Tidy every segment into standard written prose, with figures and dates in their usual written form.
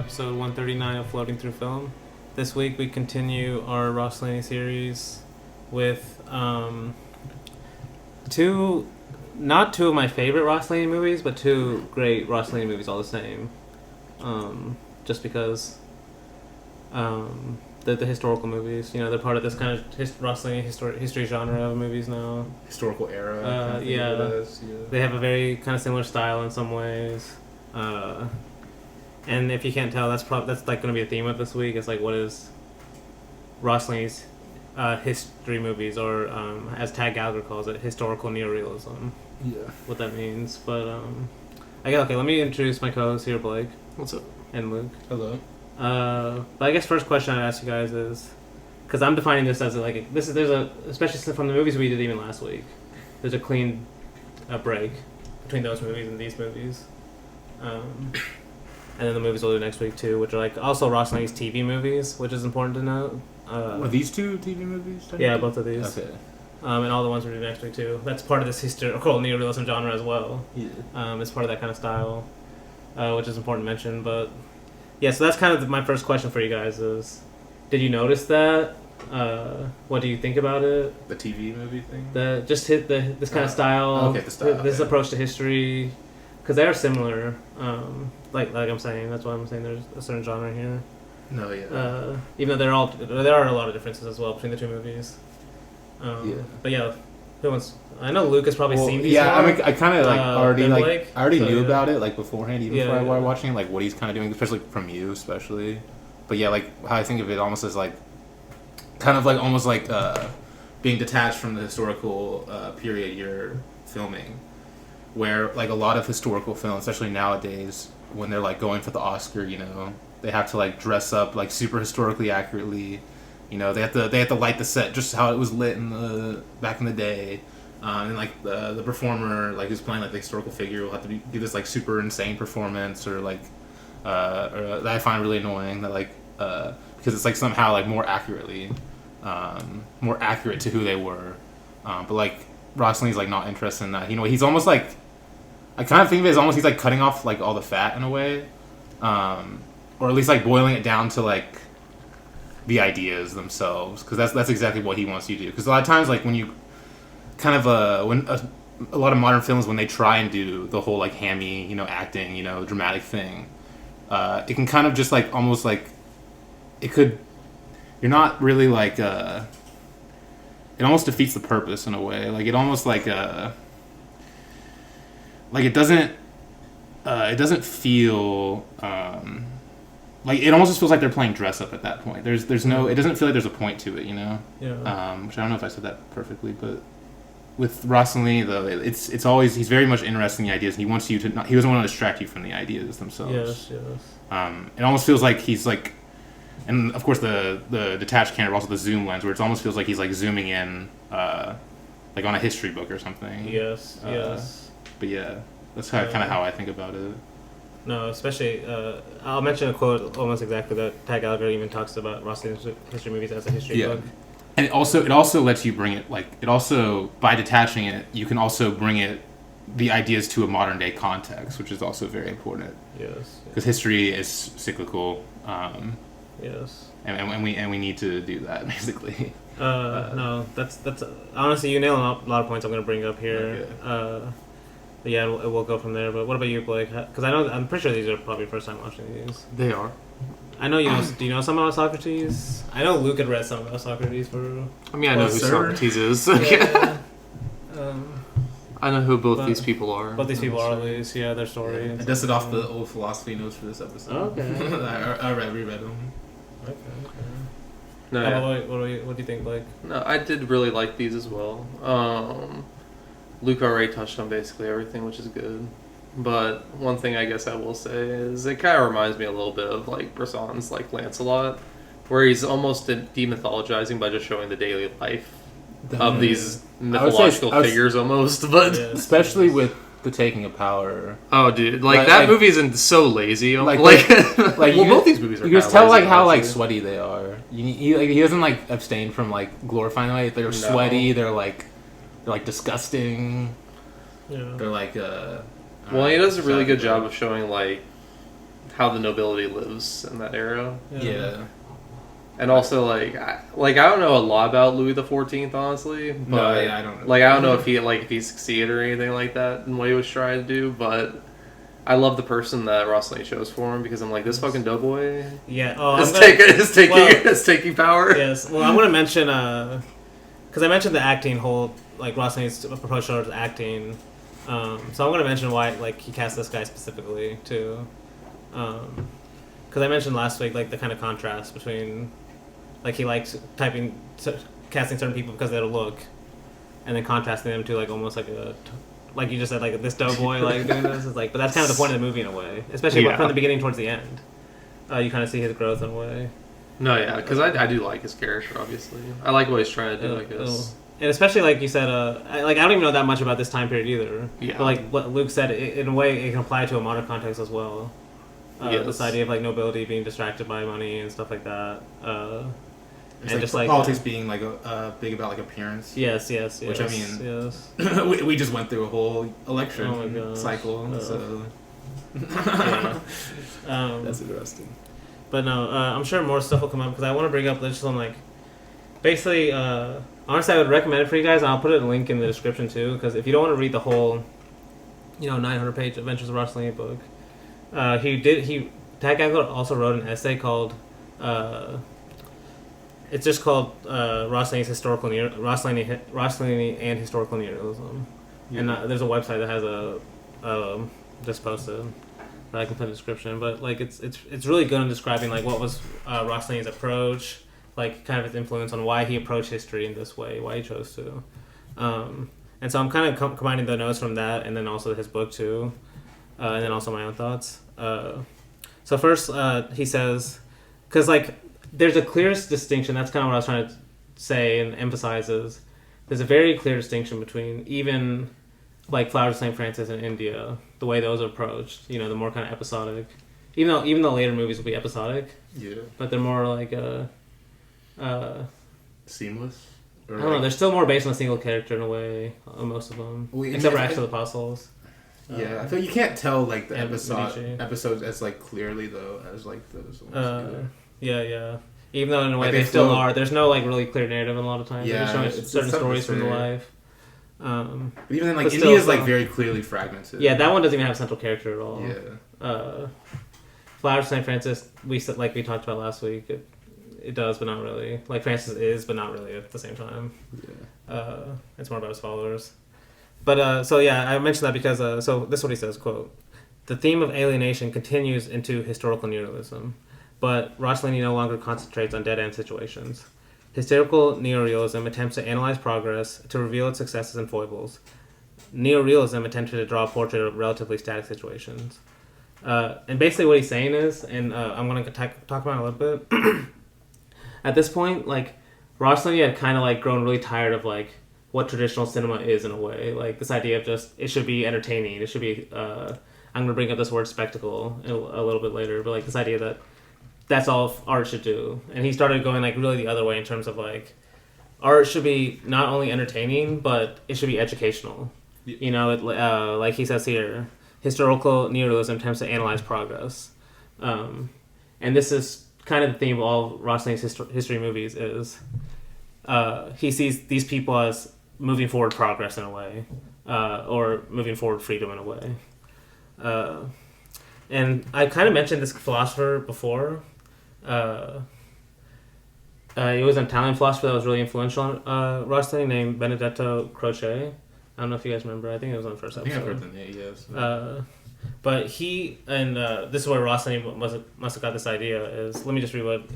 episode 139 of Floating Through Film. This week we continue our Rossellini series with not two of my favorite Rossellini movies, but two great Rossellini movies all the same. Just because the historical movies, they're part of this kind of Rossellini history genre of movies now. Historical era. They have a very kind of similar style in some ways. And if you can't tell, that's like going to be a theme of this week. It's like, what is Rossellini's history movies, or as Tag Gallagher calls it, historical neorealism. Yeah. What that means. But okay, let me introduce my co-host here, Blake. What's up? And Luke. Hello. But I guess first question I'd ask you guys is, because I'm defining this as especially from the movies we did even last week, there's a clean break between those movies and these movies. And then the movies we'll do next week too, which are like also Rossellini's TV movies, which is important to note. Are these two TV movies? Yeah, both of these. Okay. And all the ones we're doing next week too. That's part of this historical neorealism genre as well. Yeah. It's part of that kind of style, which is important to mention. But yeah, so that's kind of my first question for you guys is, did you notice that? What do you think about it? The TV movie thing? This kind of style. Okay, the style. This approach to history. Because they are similar. Like I'm saying, that's why I'm saying there's a certain genre here. No, yeah. Even though there are a lot of differences as well between the two movies. Yeah. But yeah, who wants? I know Luke has probably seen these. Yeah, more, I kind of I already knew yeah. about it beforehand, even before I yeah. watching it, like what he's kind of doing, especially from you, especially. But yeah, like how I think of it almost as like, kind of like almost like being detached from the historical period you're filming, where like a lot of historical films, especially nowadays, when they're like going for the Oscar, they have to like dress up like super historically accurately. They have to light the set just how it was lit back in the day, and like the performer like who's playing like the historical figure will have to do this like super insane performance or like that I find really annoying that like because it's like somehow like more accurate to who they were, but like Rossellini's like not interested in that. He's almost like, I kind of think of it as almost he's like cutting off like all the fat in a way, or at least like boiling it down to like the ideas themselves, because that's exactly what he wants you to do. Because a lot of times like when you kind of when a lot of modern films, when they try and do the whole like hammy acting dramatic thing, it can kind of just like almost like you're not really like it almost defeats the purpose in a way. Like it almost like it doesn't feel like it almost just feels like they're playing dress up at that point. There's no, it doesn't feel like there's a point to it, Yeah. Which I don't know if I said that perfectly, but with Rossellini though, it's always, he's very much interested in the ideas, and he wants you to not, he doesn't want to distract you from the ideas themselves. Yes. It almost feels like he's like, and of course the detached camera, but also the zoom lens, where it almost feels like he's like zooming in, like on a history book or something. Yes. But yeah, that's kind of how I think about it. No, especially I'll mention a quote almost exactly that Tag Gallagher even talks about Rossellini's history movies as a history book. And it also lets you bring it, like, it also, by detaching it, you can also bring the ideas to a modern day context, which is also very important. Yes. Because history is cyclical. Yes. And we need to do that, basically. No, that's honestly, you nail a lot of points I'm going to bring up here. Okay. But yeah, we'll go from there. But what about you, Blake? Because I'm pretty sure these are probably your first time watching these. They are. I know you know. Do you know some about Socrates? I know Luke had read some about Socrates for. I mean, I know who Socrates is. Yeah. I know who both these people are. Both these people are, at least. Yeah, their story. I dusted off the old philosophy notes for this episode. Okay. I reread them. Okay. No, yeah. What do you think, Blake? No, I did really like these as well. Luke already touched on basically everything, which is good. But one thing I guess I will say is it kind of reminds me a little bit of like Bresson's like Lancelot, where he's almost demythologizing by just showing the daily life of these mythological figures almost. But especially with the taking of power. Oh, dude, like that movie is so lazy. Like both these movies are. You just tell like how like lazy. Sweaty they are. He doesn't like abstain from like glorifying them. Like, they're sweaty. They're like disgusting. Yeah. They're like well, he does a really good job of showing like how the nobility lives in that era. Yeah. And also, like I don't know a lot about Louis XIV, honestly. But No, yeah, I don't know. Like, I don't know if he succeeded or anything like that in what he was trying to do. But I love the person that Rossellini chose for him because I'm like, this fucking doughboy Yeah. Oh, is taking power. Yes. Well, I'm gonna mention because I mentioned the acting whole like Rossellini's approach towards acting. So I'm gonna mention why like he cast this guy specifically too. Because I mentioned last week like the kind of contrast between like he likes casting certain people because of their look, and then contrasting them to like almost like like you just said like this doughboy like doing this is like, but that's kind of the point of the movie in a way, especially from the beginning towards the end. You kind of see his growth in a way. No, yeah, because I do like his character. Obviously, I like what he's trying to do. I guess. And especially like you said, I don't even know that much about this time period either. Yeah. But like what Luke said, in a way, it can apply to a modern context as well. Yes. This idea of like nobility being distracted by money and stuff like that. It's and like just like politics being like big about like appearance. Yes. Which I mean, yes. we just went through a whole election cycle, so that's interesting. But no, I'm sure more stuff will come up because I want to bring up just some like, basically, honestly, I would recommend it for you guys. And I'll put a link in the description too, because if you don't want to read the whole, 900-page Adventures of Rossellini book, Pascal also wrote an essay called, it's just called Rossellini and Historical Neorealism, and there's a website that has just posted that I can put in the description. But like it's really good in describing like what was Rossellini's approach, like kind of his influence on why he approached history in this way, why he chose to. And so I'm kind of combining the notes from that and then also his book too, and then also my own thoughts. So first he says, because like there's a clear distinction, that's kind of what I was trying to say and emphasizes, there's a very clear distinction between even like Flowers of St. Francis in India, the way those are approached, the more kind of episodic, even though later movies will be episodic, but they're more like seamless. I don't know. They're still more based on a single character in a way. Most of them, except for Acts of the Apostles. Yeah, I feel you can't tell like the episodes as like clearly though as like those ones. Yeah. Even though in a way they still are. There's no like really clear narrative a lot of times. Yeah, they're just showing certain stories from the life. But even then, like India is like very clearly fragmented. Yeah, that one doesn't even have a central character at all. Yeah. Flowers of St. Francis, we talked about last week. It does, but not really. Like Francis is, but not really at the same time. Yeah. It's more about his followers. But so yeah, I mentioned that because so this is what he says, quote, "The theme of alienation continues into historical neorealism, but Rossellini no longer concentrates on dead-end situations. Historical neorealism attempts to analyze progress, to reveal its successes and foibles. Neorealism attempted to draw a portrait of relatively static situations." And basically what he's saying is, and I'm going to talk about it a little bit, at this point, like, Rossellini had kind of, like, grown really tired of, like, what traditional cinema is in a way. Like, this idea of just, it should be entertaining. It should be, I'm going to bring up this word spectacle a little bit later, but, like, this idea that that's all art should do. And he started going, like, really the other way in terms of, like, art should be not only entertaining, but it should be educational. Like he says here, historical neorealism attempts to analyze progress. And this is kind of the theme of all Rossellini's history movies is he sees these people as moving forward progress in a way, or moving forward freedom in a way. And I kind of mentioned this philosopher before. He was an Italian philosopher that was really influential on Rossellini named Benedetto Croce. I don't know if you guys remember. I think it was on the first episode. I think I've heard the name, yes. But he, and this is where Rossellini must have got this idea, is, let me just read what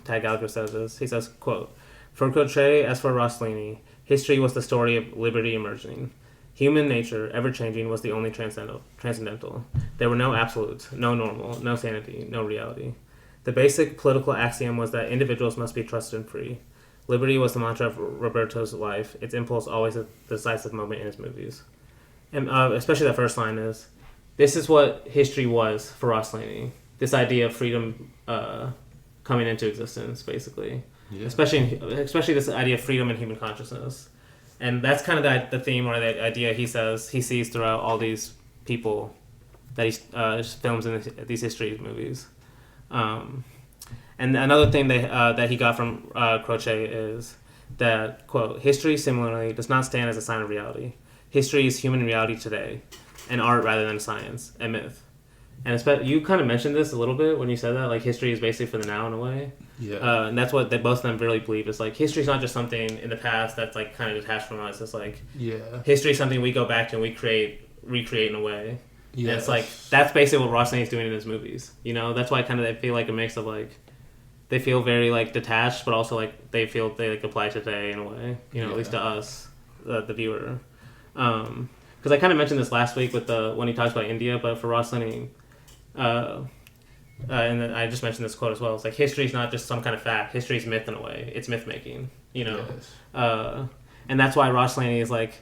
Tag Gallagher says, is, he says, quote, "For Croce, as for Rossellini, history was the story of liberty emerging. Human nature, ever-changing, was the only transcendental. There were no absolutes, no normal, no sanity, no reality. The basic political axiom was that individuals must be trusted and free. Liberty was the mantra of Roberto's life, its impulse always a decisive moment in his movies." And especially that first line is, this is what history was for Rossellini. This idea of freedom coming into existence, basically. Yeah. Especially this idea of freedom in human consciousness. And that's kind of the theme or the idea he says he sees throughout all these people that he films in these history movies. And another thing that he got from Croce is that, quote, history similarly does not stand as a sign of reality. History is human reality today, and art rather than science and myth. And you kind of mentioned this a little bit when you said that, like, history is basically for the now in a way. Yeah. And that's what both of them really believe. It's like history is not just something in the past that's like kind of detached from us. It's like history is something we go back to and we recreate in a way. Yeah. And it's like that's basically what Rossellini is doing in his movies. You know, that's why I feel like a mix of like they feel very like detached, but also like they feel they like apply today in a way. You know, at least to us, the viewer. Because I kind of mentioned this last week with when he talks about India, but for Rossellini. And then I just mentioned this quote as well. It's like history is not just some kind of fact. History is myth in a way. It's myth making, you know. Yes. And that's why Rossellini is like,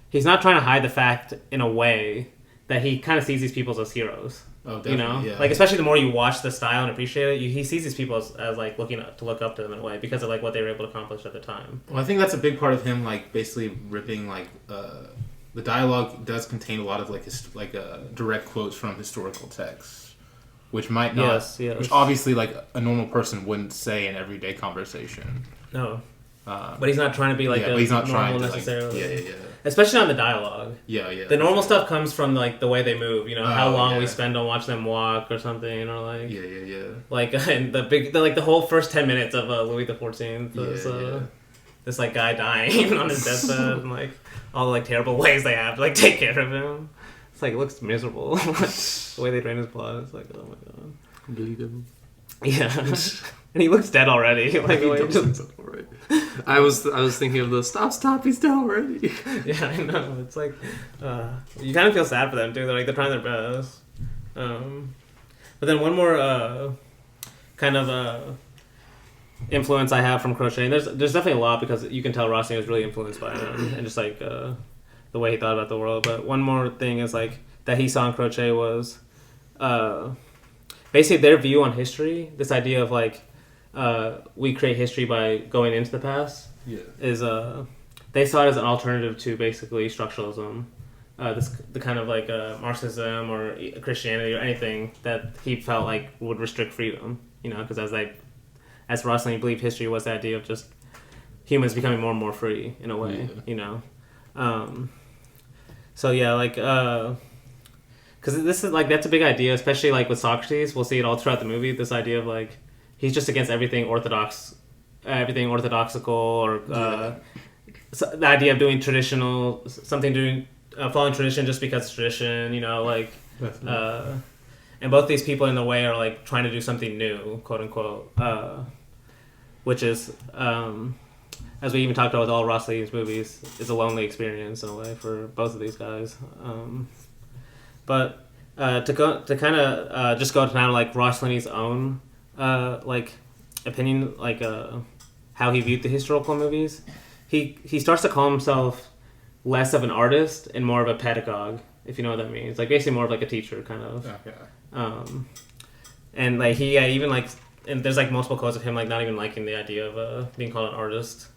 he's not trying to hide the fact in a way that he kind of sees these people as heroes. Oh, definitely. You know, yeah. Like especially the more you watch the style and appreciate it, he sees these people as like look up to them in a way because of like what they were able to accomplish at the time. Well, I think that's a big part of him, like basically ripping like. The dialogue does contain a lot of like direct quotes from historical texts, which might not, which obviously like a normal person wouldn't say in everyday conversation. No, but he's not trying to be like he's not normal trying to necessarily. Yeah. Especially on the dialogue. Yeah. The normal stuff comes from like the way they move. You know, how long we spend on watching them walk or something, or like. Yeah. Like and the whole first 10 minutes of Louis XIV. This like guy dying on his deathbed and like all the like terrible ways they have to like take care of him. It's like it looks miserable. The way they drain his blood, it's like, oh my god. Bleed him. Yeah. And he looks dead already. Like he does already. I was thinking of the stop, he's dead already. Yeah, I know. It's like you kind of feel sad for them too. They're trying their best. But then one more kind of influence I have from Croce, and there's definitely a lot because you can tell Rossellini was really influenced by him and just like the way he thought about the world. But one more thing is like that he saw in Croce was basically their view on history. This idea of like we create history by going into the past is they saw it as an alternative to basically structuralism. The kind of like Marxism or Christianity or anything that he felt like would restrict freedom. You know, because as Rossellini believed history was the idea of just humans becoming more and more free in a way, you know. So yeah, like because this is like that's a big idea, especially like with Socrates. We'll see it all throughout the movie. This idea of like he's just against everything orthodoxical, or so the idea of doing traditional following tradition just because it's tradition, you know, like. And both these people in the way are like trying to do something new, quote unquote, which is, as we even talked about with all Rossellini's movies, is a lonely experience in a way for both of these guys. But to kind of just go to now like Rossellini's own like opinion, like how he viewed the historical movies, he starts to call himself less of an artist and more of a pedagogue, if you know what that means. Like basically more of like a teacher kind of. Okay. And like he even like, and there's like multiple quotes of him like not even liking the idea of being called an artist.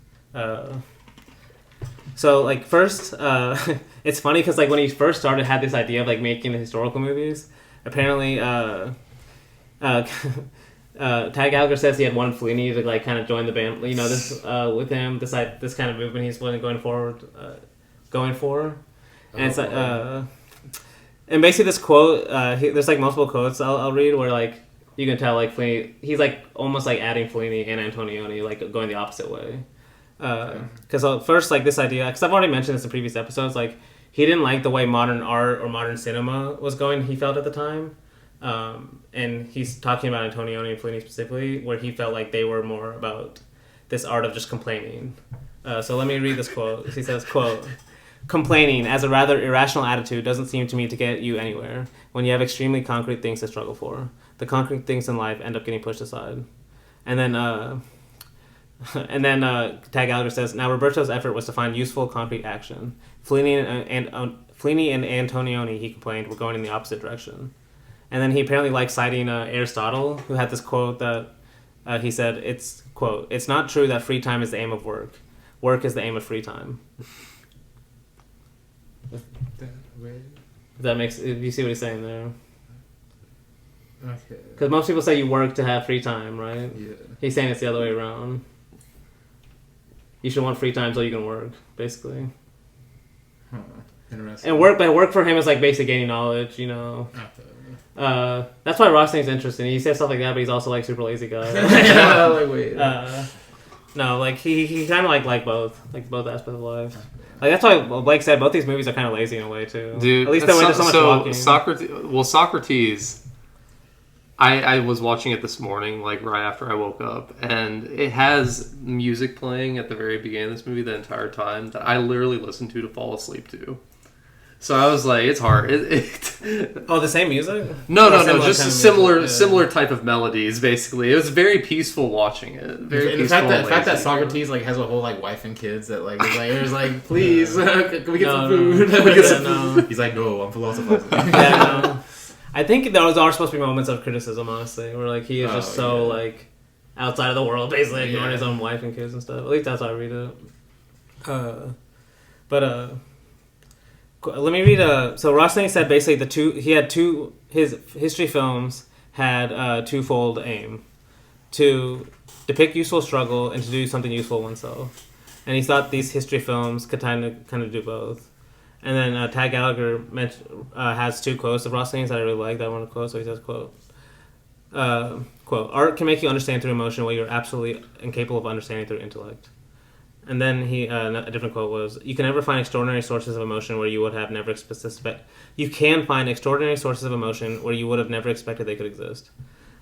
So like first, it's funny because like when he first started, had this idea of like making the historical movies. Apparently, Tag Gallagher says he had wanted Fellini to like kind of join the band. You know, this with him, this kind of movement he's going for. And it's like. And basically this quote, there's like multiple quotes I'll read where like you can tell like Fellini, he's like almost like adding Fellini and Antonioni, like going the opposite way. Because first like this idea, because I've already mentioned this in previous episodes, like he didn't like the way modern art or modern cinema was going, he felt at the time. And he's talking about Antonioni and Fellini specifically, where he felt like they were more about this art of just complaining. So let me read this quote. He says, quote, "Complaining as a rather irrational attitude doesn't seem to me to get you anywhere when you have extremely concrete things to struggle for. The concrete things in life end up getting pushed aside." And then Tag Gallagher says, "Now Roberto's effort was to find useful concrete action. Fellini and Antonioni, he complained, were going in the opposite direction." And then he apparently liked citing Aristotle, who had this quote that he said, "It's quote, it's not true that free time is the aim of work. Work is the aim of free time." If that makes, if you see what he's saying there. Okay. Because most people say you work to have free time, right? Yeah. He's saying it's the other way around. You should want free time so you can work, basically. Huh. Interesting. And work for him is like basic gaining knowledge, you know. Okay. That's why Rossellini's interesting. He says stuff like that, but he's also like super lazy guy. Like wait. No, like he kind of like both aspects of life. Like that's why Blake said both these movies are kind of lazy in a way too. Dude, at least there's so much walking. Socrates. I was watching it this morning, like right after I woke up, and it has music playing at the very beginning of this movie the entire time that I literally listened to fall asleep to. So I was like, it's hard. Oh, the same music? No, just kind of similar type of melodies. Basically, it was very peaceful watching it. Very the peaceful. fact that Socrates like has a whole like wife and kids that like it was like please can we get some food? Can we get some food? He's like, no, I'm philosophizing. Yeah, no. I think those are supposed to be moments of criticism, honestly, where like he is just so like outside of the world, basically ignoring his own wife and kids and stuff. At least that's how I read it. Let me read. So Rossellini said basically his history films had twofold aim: to depict useful struggle and to do something useful oneself. And he thought these history films could kind of do both. And then Tad Gallagher has two quotes of Rossellini's that I really like that I want to quote. So he says, quote, art can make you understand through emotion what you're absolutely incapable of understanding through intellect. And then a different quote was, you can never find extraordinary sources of emotion where you would have never You can find extraordinary sources of emotion where you would have never expected they could exist.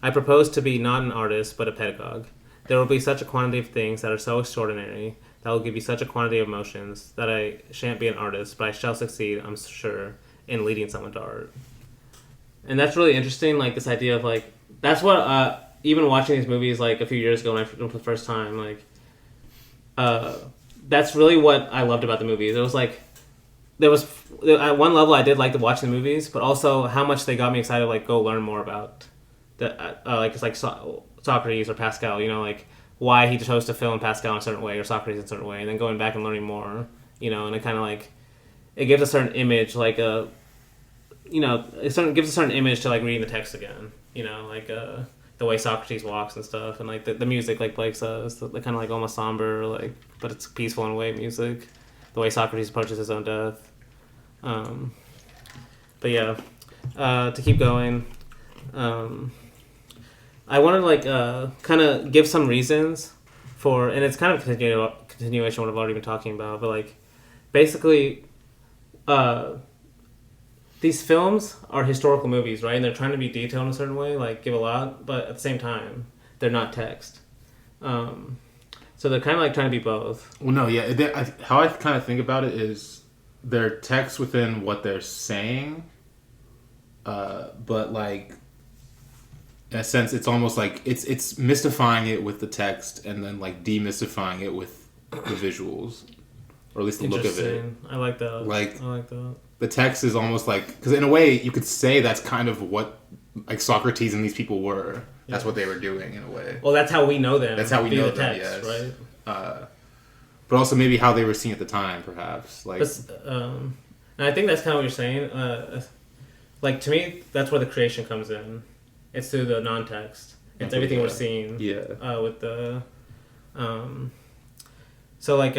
I propose to be not an artist, but a pedagogue. There will be such a quantity of things that are so extraordinary that will give you such a quantity of emotions that I shan't be an artist, but I shall succeed, I'm sure, in leading someone to art. And that's really interesting, like this idea of like, that's what, even watching these movies like a few years ago when I for the first time, like, that's really what I loved about the movies. It was like, at one level I did like to watch the movies, but also how much they got me excited to like go learn more about like it's like Socrates or Pascal, you know, like why he chose to film Pascal in a certain way or Socrates in a certain way, and then going back and learning more, you know, and it kind of like, it gives a certain image, like gives a certain image to like reading the text again, you know, like the way Socrates walks and stuff, and like the music, like Blake says, the kind of like almost somber, like, but it's peaceful in a way, music, the way Socrates approaches his own death. But yeah, to keep going, I want to like kind of give some reasons for, and it's kind of a continuation of what I've already been talking about, but like basically these films are historical movies, right? And they're trying to be detailed in a certain way, like give a lot, but at the same time they're not text. So they're kind of like trying to be both. Well, no, yeah. How I kind of think about it is they're text within what they're saying, but like in a sense, it's almost like it's mystifying it with the text and then like demystifying it with the visuals, or at least the look of it. I like that. I like that. The text is almost like, because in a way you could say that's kind of what like Socrates and these people were. That's what they were doing in a way. Well, that's how we know them. That's how we know the them. text, Yes. Right. But also maybe how they were seen at the time, perhaps. Like, and I think that's kind of what you're saying. Like to me, that's where the creation comes in. It's through the non-text. It's everything we're seeing. Yeah. With the, so like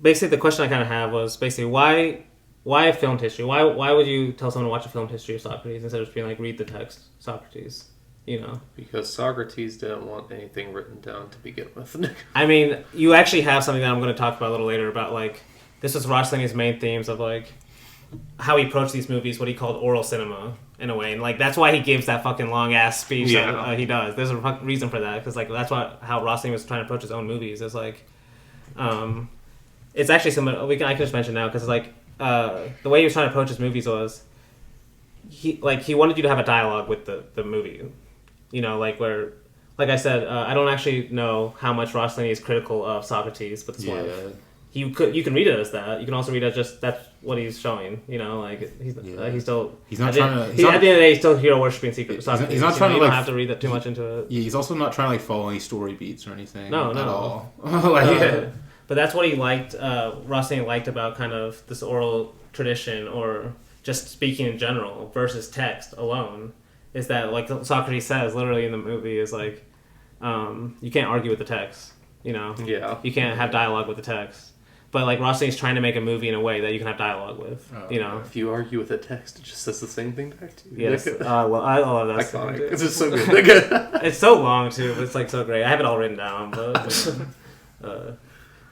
basically the question I kind of have was basically why a filmed history? Why would you tell someone to watch a filmed history of Socrates instead of just being like, read the text, Socrates? You know? Because Socrates didn't want anything written down to begin with. I mean, you actually have something that I'm going to talk about a little later about like, this was Rossellini's main themes of like, how he approached these movies, what he called oral cinema, in a way. And like, that's why he gives that fucking long ass speech that he does. There's a reason for that, because like, that's how Rossellini was trying to approach his own movies. It's like, it's actually similar. I can just mention now, because it's like, the way he was trying to approach his movies was he wanted you to have a dialogue with the movie, you know, like where, like I said, I don't actually know how much Rossellini is critical of Socrates, but you can read it as that. You can also read it as just that's what he's showing, you know, like he's still at the end of the day he's still hero worshiping Socrates. He's not trying to you like don't have to read that too much into it. Yeah, he's also not trying to like follow any story beats or anything. No, at all. But that's what he liked. Rossellini liked about kind of this oral tradition, or just speaking in general versus text alone. is that like Socrates says literally in the movie is like, you can't argue with the text. You know, you can't have dialogue with the text. But like Rossellini's trying to make a movie in a way that you can have dialogue with. You know, if you argue with the text, it just says the same thing back to you. Yes, well, I love that. Iconic. It's just so good. It's so long too, but it's like so great. I have it all written down, but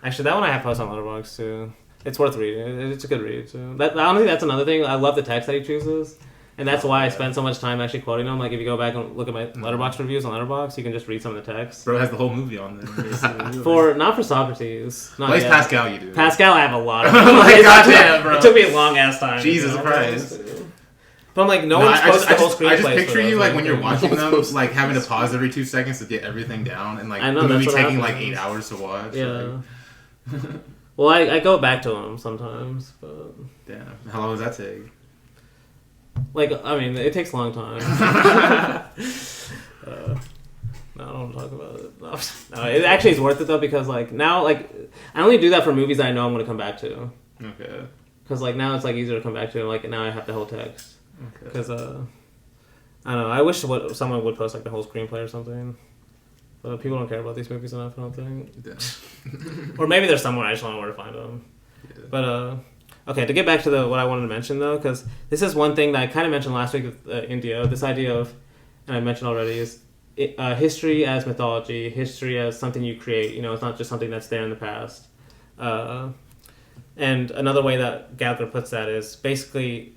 actually, that one I have posted on Letterboxd too. It's worth reading. It's a good read too. Honestly, that's another thing. I love the text that he chooses. And that's why I spend so much time actually quoting them. Like, if you go back and look at my Letterboxd reviews on Letterboxd, you can just read some of the text. Bro has the whole movie on there. Not for Socrates. Not yet. Pascal, you do. Pascal, I have a lot of. Like, goddamn, bro. It took me a long ass time. Jesus Christ. But I'm like, no one's posted the whole screenplay. I just picture you like when you're watching them, like having to pause every 2 seconds to get everything down, and like the movie taking like 8 hours to watch. Yeah. Like. Well, I go back to them sometimes, but damn, how long does that take? Like, I mean, it takes a long time. No, I don't want to talk about it. No, it actually is worth it though, because like now, like I only do that for movies that I know I'm going to come back to. Okay. Because like now it's like easier to come back to. Like now I have the whole text. Okay. Because I don't know. I wish someone would post like the whole screenplay or something. But people don't care about these movies enough, I don't think. Yeah. Or maybe there's somewhere I just don't know where to find them. Yeah. But okay, to get back to what I wanted to mention though, because this is one thing that I kind of mentioned last week with India. This idea of, and I mentioned already, is history as mythology, history as something you create. You know, it's not just something that's there in the past. And another way that Gallagher puts that is basically,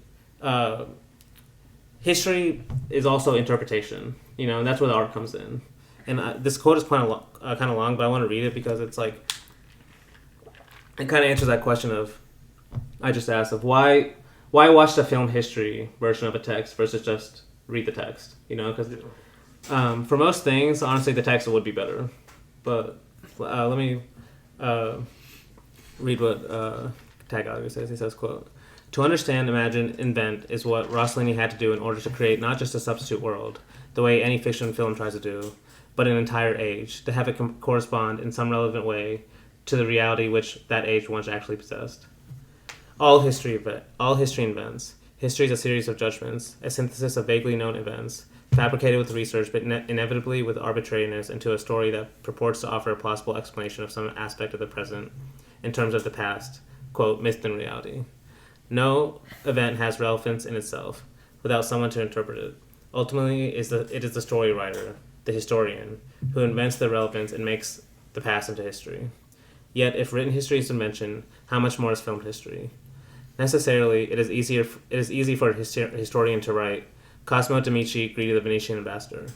history is also interpretation. You know, and that's where the art comes in. And this quote is kind of long, but I want to read it because it's like it kind of answers that question of I just asked of why watch the film history version of a text versus just read the text. You know, because for most things, honestly, the text would be better. But let me read what Tagalog says. He says, "Quote: To understand, imagine, invent is what Rossellini had to do in order to create not just a substitute world, the way any fiction film tries to do, but an entire age, to have it correspond in some relevant way to the reality which that age once actually possessed. All history invents. History is a series of judgments, a synthesis of vaguely known events, fabricated with research but inevitably with arbitrariness into a story that purports to offer a plausible explanation of some aspect of the present in terms of the past, quote, myth and reality. No event has relevance in itself without someone to interpret it. Ultimately, it is the story writer, the historian, who invents the relevance and makes the past into history. Yet, if written history is invention, how much more is filmed history? Necessarily, it is easy for a historian to write, Cosimo D'Amici greeted the Venetian ambassador.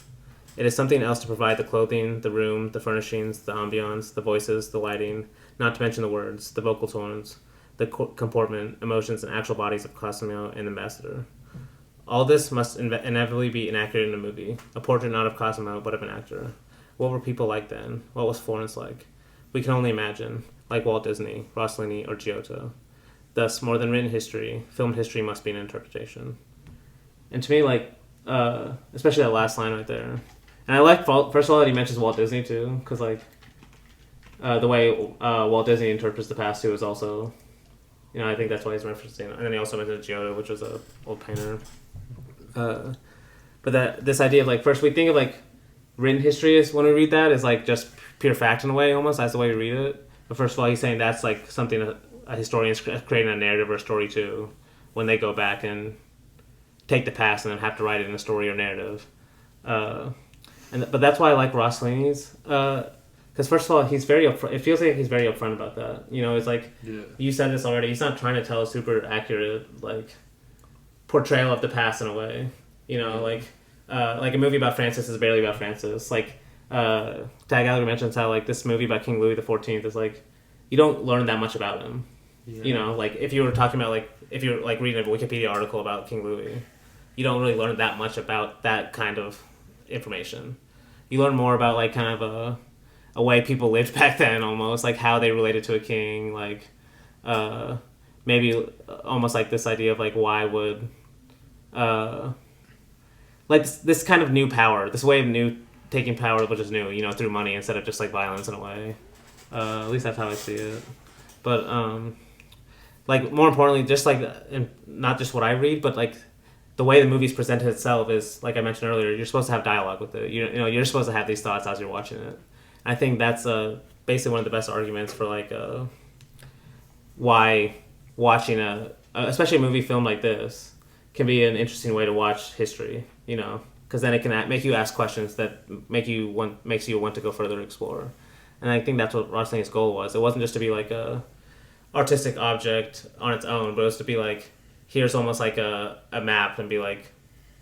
It is something else to provide the clothing, the room, the furnishings, the ambiance, the voices, the lighting, not to mention the words, the vocal tones, the comportment, emotions, and actual bodies of Cosimo and the ambassador. All this must inevitably be inaccurate in a movie, a portrait not of Cosimo, but of an actor. What were people like then? What was Florence like? We can only imagine, like Walt Disney, Rossellini, or Giotto. Thus, more than written history, filmed history must be an interpretation. And to me, like, especially that last line right there. And I like, first of all, that he mentions Walt Disney, too, because, like, the way Walt Disney interprets the past, too, is also, you know, I think that's why he's referencing. And then he also mentioned Giotto, which was an old painter. But this idea of, like, first we think of, like, written history is when we read that is, like, just pure fact in a way, almost. That's the way we read it. But first of all, he's saying that's, like, something a historian's creating a narrative or a story, too, when they go back and take the past and then have to write it in a story or narrative. But that's why I like Rossellini's, because first of all, he's very upfront. It feels like he's very upfront about that. You know, it's like, you said this already, he's not trying to tell a super accurate, like, portrayal of the past in a way. You know, like a movie about Francis is barely about Francis. Like, Tagalog mentions how, like, this movie about King Louis XIV is, like, you don't learn that much about him. Yeah. You know, like, if you were talking about, like, if you're, like, reading a Wikipedia article about King Louis, you don't really learn that much about that kind of information. You learn more about, like, kind of a way people lived back then, almost, like, how they related to a king, like, maybe almost like this idea of, like, why would, like, this kind of new power, this way of taking power, which is new, you know, through money instead of just, like, violence in a way. At least that's how I see it. But, like, more importantly, just, like, not just what I read, but, like, the way the movie's presented itself is, like I mentioned earlier, you're supposed to have dialogue with it. You know, you're supposed to have these thoughts as you're watching it. I think that's basically one of the best arguments for like why watching especially a movie film like this can be an interesting way to watch history. You know, because then it can make you ask questions that makes you want to go further explore. And I think that's what Rossellini's goal was. It wasn't just to be like a artistic object on its own, but it was to be like, here's almost like a map, and be like,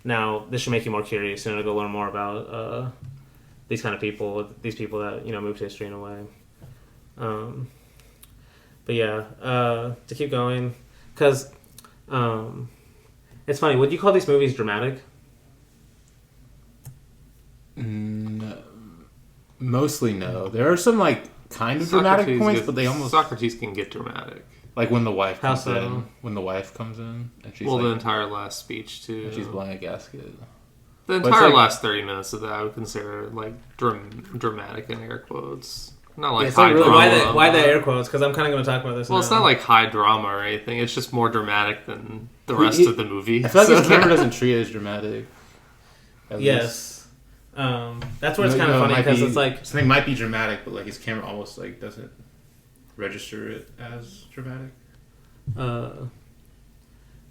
now this should make you more curious and to go learn more about these kind of people, these people that, you know, moved history in a way. But yeah, to keep going, because it's funny, would you call these movies dramatic? Mostly no. There are some like kind of dramatic points, but they almost Socrates can get dramatic. Like when the wife How comes so? in. When the wife comes in and she's Well, the like, entire last speech too. and she's blowing a gasket. The But it's entire like- last 30 minutes of that I would consider like dramatic in air quotes. Not like It's high like really- drama. Why the air quotes? Because I'm kind of going to talk about this. Well, now. it's not like high drama or anything. It's just more dramatic than the rest of the movie. I feel like So- his camera doesn't treat it as dramatic. At least. Yes. That's where it's kind of funny because it's like something might be dramatic, but like his camera almost like doesn't register it as dramatic.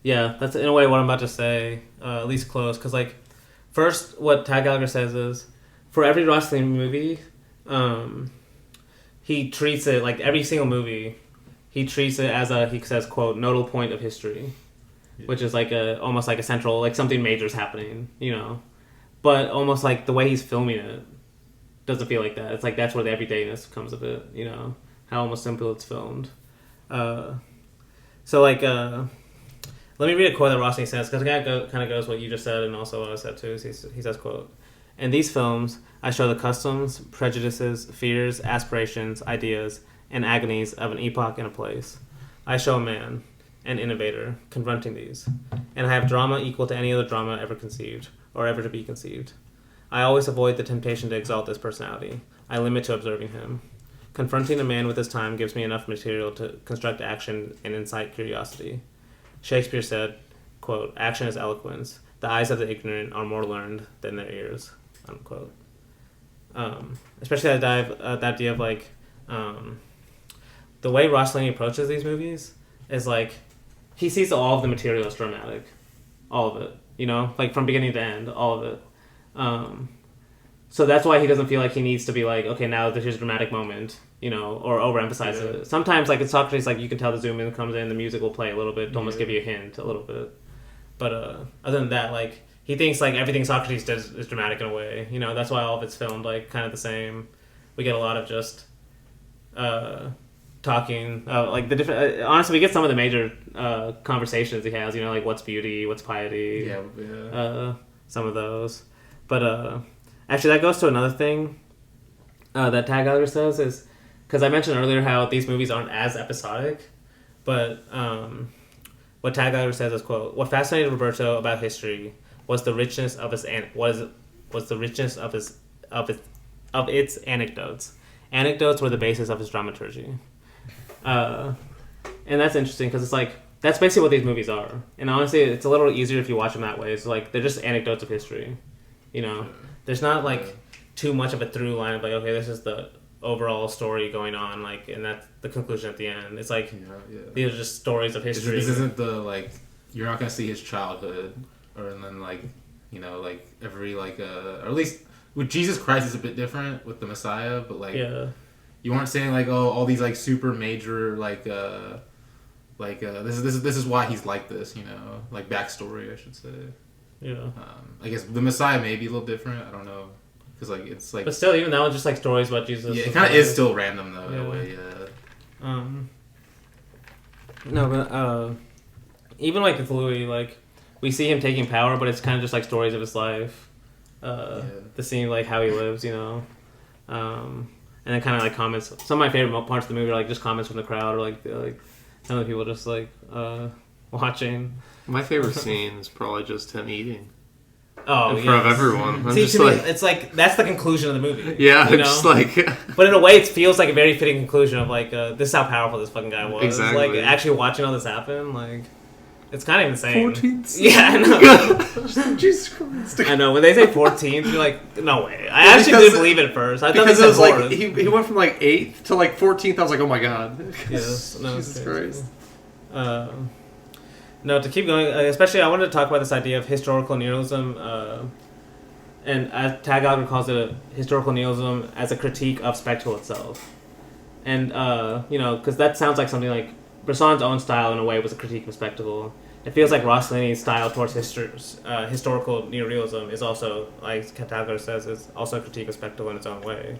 yeah, that's in a way what I'm about to say, at least close. Because like, first, what Tag Gallagher says is, for every Rossellini movie, he treats it like every single movie, he treats it as he says, quote, nodal point of history, which is like almost like a central, like something major is happening, you know. But almost like the way he's filming it doesn't feel like that. It's like that's where the everydayness comes of it, you know, how almost simple it's filmed. So like, let me read a quote that Rossellini says, because it kind of goes what you just said and also what I said too. He says, quote, "In these films, I show the customs, prejudices, fears, aspirations, ideas, and agonies of an epoch and a place. I show a man, an innovator, confronting these, and I have drama equal to any other drama ever conceived, or ever to be conceived. I always avoid the temptation to exalt this personality. I limit to observing him. Confronting a man with his time gives me enough material to construct action and incite curiosity. Shakespeare said, quote, action is eloquence. The eyes of the ignorant are more learned than their ears, unquote. Especially that idea of like, the way Rossellini approaches these movies is like, he sees all of the material as dramatic. All of it. You know, like from beginning to end, all of it. So that's why he doesn't feel like he needs to be like, okay, now here's a dramatic moment, you know, or overemphasize it. Sometimes, like in Socrates, like you can tell the zoom in comes in, the music will play a little bit to almost give you a hint, a little bit. But other than that, like he thinks like everything Socrates does is dramatic in a way. You know, that's why all of it's filmed like kind of the same. We get a lot of just talking, like the different. Honestly, we get some of the major conversations he has. You know, like what's beauty, what's piety. Yeah. Some of those, but actually that goes to another thing that Tag Gallagher says is because I mentioned earlier how these movies aren't as episodic, but what Tag Gallagher says is, quote, what fascinated Roberto about history was the richness of its anecdotes. Anecdotes were the basis of his dramaturgy. And that's interesting because it's like that's basically what these movies are. And honestly, it's a little easier if you watch them that way. It's like they're just anecdotes of history. You know, there's not like too much of a through line of like, okay, this is the overall story going on, like, and that's the conclusion at the end. It's like these are just stories of history. This isn't the like you're not gonna see his childhood, or and then like you know like every like or at least with Jesus Christ is a bit different with the Messiah, but like you aren't saying like all these like super major this is why he's like this, you know, like backstory I should say. Yeah. I guess the Messiah may be a little different. I don't know. Because like it's like, but still, even that was just like stories about Jesus. Yeah, it kind of is still random though in a way. Yeah. No, but even like with Louis, like we see him taking power, but it's kind of just like stories of his life. The scene like how he lives, you know, and then kind of like comments. Some of my favorite parts of the movie are like just comments from the crowd or like some of the people just like watching. My favorite scene is probably just him eating. Oh, in front of everyone. See, to me, it's like that's the conclusion of the movie. Yeah, you know? Just like. But in a way, it feels like a very fitting conclusion of like this is how powerful this fucking guy was. Exactly. Like actually watching all this happen, like. It's kind of insane. 14th? Yeah, I know. Jesus Christ. I know. When they say 14th, you're like, no way. I actually Because- didn't believe it at first. I thought Because they it said was like he went from like 8th to like 14th. I was like, oh my god. Yes, no, Jesus crazy. Christ. No, to keep going, especially I wanted to talk about this idea of historical neorealism, and as Tagalog calls it, historical neorealism as a critique of spectacle itself. And, because that sounds like something like Bresson's own style, in a way, was a critique of spectacle. It feels like Rossellini's style towards historical neorealism is also, like Tagalog says, is also a critique of spectacle in its own way.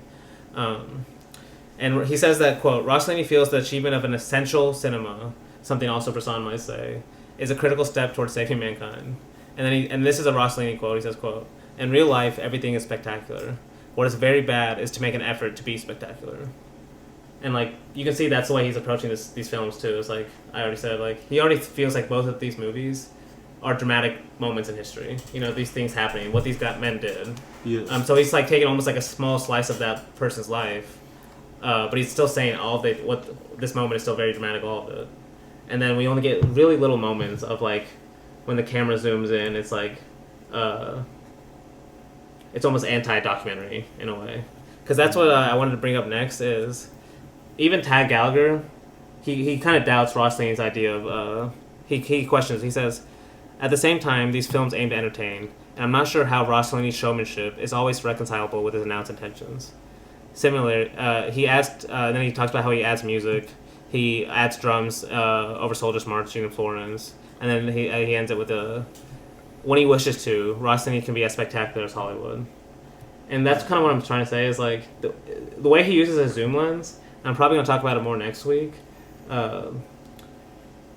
And he says that, quote, Rossellini feels the achievement of an essential cinema, something also Bresson might say, is a critical step towards saving mankind. And this is a Rossellini quote. He says, quote, in real life, everything is spectacular. What is very bad is to make an effort to be spectacular. And, like, you can see that's the way he's approaching these films, too. It's like, I already said, like, he already feels like both of these movies are dramatic moments in history. You know, these things happening, what these men did. Yes. So he's, like, taking almost like a small slice of that person's life. But he's still saying what this moment is still very dramatic, all of it. And then we only get really little moments of, like, when the camera zooms in, it's like, it's almost anti-documentary in a way. Because that's what I wanted to bring up next is, even Tad Gallagher, he kind of doubts Rossellini's idea of, he questions, he says, at the same time, these films aim to entertain, and I'm not sure how Rossellini's showmanship is always reconcilable with his announced intentions. Similarly, then he talks about how he adds music, he adds drums over soldiers marching in Florence, and then he ends it with when he wishes to, Rossellini can be as spectacular as Hollywood. And that's kind of what I'm trying to say is, like, the way he uses a zoom lens, and I'm probably going to talk about it more next week,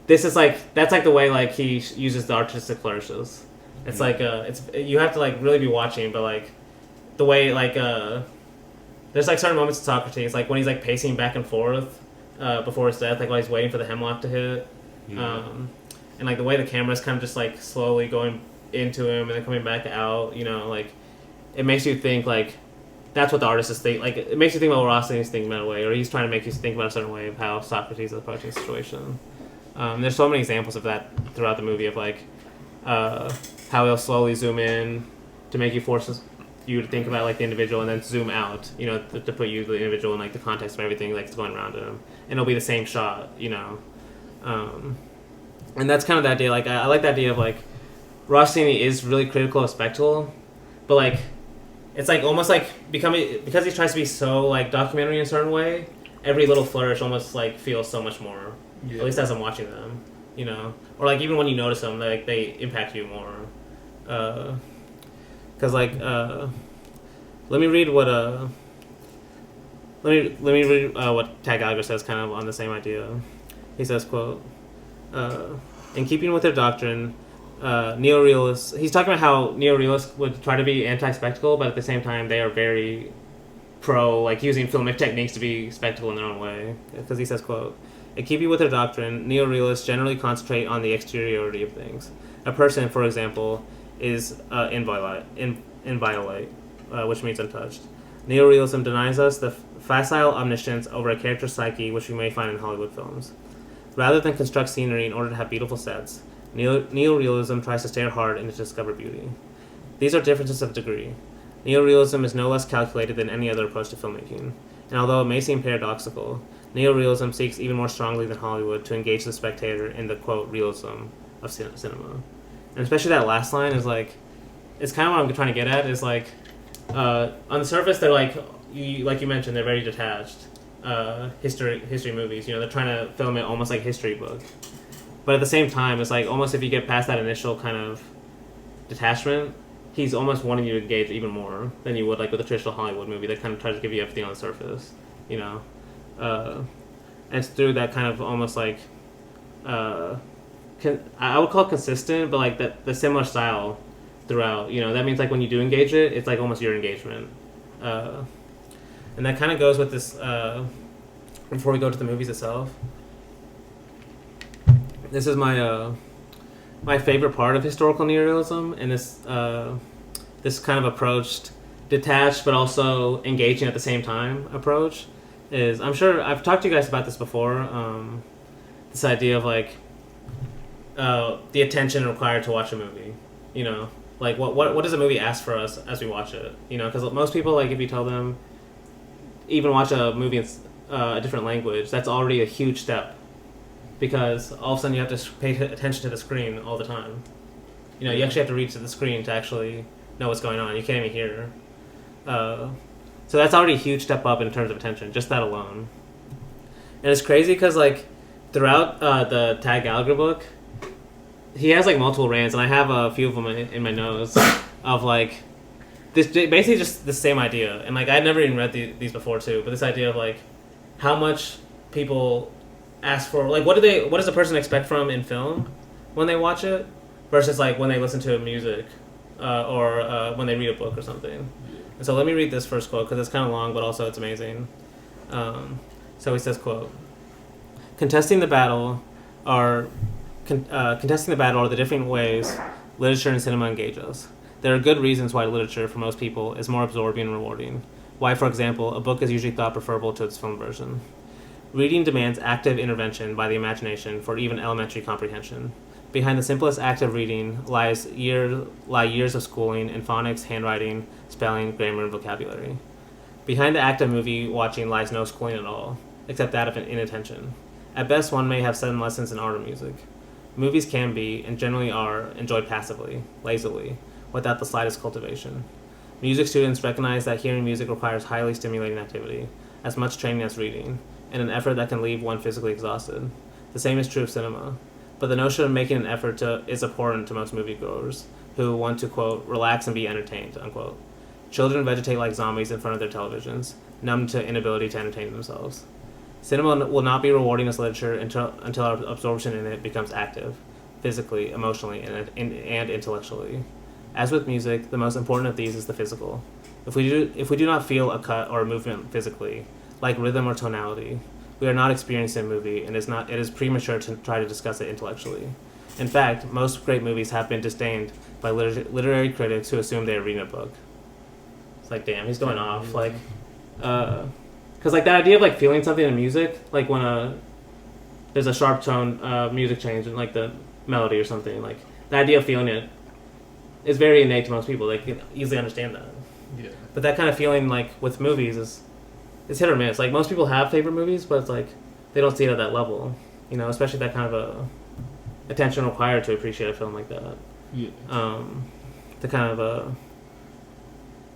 this is like, that's like the way, like, he uses the artistic flourishes. It's like, you have to, like, really be watching, but, like, the way, like, there's, like, certain moments in Socrates, like, when he's, like, pacing back and forth before his death, like, while he's waiting for the hemlock to hit. Yeah. And, like, the way the camera's kind of just, like, slowly going into him and then coming back out, you know, like, it makes you think, like, that's what the artist is thinking. Like, it makes you think about what Rossellini's thinking about a way, or he's trying to make you think about a certain way of how Socrates is approaching the situation. There's so many examples of that throughout the movie of, like, how he'll slowly zoom in to make you force you to think about, like, the individual, and then zoom out, you know, to put you, the individual, in, like, the context of everything, like, that's going around him. And it'll be the same shot, you know. And that's kind of the idea. Like, I like the idea of, like, Rossellini is really critical of spectacle, but, like, it's, like, almost, like, because he tries to be so, like, documentary in a certain way, every little flourish almost, like, feels so much more, at least as I'm watching them, you know? Or, like, even when you notice them, like, they impact you more. Because, like, let me read what, what Tad Gallagher says kind of on the same idea. He says, quote, in keeping with their doctrine, neorealists, he's talking about how neorealists would try to be anti-spectacle, but at the same time they are very pro, like, using filmic techniques to be spectacle in their own way. Because he says, quote, in keeping with their doctrine, neorealists generally concentrate on the exteriority of things. A person, for example, is inviolate, which means untouched. Neorealism denies us the facile omniscience over a character's psyche which we may find in Hollywood films. Rather than construct scenery in order to have beautiful sets, neorealism tries to stare hard and to discover beauty. These are differences of degree. Neorealism is no less calculated than any other approach to filmmaking, and although it may seem paradoxical, neorealism seeks even more strongly than Hollywood to engage the spectator in the, quote, realism of cinema. And especially that last line is, like, it's kind of what I'm trying to get at, is, like, on the surface they're, like you mentioned, they're very detached history movies, you know, they're trying to film it almost like a history book. But at the same time, it's like almost if you get past that initial kind of detachment, he's almost wanting you to engage even more than you would, like, with a traditional Hollywood movie that kind of tries to give you everything on the surface, you know. And it's through that kind of almost like, I would call it consistent, but, like, the similar style throughout, you know. That means, like, when you do engage it, it's like almost your engagement. And that kind of goes with this, before we go to the movies itself. This is my my favorite part of historical neorealism, and this kind of approached, detached but also engaging at the same time approach, is, I'm sure I've talked to you guys about this before, this idea of, like, the attention required to watch a movie. You know, like what does a movie ask for us as we watch it? You know, because most people, like, if you tell them even watch a movie in a different language, that's already a huge step, because all of a sudden you have to pay attention to the screen all the time. You know, you actually have to reach to the screen to actually know what's going on. You can't even hear. So that's already a huge step up in terms of attention, just that alone. And it's crazy because, like, throughout the Tag Gallagher book, he has, like, multiple rants, and I have a few of them in my notes of, like, this basically just the same idea. And, like, I'd never even read these before too, but this idea of, like, how much people ask for, like, what does a person expect from in film when they watch it versus, like, when they listen to music or when they read a book or something. And so let me read this first quote because it's kind of long, but also it's amazing. So he says, quote, contesting the battle are the different ways literature and cinema engage us. There are good reasons why literature, for most people, is more absorbing and rewarding. Why, for example, a book is usually thought preferable to its film version. Reading demands active intervention by the imagination for even elementary comprehension. Behind the simplest act of reading lie years of schooling in phonics, handwriting, spelling, grammar, and vocabulary. Behind the act of movie watching lies no schooling at all, except that of inattention. At best, one may have 7 lessons in art or music. Movies can be, and generally are, enjoyed passively, lazily, without the slightest cultivation. Music students recognize that hearing music requires highly stimulating activity, as much training as reading, and an effort that can leave one physically exhausted. The same is true of cinema. But the notion of making an effort is abhorrent to most moviegoers, who want to, quote, relax and be entertained, unquote. Children vegetate like zombies in front of their televisions, numb to inability to entertain themselves. Cinema will not be rewarding as literature until our absorption in it becomes active, physically, emotionally, and intellectually. As with music, the most important of these is the physical. If we do not feel a cut or a movement physically, like rhythm or tonality, we are not experiencing a movie, and it is premature to try to discuss it intellectually. In fact, most great movies have been disdained by literary critics who assume they are reading a book. It's like, damn, he's going off. Like, because, like, that idea of, like, feeling something in music, like when there's a sharp tone music change in, like, the melody or something, like, the idea of feeling it is very innate to most people. They can easily understand that. Yeah. But that kind of feeling, like, with movies is hit or miss. Like, most people have favorite movies, but it's like they don't see it at that level. You know, especially that kind of attention required to appreciate a film like that. Yeah. The kind of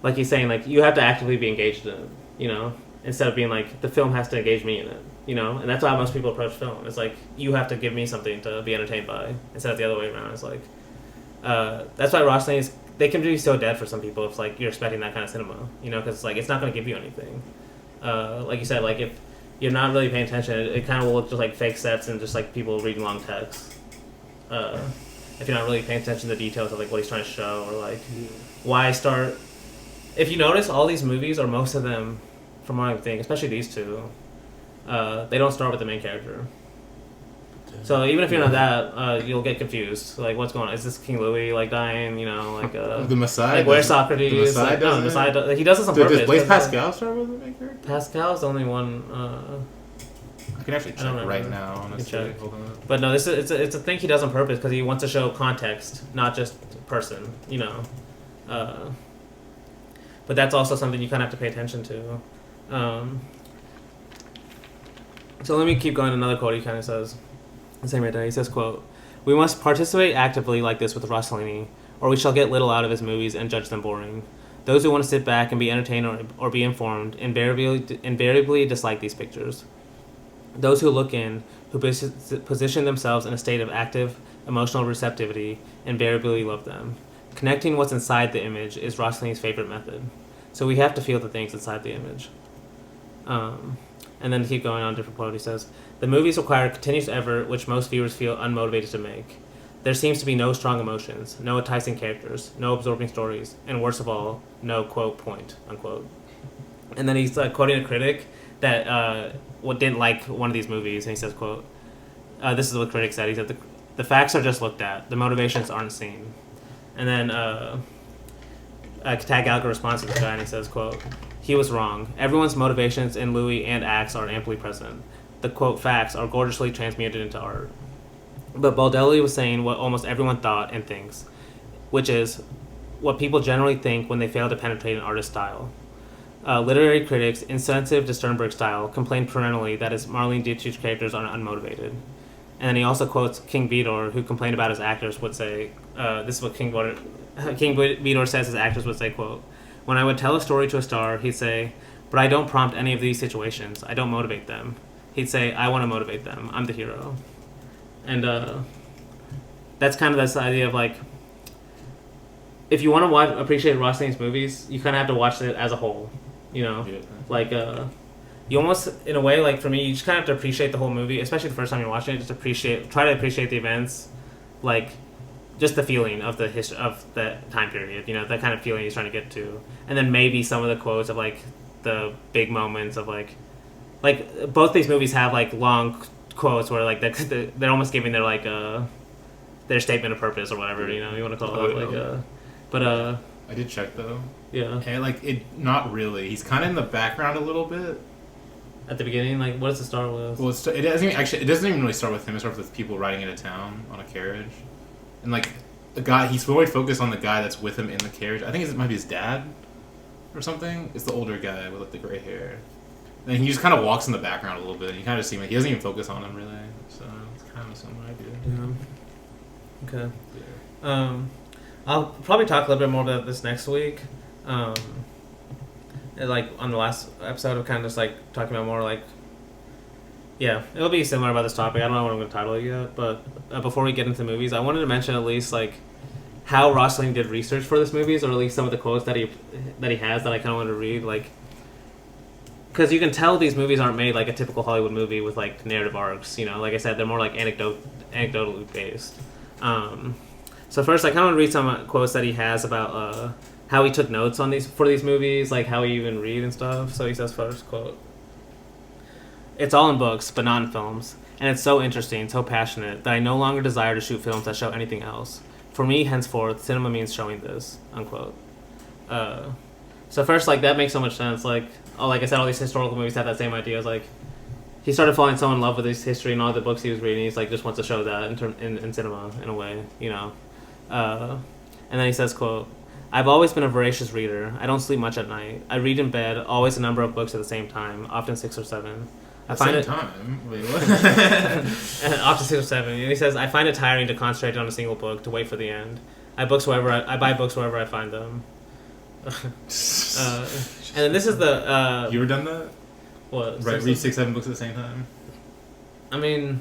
like he's saying, like, you have to actively be engaged in it. You know, instead of being like the film has to engage me in it. You know, and that's how most people approach film. It's like you have to give me something to be entertained by, instead of the other way around. It's like that's why Rossellini they can be so dead for some people if, like, you're expecting that kind of cinema. You know, because, like, it's not going to give you anything. Like you said, like, if you're not really paying attention, it kind of will look just like fake sets and just like people reading long text. If you're not really paying attention to the details of, like, what he's trying to show, or, like, why start. If you notice, all these movies, or most of them, from what I think, especially these two, they don't start with the main character. So even if you're not that, you'll get confused. Like, what's going on? Is this King Louis, like, dying? You know, like the Messiah. Like, where's Socrates? The Messiah like, no, the Messiah. He does this on purpose. Does Blaise Pascal start with the main character? Pascal's the only one. I can actually check right now. Honestly, hold on. But no, it's a thing he does on purpose because he wants to show context, not just person. You know. But that's also something you kind of have to pay attention to. So let me keep going. Another quote he kind of says. The same right there. He says, quote, we must participate actively like this with Rossellini, or we shall get little out of his movies and judge them boring. Those who want to sit back and be entertained or be informed invariably dislike these pictures. Those who look in, who position themselves in a state of active emotional receptivity, invariably love them. Connecting what's inside the image is Rossellini's favorite method. So we have to feel the things inside the image. And then to keep going on, different quote, he says, the movies require continuous effort which most viewers feel unmotivated to make. There seems to be no strong emotions, no enticing characters, no absorbing stories, and worst of all, no, quote, point, unquote. And then he's quoting a critic that didn't like one of these movies, and he says, quote, this is what the critic said, he said, the facts are just looked at, the motivations aren't seen. And then Tag Gallagher responds to this guy, and he says, quote, he was wrong. Everyone's motivations in Louis and acts are amply present. The, quote, facts are gorgeously transmuted into art. But Baldelli was saying what almost everyone thought and thinks, which is what people generally think when they fail to penetrate an artist's style. Literary critics, insensitive to Sternberg's style, complain perennially that his Marlene Dietrich's characters are unmotivated. And then he also quotes King Vidor, who complained about his actors, would say, this is what King Vidor says his actors would say, quote, "When I would tell a story to a star, he'd say, but I don't prompt any of these situations. I don't motivate them. He'd say, I want to motivate them. I'm the hero." And that's kind of this idea of like, if you want to appreciate Rossellini's movies, you kind of have to watch it as a whole, you know? Yeah. Like, you almost, in a way, like for me, you just kind of have to appreciate the whole movie, especially the first time you're watching it, try to appreciate the events, like, just the feeling of the history of the time period, you know, that kind of feeling he's trying to get to. And then maybe some of the quotes of, like, the big moments of, like both these movies have, like, long quotes where, like, they're almost giving their, like, their statement of purpose or whatever, you know, you want to call it, like, but, I did check, though. yeah. And, like, not really. He's kind of in the background a little bit. At the beginning, like, what does it start with? Well, it doesn't even really start with him. It starts with people riding into town on a carriage. And, like, the guy, he's really focused on the guy that's with him in the carriage. I think it might be his dad or something. It's the older guy with, like, the gray hair. And he just kind of walks in the background a little bit. And you kind of see him. He doesn't even focus on him, really. So it's kind of a similar idea. Yeah. Okay. Yeah. I'll probably talk a little bit more about this next week. Like on the last episode of kind of just like talking about more like, yeah, it'll be similar about this topic. I don't know what I'm going to title it yet, but before we get into movies, I wanted to mention at least like how Rossellini did research for this movies, or at least some of the quotes that he has that I kind of wanted to read, like, because you can tell these movies aren't made like a typical Hollywood movie with like narrative arcs. You know, like I said, they're more like anecdotally based. So first, I kind of want to read some quotes that he has about how he took notes on for these movies, like how he even read and stuff. So he says first, quote, "It's all in books, but not in films. And it's so interesting, so passionate, that I no longer desire to shoot films that show anything else. For me, henceforth, cinema means showing this," unquote. So first, like, that makes so much sense. Like I said, all these historical movies have that same idea. It's like, he started falling so in love with his history and all the books he was reading. He's like, just wants to show that in cinema, in a way, you know. And then he says, quote, "I've always been a voracious reader. I don't sleep much at night. I read in bed, always a number of books at the same time, often 6 or 7. I find it time? Wait, what? often 6 or 7. And he says, I find it tiring to concentrate on a single book, to wait for the end. I buy books wherever I find them." And then this is the... you ever done that? What? Right, read 6, 7 books at the same time? I mean,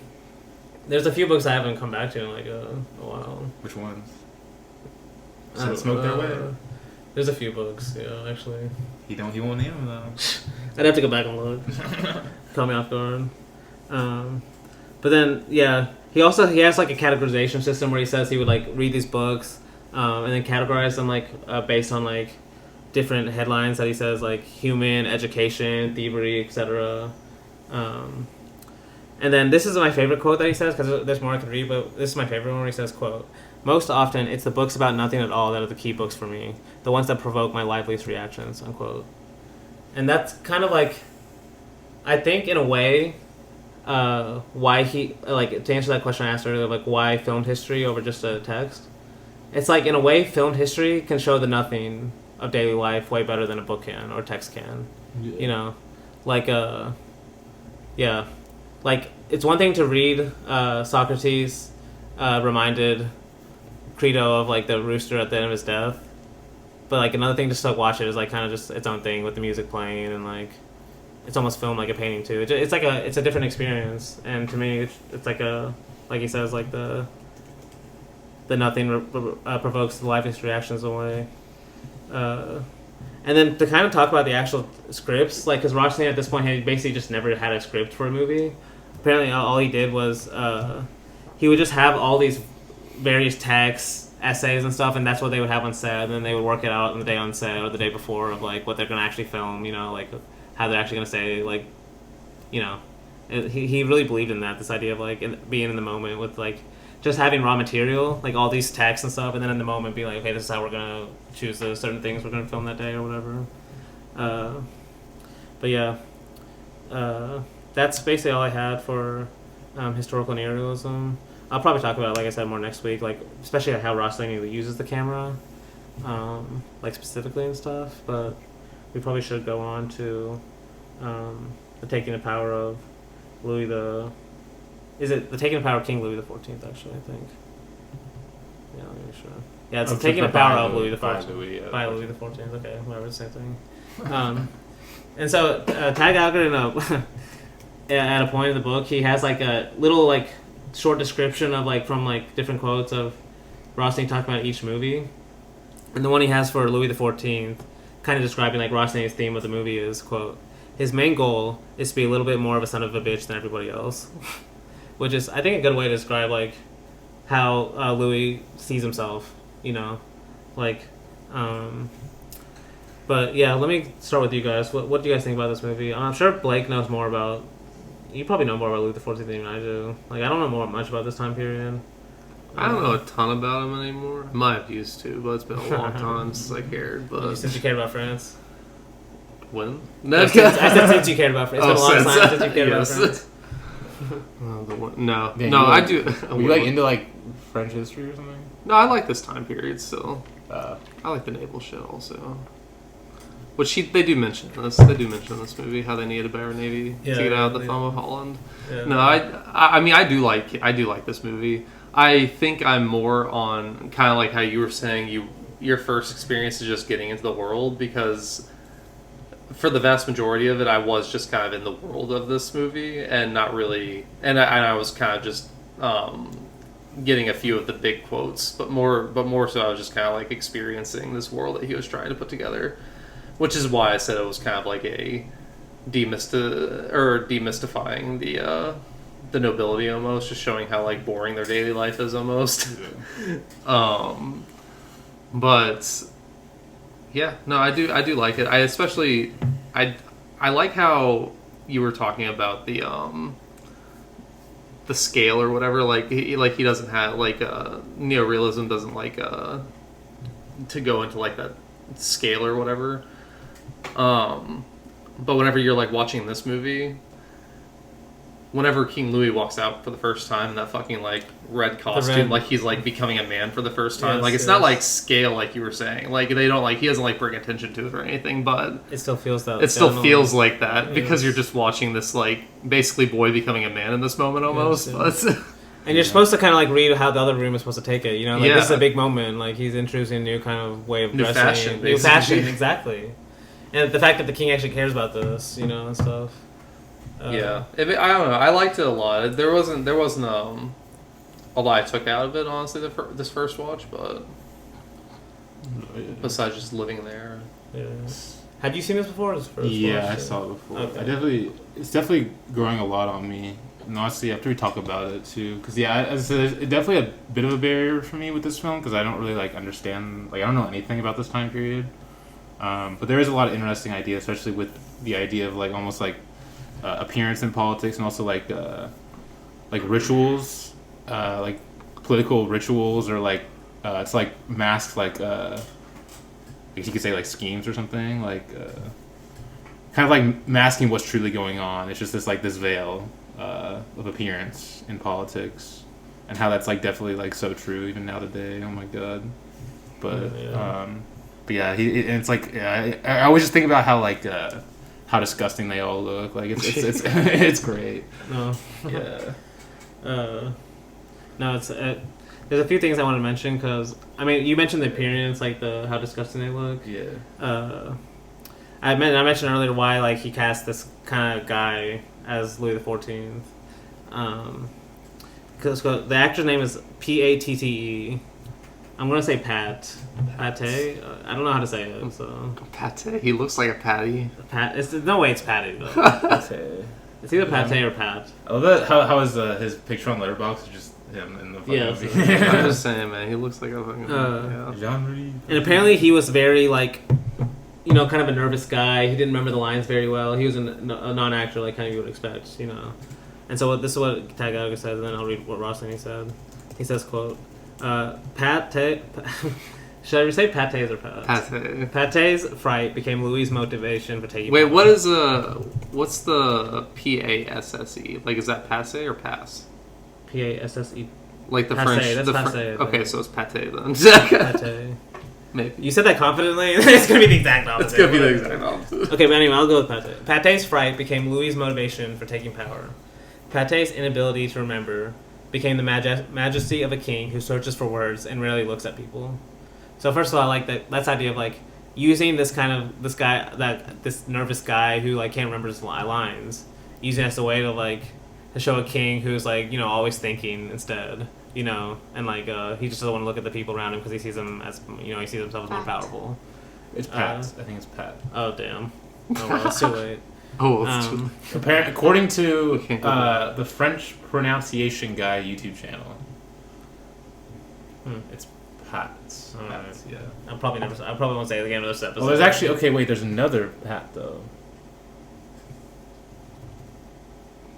there's a few books I haven't come back to in like a while. Which ones? So Smoke Their Way? There's a few books, yeah, actually. He won't name them, though. I'd have to go back and look. Caught me off guard. But then, yeah, he has like a categorization system where he says he would like read these books and then categorize them like based on like different headlines that he says, like human, education, thievery, etc. And then this is my favorite quote that he says, because there's more I could read, but this is my favorite one where he says, quote, "Most often, it's the books about nothing at all that are the key books for me, the ones that provoke my liveliest reactions," unquote. And that's kind of like, I think in a way, why he, like, to answer that question I asked earlier, like, why filmed history over just a text? It's like, in a way, filmed history can show the nothing of daily life way better than a book can, or text can. Yeah. You know? Like, yeah. Like, it's one thing to read Socrates reminded Crito of, like, the rooster at the end of his death. But, like, another thing just to, like, watch it is, like, kind of just its own thing with the music playing and, like, it's almost filmed like a painting, too. It's like it's a different experience. And to me, it's like like he says, like, the nothing provokes the liveliest reactions away. And then to kind of talk about the actual scripts, like, because Rossellini at this point had basically just never had a script for a movie. Apparently, all he did was he would just have all these various texts, essays, and stuff, and that's what they would have on set. And then they would work it out on the day on set or the day before of like what they're gonna actually film. You know, like how they're actually gonna say, like, you know, he really believed in that. This idea of like being in the moment with like just having raw material, like all these texts and stuff, and then in the moment be like, okay, this is how we're gonna choose the certain things we're gonna film that day or whatever. But yeah. That's basically all I had for historical neorealism. I'll probably talk about it, like I said, more next week, like especially how Rossellini uses the camera, like specifically and stuff. But we probably should go on to the taking of power of Louis the. Is it the taking of power of King Louis the 14th? Actually, I think. Yeah, let me make sure. Yeah, it's the taking of power of Louis the 14th. By Louis the 14th. Okay, whatever, the same thing. And so Tag Algorithm, at a point in the book, he has like a little like short description of like from like different quotes of Rossellini talking about each movie, and the one he has for Louis the 14th, kind of describing like Rossellini's theme of the movie is quote, his main goal is to be a little bit more of a son of a bitch than everybody else, which is I think a good way to describe like how Louis sees himself, you know, like. But yeah, let me start with you guys. What do you guys think about this movie? I'm sure Blake knows more about. You probably know more about Louis XIV than I do. Like I don't know much about this time period. I don't know a ton about him anymore. I might have used to, but it's been a long time since I cared. But since you cared about France. When? I said since you cared about France. It's been a long time since you cared about France. No, Yeah, no, I do. Were you like into like French history or something? No, I like this time period still. I like the naval shit also. Which they do mention this. They do mention in this movie how they needed a better navy to get out of the thumb of Holland. Yeah. No, I mean I do like this movie. I think I'm more on kind of like how you were saying your first experience is just getting into the world, because for the vast majority of it I was just kind of in the world of this movie and not really, and I was kind of just getting a few of the big quotes, but more so I was just kind of like experiencing this world that he was trying to put together. Which is why I said it was kind of like a demystifying the nobility almost, just showing how like boring their daily life is almost. Yeah. But yeah, no, I do like it. I especially I like how you were talking about the scale or whatever. Like he doesn't have like neorealism doesn't like to go into like that scale or whatever. But whenever you're like watching this movie, whenever King Louis walks out for the first time in that fucking like red costume, like he's like becoming a man for the first time. Yes, like it's not like scale like you were saying. Like they don't like he doesn't like bring attention to it or anything, but it still feels that. It still feels like that because you're just watching this like basically boy becoming a man in this moment almost. Yes, yes. And you're supposed to kind of like read how the other room is supposed to take it. You know, like this is a big moment. Like he's introducing a new kind of way of dressing, new fashion, exactly. And the fact that the king actually cares about this, you know, and stuff. Yeah, I don't know. I liked it a lot. There wasn't a lot I took out of it, honestly. This first watch, but besides just living there. Yeah. Had you seen this before? I saw it before. Okay. It's definitely growing a lot on me. And honestly, after we talk about it too, because as I said, it's definitely a bit of a barrier for me with this film because I don't really like understand. Like I don't know anything about this time period. But there is a lot of interesting ideas, especially with the idea of like almost like appearance in politics, and also like rituals, like political rituals, or like it's like masks, like you could say like schemes or something, like kind of like masking what's truly going on. It's just this veil of appearance in politics, and how that's like definitely like so true even now today. Oh my god, but. But yeah, and it's like I always just think about how like how disgusting they all look. Like it's it's great. No. Yeah. No, it's there's a few things I want to mention because I mean you mentioned the appearance, like how disgusting they look. Yeah. I mentioned earlier why like he cast this kind of guy as Louis XIV. Because the actor's name is Patte. I'm gonna say Pate. I don't know how to say it. So Pate. He looks like a patty. No way, it's Patty though. Pate. It's either Pate or Pat. I love that. How is his picture on Letterboxd just him in the fucking movie? I'm just saying, man. He looks like a fucking Jean-Marie. And apparently he was very like, you know, kind of a nervous guy. He didn't remember the lines very well. He was a non-actor, like kind of you would expect, you know. And so this is what Tagaga says, and then I'll read what Rossellini said. He says, quote. Pate. Should I say Pate's or Pat? Pate's fright became Louis' motivation for taking. Wait, what's the PASSE? Like, is that passe or pass? PASSE. Like the Passe, French. that's passe, I think. Okay, so it's pate then. Pate. Maybe. You said that confidently. It's gonna be the exact opposite. It's gonna be the exact opposite. Okay, but anyway, I'll go with Pate. Pate's fright became Louis' motivation for taking power. Pate's inability to remember became the majesty of a king who searches for words and rarely looks at people. So first of all, I like that's idea of like using this nervous guy who like can't remember his lines, using it as a way to like to show a king who's like always thinking instead. And like he just doesn't want to look at the people around him because he sees them as he sees himself as more powerful. It's Pat. I think it's Pat. Oh damn! Oh well, it's too late. It's too late. According to the French pronunciation guy YouTube channel, it's Pat. Right. Yeah. I probably won't say it again in this episode. Well, there's actually there's another Pat though.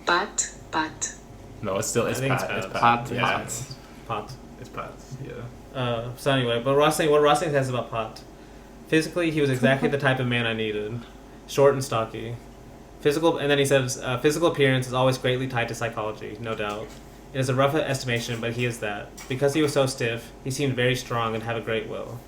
Pat. No, it's Pat. It's Pat. Yeah. Pat. It's Pat. Yeah. So anyway, but what Rossellini says about Pat. Physically, he was exactly the type of man I needed. Short and stocky. And then he says, physical appearance is always greatly tied to psychology, no doubt. It is a rough estimation, but he is that. Because he was so stiff, he seemed very strong and had a great will.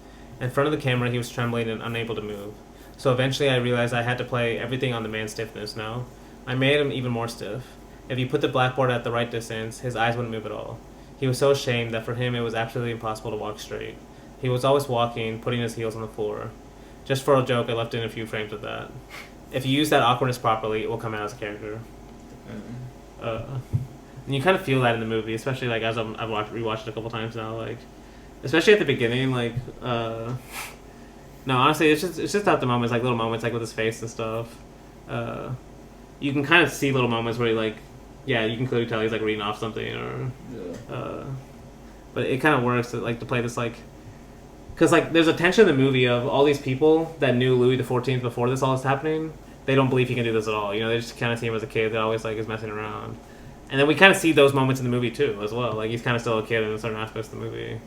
In front of the camera, he was trembling and unable to move. So eventually I realized I had to play everything on the man's stiffness now. I made him even more stiff. If you put the blackboard at the right distance, his eyes wouldn't move at all. He was so ashamed that for him it was absolutely impossible to walk straight. He was always walking, putting his heels on the floor. Just for a joke, I left in a few frames of that. If you use that awkwardness properly, it will come out as a character. And you kind of feel that in the movie, especially like as I've rewatched it a couple times now. Like, especially at the beginning, like, no, honestly, it's just at the moments, like little moments, like with his face and stuff. You can kind of see little moments where he like, yeah, you can clearly tell he's like reading off something or, but it kind of works to play this like. Because, like, there's a tension in the movie of all these people that knew Louis XIV before this all is happening. They don't believe he can do this at all. They just kind of see him as a kid that always, like, is messing around. And then we kind of see those moments in the movie, too, as well. Like, he's kind of still a kid in certain aspects of the movie.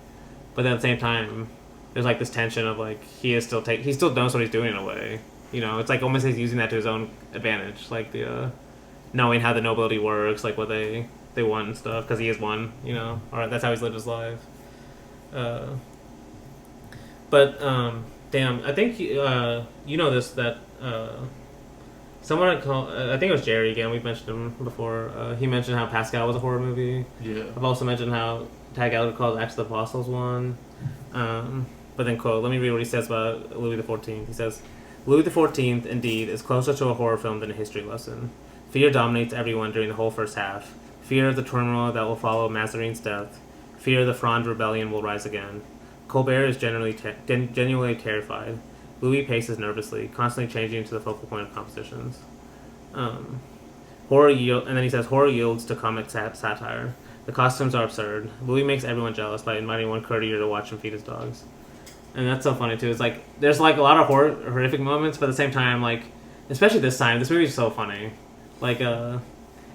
But then at the same time, there's, like, this tension of, like, he still knows what he's doing in a way. It's like almost he's using that to his own advantage. Like, the knowing how the nobility works, like, what they want and stuff. Because he is one, Or that's how he's lived his life. But, damn, I think, this, that, someone had called, I think it was Jerry again, we've mentioned him before, he mentioned how Pascal was a horror movie. Yeah. I've also mentioned how Tag Gallagher called Acts of the Apostles one. But then, quote, let me read what he says about Louis XIV. He says, Louis XIV, indeed, is closer to a horror film than a history lesson. Fear dominates everyone during the whole first half. Fear of the turmoil that will follow Mazarin's death. Fear the Fronde rebellion will rise again. Colbert is genuinely terrified. Louis paces nervously, constantly changing to the focal point of compositions. And then he says, horror yields to comic satire. The costumes are absurd. Louis makes everyone jealous by inviting one courtier to watch him feed his dogs. And that's so funny, too. It's like, there's like a lot of horrific moments, but at the same time, like, especially this time, this movie is so funny. Like,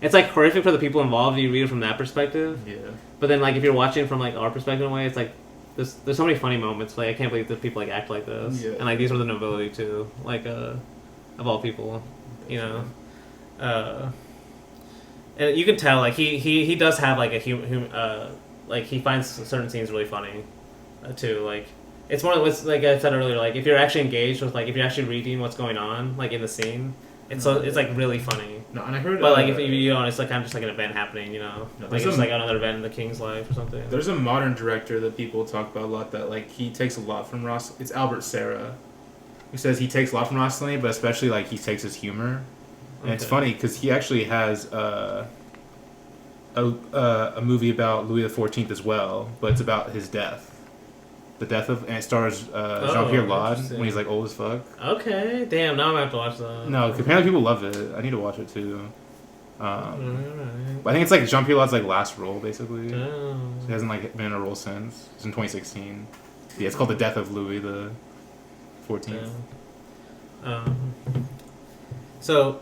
it's like horrific for the people involved if you read it from that perspective. Yeah. But then, like, if you're watching from like our perspective in a way, it's like, there's so many funny moments. Like, I can't believe that people like act like this. Yeah. And like these were the nobility too. Like, of all people, And you can tell like he does have like a like he finds certain scenes really funny, too. Like, it's more like I said earlier. Like, if you're actually engaged with, like, if you're actually reading what's going on, like in the scene, it's like really funny. No, and I heard. But like if it's like kind of just like an event happening, No, like it's like another event in the king's life or something. There's a modern director that people talk about a lot that like he takes a lot from Ross. It's Albert Serra, who says he takes a lot from Rossellini, but especially like he takes his humor. And it's funny because he actually has a movie about Louis XIV as well, but it's about his death. The death of, and it stars Jean-Pierre Laude when he's like old as fuck. Okay, damn. Now I'm gonna have to watch that. No, apparently people love it. I need to watch it too. Right. But I think it's like Jean-Pierre Laude's like last role basically. Damn. So he hasn't like been in a role since. It's in 2016. Yeah, it's called The Death of Louis the 14th. So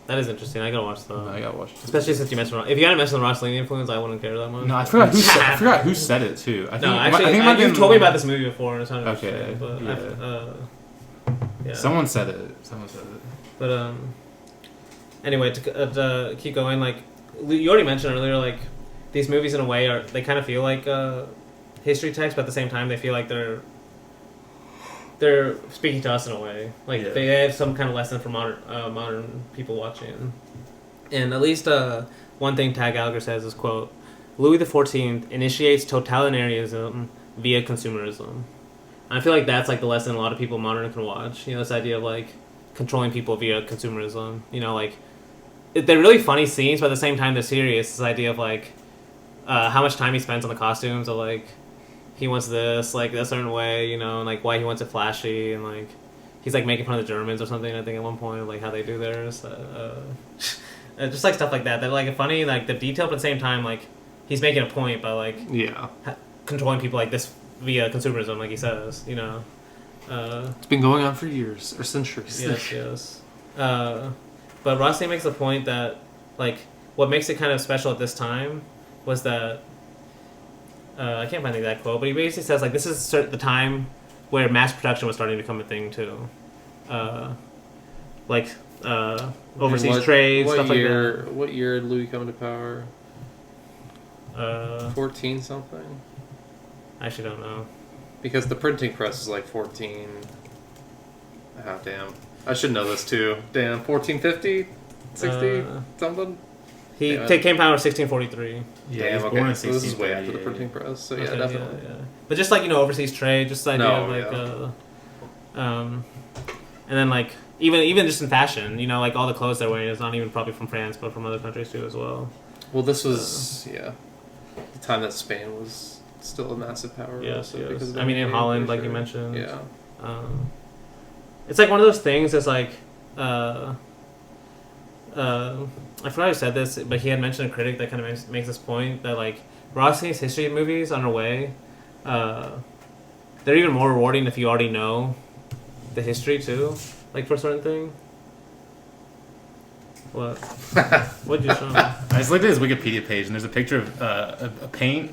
that is interesting. I gotta watch that. I gotta watch it. Especially since you mentioned, if you hadn't mentioned the Rossellini influence, I wouldn't care that much. No, I forgot who said it too. I think you've told me about this movie before, and it's not okay. But yeah. Someone said it. But anyway, to keep going, like you already mentioned earlier, like these movies in a way they kind of feel like history texts, but at the same time they feel like they're speaking to us in a way. Like they have some kind of lesson for modern people watching. And at least one thing Tag Gallagher says is, quote, Louis XIV initiates totalitarianism via consumerism. And I feel like that's like the lesson a lot of people modern can watch. You know, this idea of like controlling people via consumerism. You know, like they're really funny scenes, but at the same time they're serious. This idea of like how much time he spends on the costumes, or like he wants this like a certain way, you know, and like why he wants it flashy, and like he's like making fun of the Germans or something. I think at one point, like how they do theirs, just like stuff like that. They're like funny, like the detail, but at the same time, like he's making a point by like controlling people like this via consumerism, like he says, you know. It's been going on for years or centuries. Yes. But Rossellini makes the point that like what makes it kind of special at this time was that I can't find the exact quote, but he basically says like this is the time where mass production was starting to become a thing too, overseas trade, stuff like that. What year did Louis come to power? 14 something. I actually don't know. Because the printing press is like 14. Oh, damn. I should know this too. Damn, 1450? 60? Something? He came power in 1643. Yeah, damn, he was okay. born in So this is way after the 1638. printing press. So yeah, Okay, definitely. Yeah. But just like, you know, overseas trade, just the idea of like, and then like, even just in fashion, you know, like all the clothes they're wearing is not even probably from France, but from other countries too as well. Well, this was, the time that Spain was still a massive power. Yes. Because of I mean, in everything, Holland, for like sure. you mentioned. Yeah. It's like one of those things that's like, I forgot who said this, but he had mentioned a critic that kind of makes this point that like Rossellini's history movies on a way, they're even more rewarding if you already know the history too, like for a certain thing. What? What'd you show me? I just looked at his Wikipedia page, and there's a picture of a painting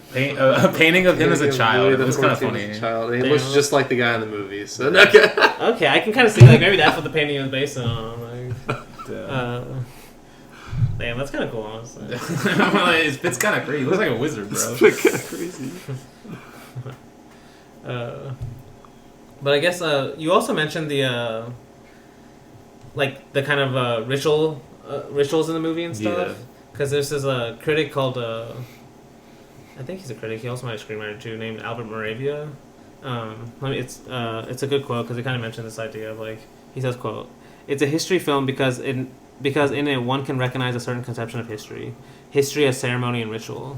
of him as a child. It was kind of funny. Child. He Damn. looks just like the guy in the movies. So, okay. Okay, I can kind of see like maybe that's what the painting was based on. Like, damn, that's kind of cool, honestly. It's kind of crazy. He looks like a wizard, bro. It's kind of crazy. But I guess you also mentioned the like the kind of rituals in the movie and stuff. Because there's this critic called I think he's a critic. He also might have a screenwriter too, named Albert Moravia. It's a good quote because it kind of mentioned this idea of like he says, quote, "It's a history film because in it one can recognize a certain conception of history as ceremony and ritual."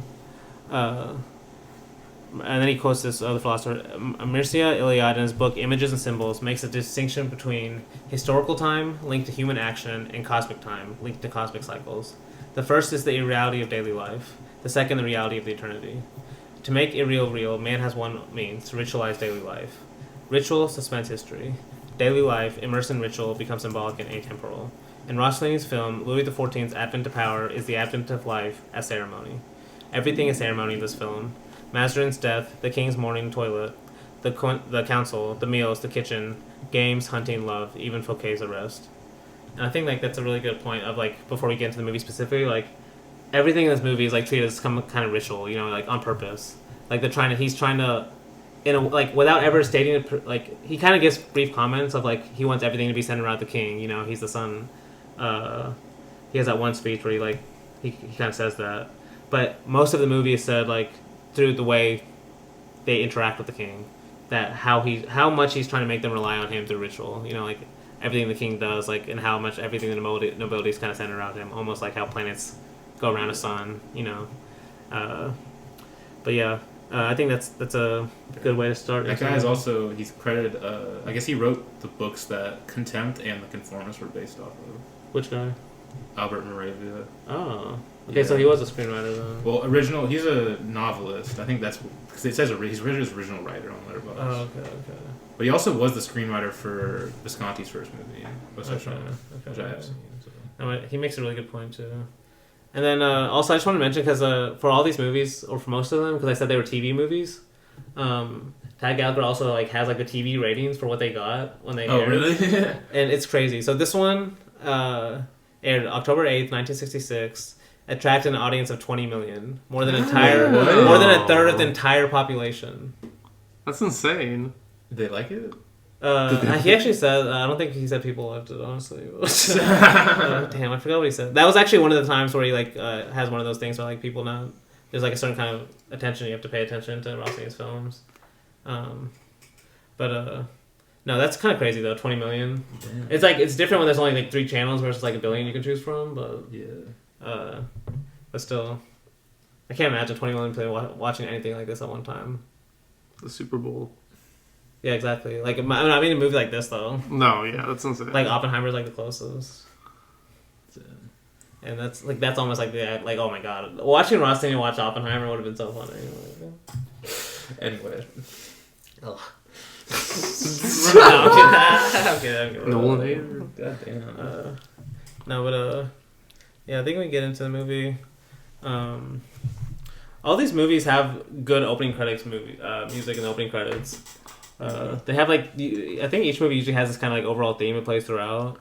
And then he quotes this other philosopher, Mircea Eliade, in his book Images and Symbols, makes a distinction between historical time, linked to human action, and cosmic time, linked to cosmic cycles. The first is the irreality of daily life. The second, the reality of the eternity. To make irreal real, man has one means, to ritualize daily life. Ritual suspends history. Daily life, immersed in ritual, becomes symbolic and atemporal. In Rossellini's film, Louis XIV's advent to power is the advent of life as ceremony. Everything is ceremony in this film. Mazarin's death, the king's morning toilet, the council, the meals, the kitchen, games, hunting, love, even Fouquet's arrest. And I think like that's a really good point of like before we get into the movie specifically, like everything in this movie is like treated as some kind of ritual, you know, like on purpose. Like he's trying to, in a, like without ever stating it, like he kind of gives brief comments of like he wants everything to be centered around the king. You know, he's the son. He has that one speech where he kind of says that, but most of the movie is said like through the way they interact with the king, that how much he's trying to make them rely on him through ritual. You know, like everything the king does, like and how much everything the nobility is kind of centered around him, almost like how planets go around a sun. You know, but yeah. I think that's a good way to start. That guy is also, he's credited, I guess he wrote the books that Contempt and The Conformist were based off of. Which guy? Albert Moravia. Oh. Okay, so he was a screenwriter then. Well, he's a novelist. I think that's, because it says he's his original writer on Letterboxd. Oh, okay. But he also was the screenwriter for Visconti's first movie, He makes a really good point too. And then also I just want to mention, because for all these movies, or for most of them, because I said they were TV movies, Tag Gallagher also like has like the TV ratings for what they got when they aired. Oh, really? And it's crazy. So this one aired October 8th, 1966, attracted an audience of 20 million, more than a third of the entire population. That's insane. Did they like it? He actually said, I don't think he said people loved it, honestly. Damn, I forgot what he said. That was actually one of the times where he has one of those things where like people now, there's like a certain kind of attention you have to pay attention to Rossellini's films. No, that's kind of crazy though. 20 million. Damn. It's different when there's only like 3 channels versus like a billion you can choose from. But yeah. But still, I can't imagine 20 million people watching anything like this at one time. The Super Bowl. Yeah, exactly. Like, I mean, a movie like this though. No, yeah, that's insane. Like Oppenheimer's like the closest. And that's almost like oh my god, watching Rossellini watch Oppenheimer would have been so funny. Anyway. Ugh. I'm kidding. Nolan hater. God damn. No, but yeah, I think we get into the movie. All these movies have good opening credits music in the opening credits. They have I think each movie usually has this kind of like overall theme it plays throughout.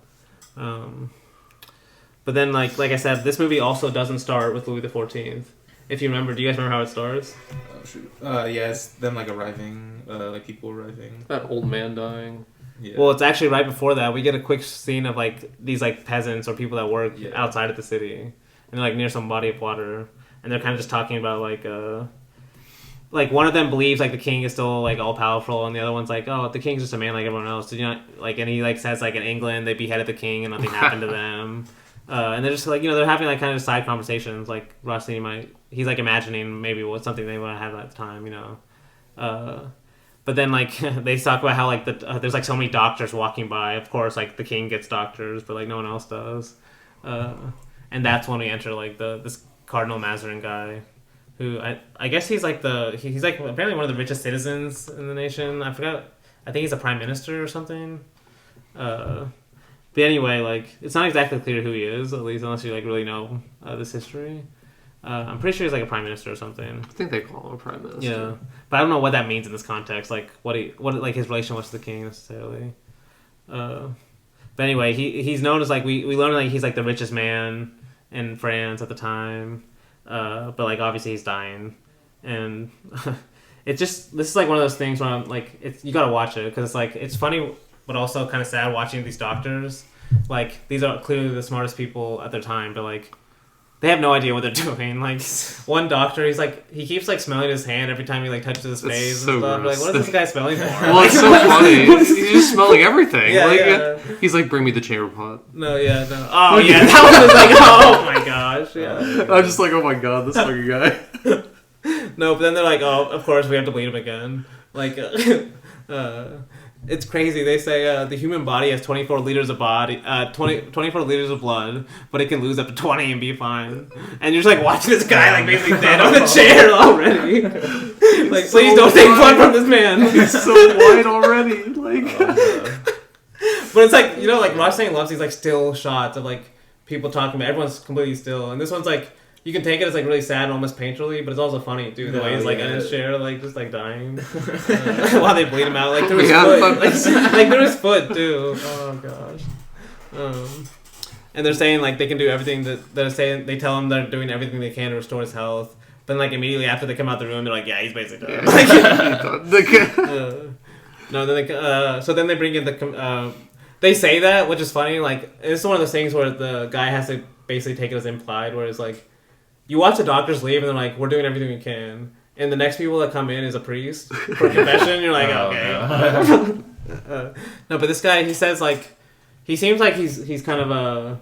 But then like I said, this movie also doesn't start with Louis XIV. If you remember, do you guys remember how it starts? Oh shoot. Yeah, it's them like arriving, like people arriving. That old man dying. Yeah. Well, it's actually right before that. We get a quick scene of like these like peasants or people that work outside of the city, and they're like near some body of water, and they're kind of just talking about like one of them believes like the king is still like all powerful, and the other one's like, oh, the king's just a man like everyone else. Did you not like? And he like says like in England they beheaded the king and nothing happened to them, and they're just like they're having like kind of side conversations. Like Rossellini he's like imagining maybe what's something they want to have at the time, But then like they talk about how like there's like so many doctors walking by. Of course, like the king gets doctors, but like no one else does. And that's when we enter like this Cardinal Mazarin guy, who I guess he's like apparently one of the richest citizens in the nation. I forgot. I think he's a prime minister or something. But anyway, like it's not exactly clear who he is, at least unless you like really know this history. I'm pretty sure he's like a prime minister or something. I think they call him a prime minister. Yeah, but I don't know what that means in this context. Like what like his relation was to the king necessarily. But anyway, he's known as like we learn like he's like the richest man in France at the time. But like obviously he's dying, and this is like one of those things where I'm like you gotta watch it because it's like it's funny but also kind of sad watching these doctors. Like these are clearly the smartest people at their time, but like. They have no idea what they're doing. Like one doctor, he keeps like smelling his hand every time he like touches his face so and stuff. gross. Like, what is this guy smelling for? Well, it's so funny. He's just smelling everything. Yeah. He's like, bring me the chamber pot. No. Oh yeah, that one was like, oh my gosh. Yeah. I'm just like, oh my god, this fucking guy. No, but then they're like, oh, of course we have to bleed him again. Like, it's crazy. They say the human body has 24 liters of 24 liters of blood, but it can lose up to 20 and be fine. And you're just like watching this guy like basically dead on the chair already. Like, so please don't take blood from this man. He's so white already. Like, but it's like like Rossellini loves these like still shots of like people talking about. Everyone's completely still, and this one's like. You can take it as like really sad and almost painterly, but it's also funny too. The way he's like in his chair, like just like dying while they bleed him out, like through his foot, like through his foot too. Oh gosh. And they're saying like they can do everything that they're saying. They tell him they're doing everything they can to restore his health. But then like immediately after they come out the room, they're like, yeah, he's basically dead. So then they bring in the. They say that, which is funny. Like it's one of those things where the guy has to basically take it as implied, where it's like. You watch the doctors leave, and they're like, "We're doing everything we can." And the next people that come in is a priest for confession. You're like, "Okay." No, but this guy, he says like, he seems like he's kind of a.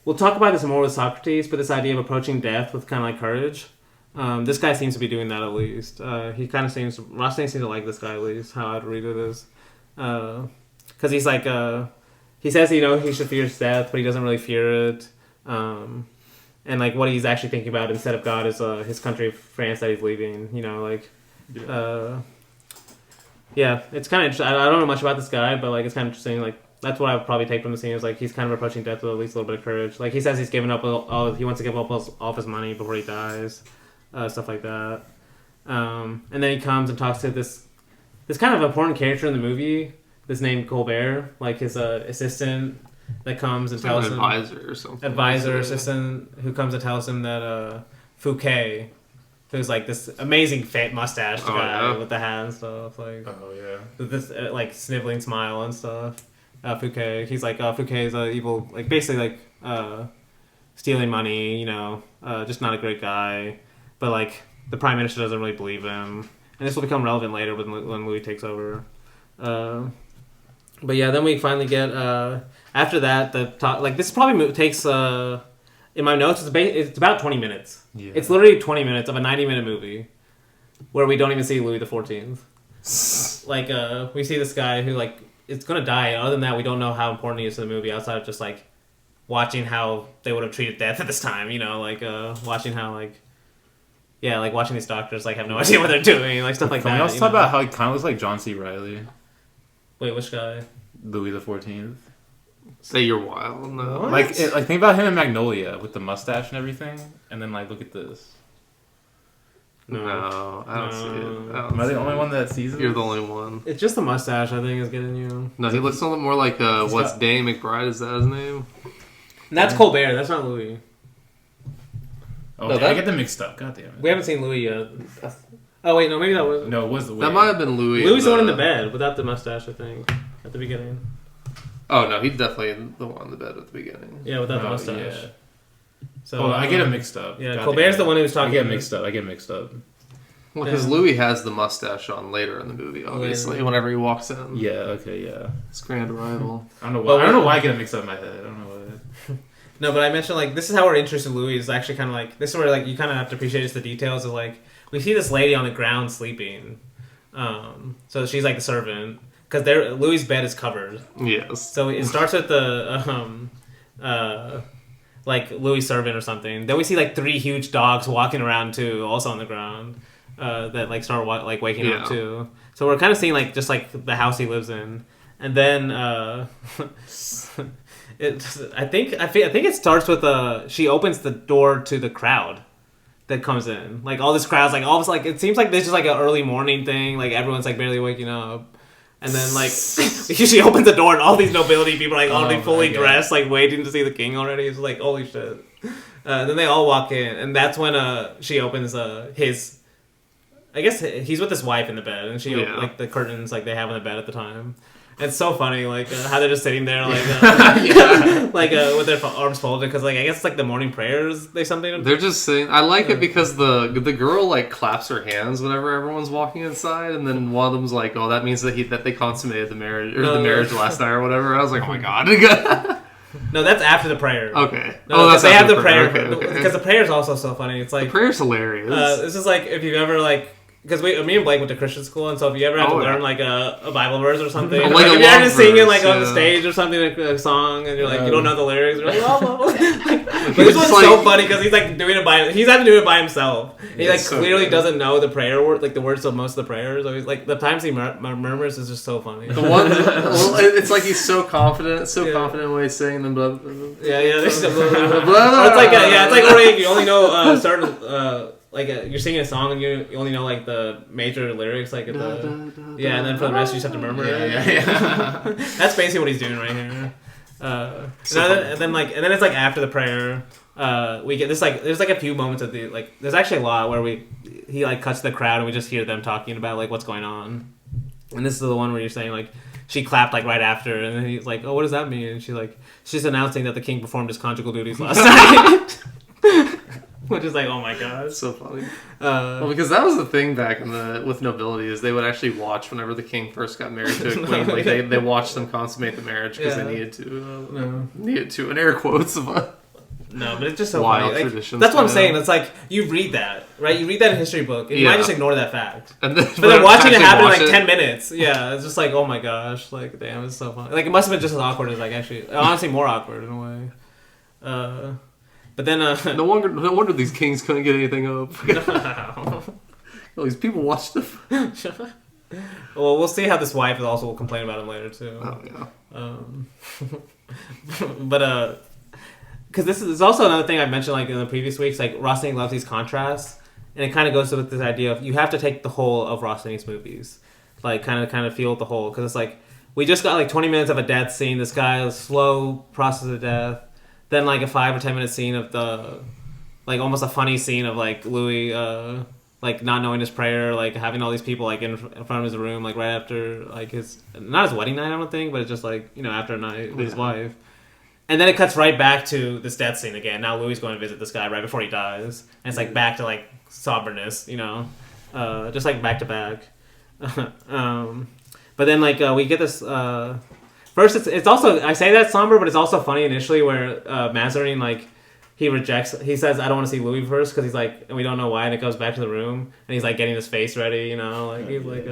We'll talk about this more with Socrates, but this idea of approaching death with kind of like courage. This guy seems to be doing that at least. He kind of seems. Rossellini seems to like this guy at least. How I'd read it is, because he's like, he says he should fear death, but he doesn't really fear it. And like what he's actually thinking about instead of God is his country, France, that he's leaving. Yeah, it's kind of interesting. I don't know much about this guy, but like it's kind of interesting. Like that's what I would probably take from the scene is like he's kind of approaching death with at least a little bit of courage. Like he says he's giving up all he wants to give up all his money before he dies, stuff like that. And then he comes and talks to this kind of important character in the movie. This named Colbert, like his assistant. that comes and It's like tells an him advisor or something. advisor assistant who comes and tells him that Fouquet, who's like this amazing fat mustached guy with the hat and stuff, like with this like sniveling smile and stuff. Fouquet, he's like Fouquet's evil, like basically like stealing money, you know, just not a great guy, but like the prime minister doesn't really believe him, and this will become relevant later when Louis takes over. But yeah, then we finally get after that the talk, like this probably takes in my notes it's about 20 minutes. Yeah. It's literally 20 minutes of a 90-minute movie where we don't even see Louis XIV. Like we see this guy who like is gonna die, and other than that we don't know how important he is to the movie outside of just like watching how they would have treated death at this time, you know, like watching how like like watching these doctors like have no idea what they're doing, like stuff like that. Can we also talk about how he kind of looks like John C. Reilly? Wait, which guy? Louis XIV. Say you're wild. No. Like think about him in Magnolia with the mustache and everything, and then like look at this. No, I don't see it. Am I the only one that sees it? You're the only one. It's just the mustache, I think, is getting you. No, he looks a little more like what's Dany McBride? Is that his name? And that's Colbert. That's not Louis. Oh, no, I get them mixed up. God damn it. We haven't seen Louis yet. Oh wait, no, maybe that was. No, it was the. That might have been Louis. Louis the one in the bed without the mustache, I think, at the beginning. Oh no, he's definitely the one in the bed at the beginning. Yeah, without the mustache. Yeah. So I get them mixed up. Yeah, Colbert's the one who was talking. I get mixed up. Well, because Louis has the mustache on later in the movie, obviously. Whenever he walks in. Yeah. Okay. Yeah. It's grand arrival. I don't know why. I don't know why I get them mixed up in my head. I don't know why. No, but I mentioned like this is how we're interested in Louis. Is actually kind of like this is where like you kind of have to appreciate just the details of like we see this lady on the ground sleeping. So she's like the servant because Louis' bed is covered. Yes. So it starts with the like Louis' servant or something. Then we see like 3 huge dogs walking around too, also on the ground. That like start like waking up too. So we're kind of seeing like just like the house he lives in, and then I think it starts with she opens the door to the crowd that comes in, like all this crowd's like almost like it seems like this is like an early morning thing, like everyone's like barely waking up, and then like she opens the door and all these nobility people are like already fully dressed, like waiting to see the king already. It's like holy shit. Then they all walk in, and that's when she opens his. I guess he's with his wife in the bed, and she like the curtains like they have in the bed at the time. It's so funny, like how they're just sitting there, like like with their arms folded, because like I guess it's like the morning prayers. They're just saying. I like it because the girl like claps her hands whenever everyone's walking inside, and then one of them's like, "Oh, that means that they consummated the marriage or the marriage last night or whatever." I was like, "Oh my god." No, that's after the prayer. Okay. No, that's they have the prayer because the prayer is also so funny. It's like the prayer's hilarious. This is like if you've ever like. Because me and Blake went to Christian school, and so if you ever had to learn like a Bible verse or something, like if you're ever singing like on the stage or something, like a song, and you're like you don't know the lyrics, you're like, but this one's so funny because he's like doing it he's having to do it by himself. He like so clearly doesn't know the prayer word, like the words of most of the prayers. So he's like the times he murmurs is just so funny. The one, it's like he's so confident, confident when he's saying them. Yeah. It's like it's like you only know certain. Like you're singing a song and you only know like the major lyrics, like and then for the rest you just have to murmur. Yeah. That's basically what he's doing right here. And then it's like after the prayer, we get this like there's like a few moments of the like there's actually a lot where he like cuts the crowd and we just hear them talking about like what's going on. And this is the one where you're saying like she clapped like right after, and then he's like, oh, what does that mean? And she's announcing that the king performed his conjugal duties last night. Which is like, oh my god, it's so funny. Well, because that was the thing back with nobility is they would actually watch whenever the king first got married to a queen. Like they watched them consummate the marriage because they needed to, in air quotes. No, but it's just so wild funny. Traditions. That's what I'm saying. It's like you read that, right? You read that in a history book, and you might just ignor that fact. But then watching it happen in like 10 minutes, it's just like, oh my gosh, like damn, it's so funny. Like it must have been just as awkward as like actually, honestly, more awkward in a way. But then, no wonder these kings couldn't get anything up. All these people watched them. Well, we'll see how this wife also will complain about him later too. Oh yeah. But because this is also another thing I mentioned like in the previous weeks. Like Rossellini loves these contrasts, and it kind of goes with this idea of you have to take the whole of Rossellini's movies, like kind of feel the whole, because it's like we just got like 20 minutes of a death scene. This guy, a slow process of death. Then like a 5 or 10 minute scene of the, like almost a funny scene of like Louis, like not knowing his prayer, like having all these people like in front of his room, like right after like his, not his wedding night, I don't think, but it's just like, you know, after a night with his wife. And then it cuts right back to this death scene again. Now Louis going to visit this guy right before he dies. And it's like back to like somberness, you know, just like back to back. But then like we get this, first it's also, I say that's somber, but it's also funny initially where Mazarin like, he says, I don't want to see Louis first because he's like, and we don't know why, and it goes back to the room, and he's like getting his face ready, you know, like he's like,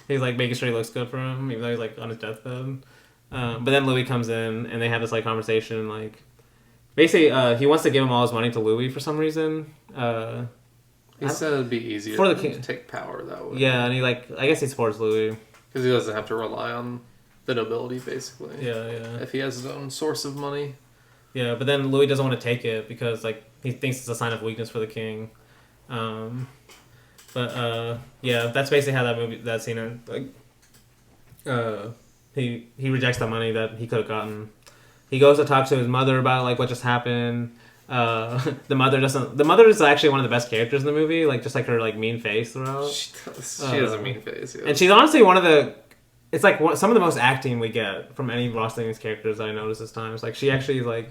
he's like making sure he looks good for him, even though he's like on his deathbed. But then Louis comes in, and they have this like conversation, like basically he wants to give him all his money to Louis for some reason. He said it'd be easier for the to king take power that way. Yeah, and he like, I guess he supports Louis because he doesn't have to rely on the nobility, basically. Yeah. If he has his own source of money. Yeah, but then Louis doesn't want to take it because like he thinks it's a sign of weakness for the king. Yeah, that's basically how that scene ends. Like, he rejects the money that he could have gotten. He goes to talk to his mother about like what just happened. The mother is actually one of the best characters in the movie. Like just like her like mean face throughout. She has a mean face. Yeah. And she's honestly one of the. It's like some of the most acting we get from any Rossellini's characters that I noticed this time. It's like she actually is like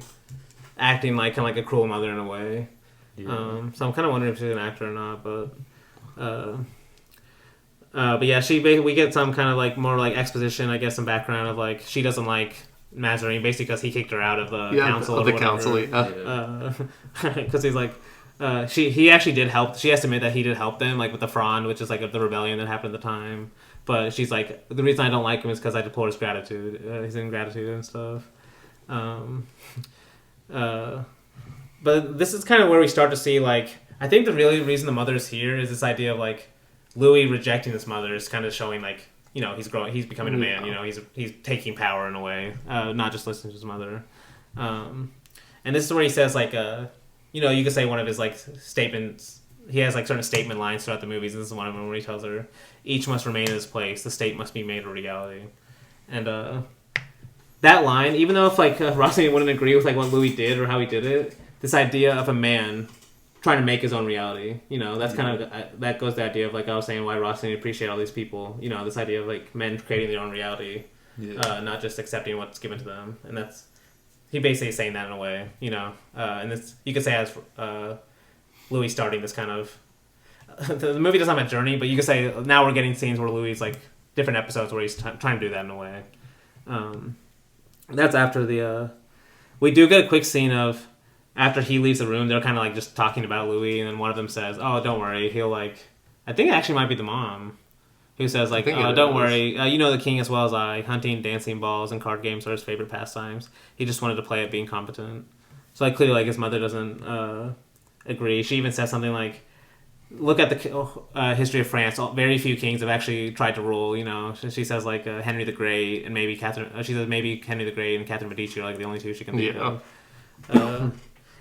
acting like kind of like a cruel mother in a way. Yeah. So I'm kind of wondering if she's an actor or not, but yeah, we get some kind of like more like exposition, I guess, some background of like she doesn't like Mazarin basically because he kicked her out of the council. Of the council, because he's like. He actually did help. She has to admit that he did help them, like with the Fronde, which is like the rebellion that happened at the time. But she's like, the reason I don't like him is because I deplore his gratitude, his ingratitude and stuff. But this is kind of where we start to see like, I think the real reason the mother is here is this idea of like Louis rejecting his mother is kind of showing like, you know, he's growing, he's becoming a man. You know, he's taking power in a way, not just listening to his mother. And this is where he says like. You know, you could say one of his, like, statements... He has, like, certain statement lines throughout the movies. This is one of them where he tells her, each must remain in his place. The state must be made a reality. And, that line, even though if, like, Rossellini wouldn't agree with, like, what Louis did or how he did it, this idea of a man trying to make his own reality, you know, that's kind of... that goes to the idea of, like, I was saying why Rossellini appreciate all these people. You know, this idea of, like, men creating their own reality. Yeah. Not just accepting what's given to them. And that's... He basically is saying that in a way, you know, and this you could say as Louis starting this kind of the movie doesn't have a journey, but you could say now we're getting scenes where Louis like different episodes where he's trying to do that in a way. That's after the we do get a quick scene of after he leaves the room, they're kind of like just talking about Louis, and then one of them says, "Oh, don't worry, he'll like." I think it actually might be the mom. Who says, like, don't worry, you know the king as well as I. Hunting, dancing, balls, and card games are his favorite pastimes. He just wanted to play at being competent. So, like, clearly, like, his mother doesn't agree. She even says something like, look at the history of France. Very few kings have actually tried to rule, you know. She says, like, Henry the Great and maybe Catherine... she says maybe Henry the Great and Catherine Medici are, like, the only two she can think of. And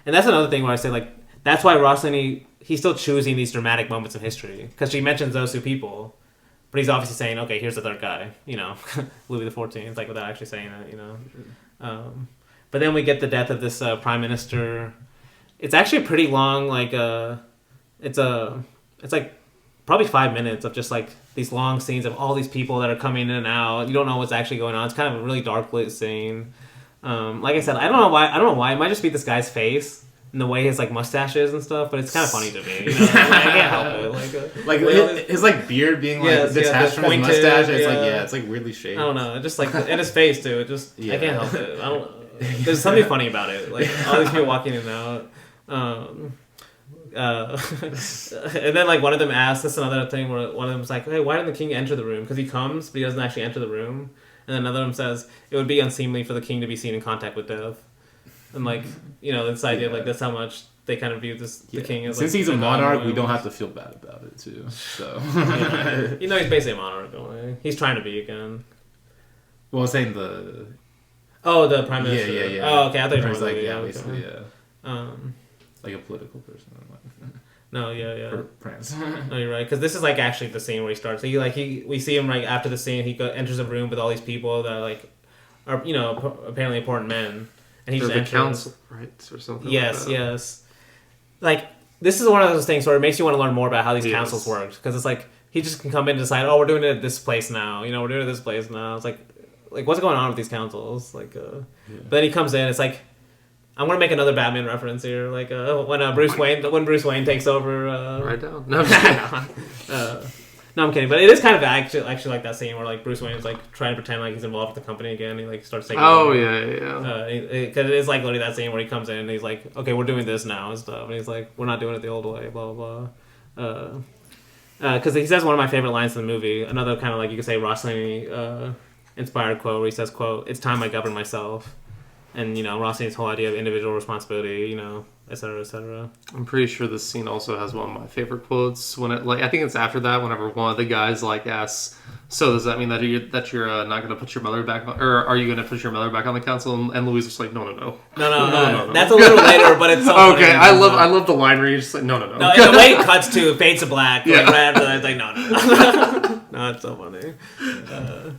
that's another thing where I say, like, that's why Rossellini, he's still choosing these dramatic moments of history. Because she mentions those two people. But he's obviously saying, okay, here's the third guy, you know, Louis XIV, like without actually saying it, you know. But then we get the death of this prime minister. It's actually a pretty long, like, it's like probably 5 minutes of just like these long scenes of all these people that are coming in and out. You don't know what's actually going on. It's kind of a really dark lit scene. Like I said, I don't know why. It might just be this guy's face. And the way his like mustache is and stuff, but it's kind of funny to me. You know? I can't help it. Like his like beard being like detached from his mustache. It's like it's like weirdly shaped. I don't know. Just like and his face too. It just I can't help it. I don't. There's something funny about it. Like all these people walking in and out. And then like one of them asks. That's another thing where one of them's like, "Hey, why didn't the king enter the room? Because he comes, but he doesn't actually enter the room." And then another of them says, "It would be unseemly for the king to be seen in contact with death." And like, you know, this idea of like that's how much they kind of view the king as. Since like, he's a monarch, we don't have to feel bad about it too. So you know, he's basically a monarch, don't we? He's trying to be again. Well, I was saying the prime minister. Yeah. Oh, okay. I thought you were like basically like a political person. No, yeah. Prince. No, you're right. Because this is like actually the scene where he starts. So we see him like after the scene. He enters a room with all these people that like are apparently important men, and he just enters. Council, right, or something. Yes, like that. yes. Like this is one of those things where it makes you want to learn more about how these councils work. Because it's like he just can come in and decide, oh, we're doing it at this place now. We're doing it at this place now. It's like what's going on with these councils? Like, but then he comes in. It's like. I'm gonna make another Batman reference here, like when Bruce Wayne takes over. Right down. No, I'm just kidding. No, I'm kidding. But it is kind of actually like that scene where like Bruce Wayne is like trying to pretend like he's involved with the company again. He like starts taking. Oh over. yeah. Because it is like literally that scene where he comes in and he's like, "Okay, we're doing this now" and stuff, and he's like, "We're not doing it the old way." Blah blah blah. Because he says one of my favorite lines in the movie. Another kind of like you could say Rossellini inspired quote where he says, "Quote: It's time I govern myself." And, Rossini's whole idea of individual responsibility, et cetera, et cetera. I'm pretty sure this scene also has one of my favorite quotes. When I think it's after that, whenever one of the guys asks, "So does that mean that you're not going to put your mother back on, or are you going to put your mother back on the council?" And Louis is like, "No. No. That's a little later, but it's so okay. Funny. I love the line where you're just like, no. No, and the way it cuts to fades to black. Like, right after that, it's like, no. No, it's so funny.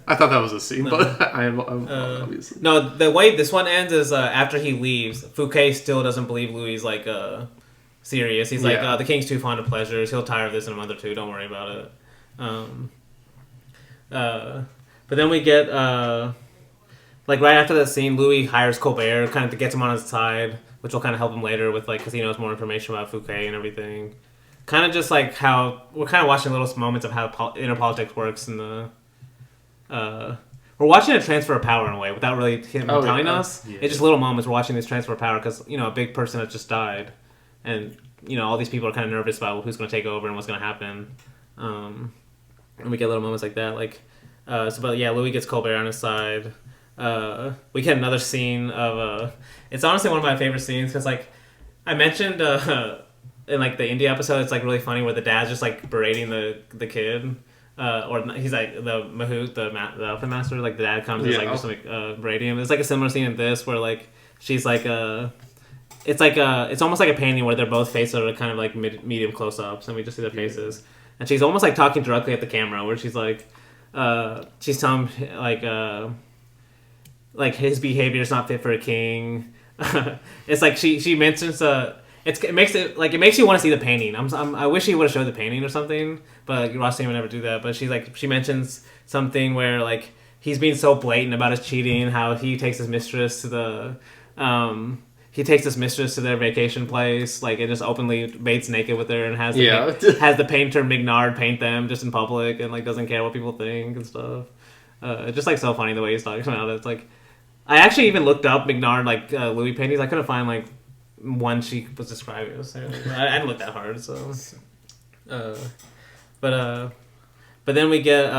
I thought that was a scene, but I'm obviously. No, the way this one ends is after he leaves, Fouquet still doesn't believe Louis is serious. He's like, the king's too fond of pleasures. He'll tire of this in a month or two. Don't worry about it. But then we get right after that scene, Louis hires Colbert kind of to get him on his side, which will kind of help him later with because he knows more information about Fouquet and everything. Kind of just like how we're kind of watching little moments of how inner politics works in the. We're watching a transfer of power in a way without really him telling us. Yeah. It's just little moments we're watching this transfer of power because a big person has just died, and all these people are kind of nervous about who's going to take over and what's going to happen. And we get little moments like that, Louis gets Colbert on his side. We get another scene of it's honestly one of my favorite scenes because I mentioned. In the India episode, it's really funny where the dad's just berating the kid, or he's the Mahout, the elephant master. The dad comes and just berating him. It's a similar scene in this where she's it's almost like a painting where they're both faces are kind of medium close ups and we just see their faces, and she's almost talking directly at the camera where she's she's telling him his behavior is not fit for a king. It's she mentions It makes you want to see the painting. I wish he would have showed the painting or something, but Rossini would never do that. But she mentions something where he's being so blatant about his cheating, how he takes his mistress to their vacation place, and just openly baits naked with her and has the painter Mignard paint them just in public and doesn't care what people think and stuff. It's just so funny the way he's talking about it. It's I actually even looked up Mignard Louis paintings. I couldn't find one she was describing. I didn't look that hard, so. But then we get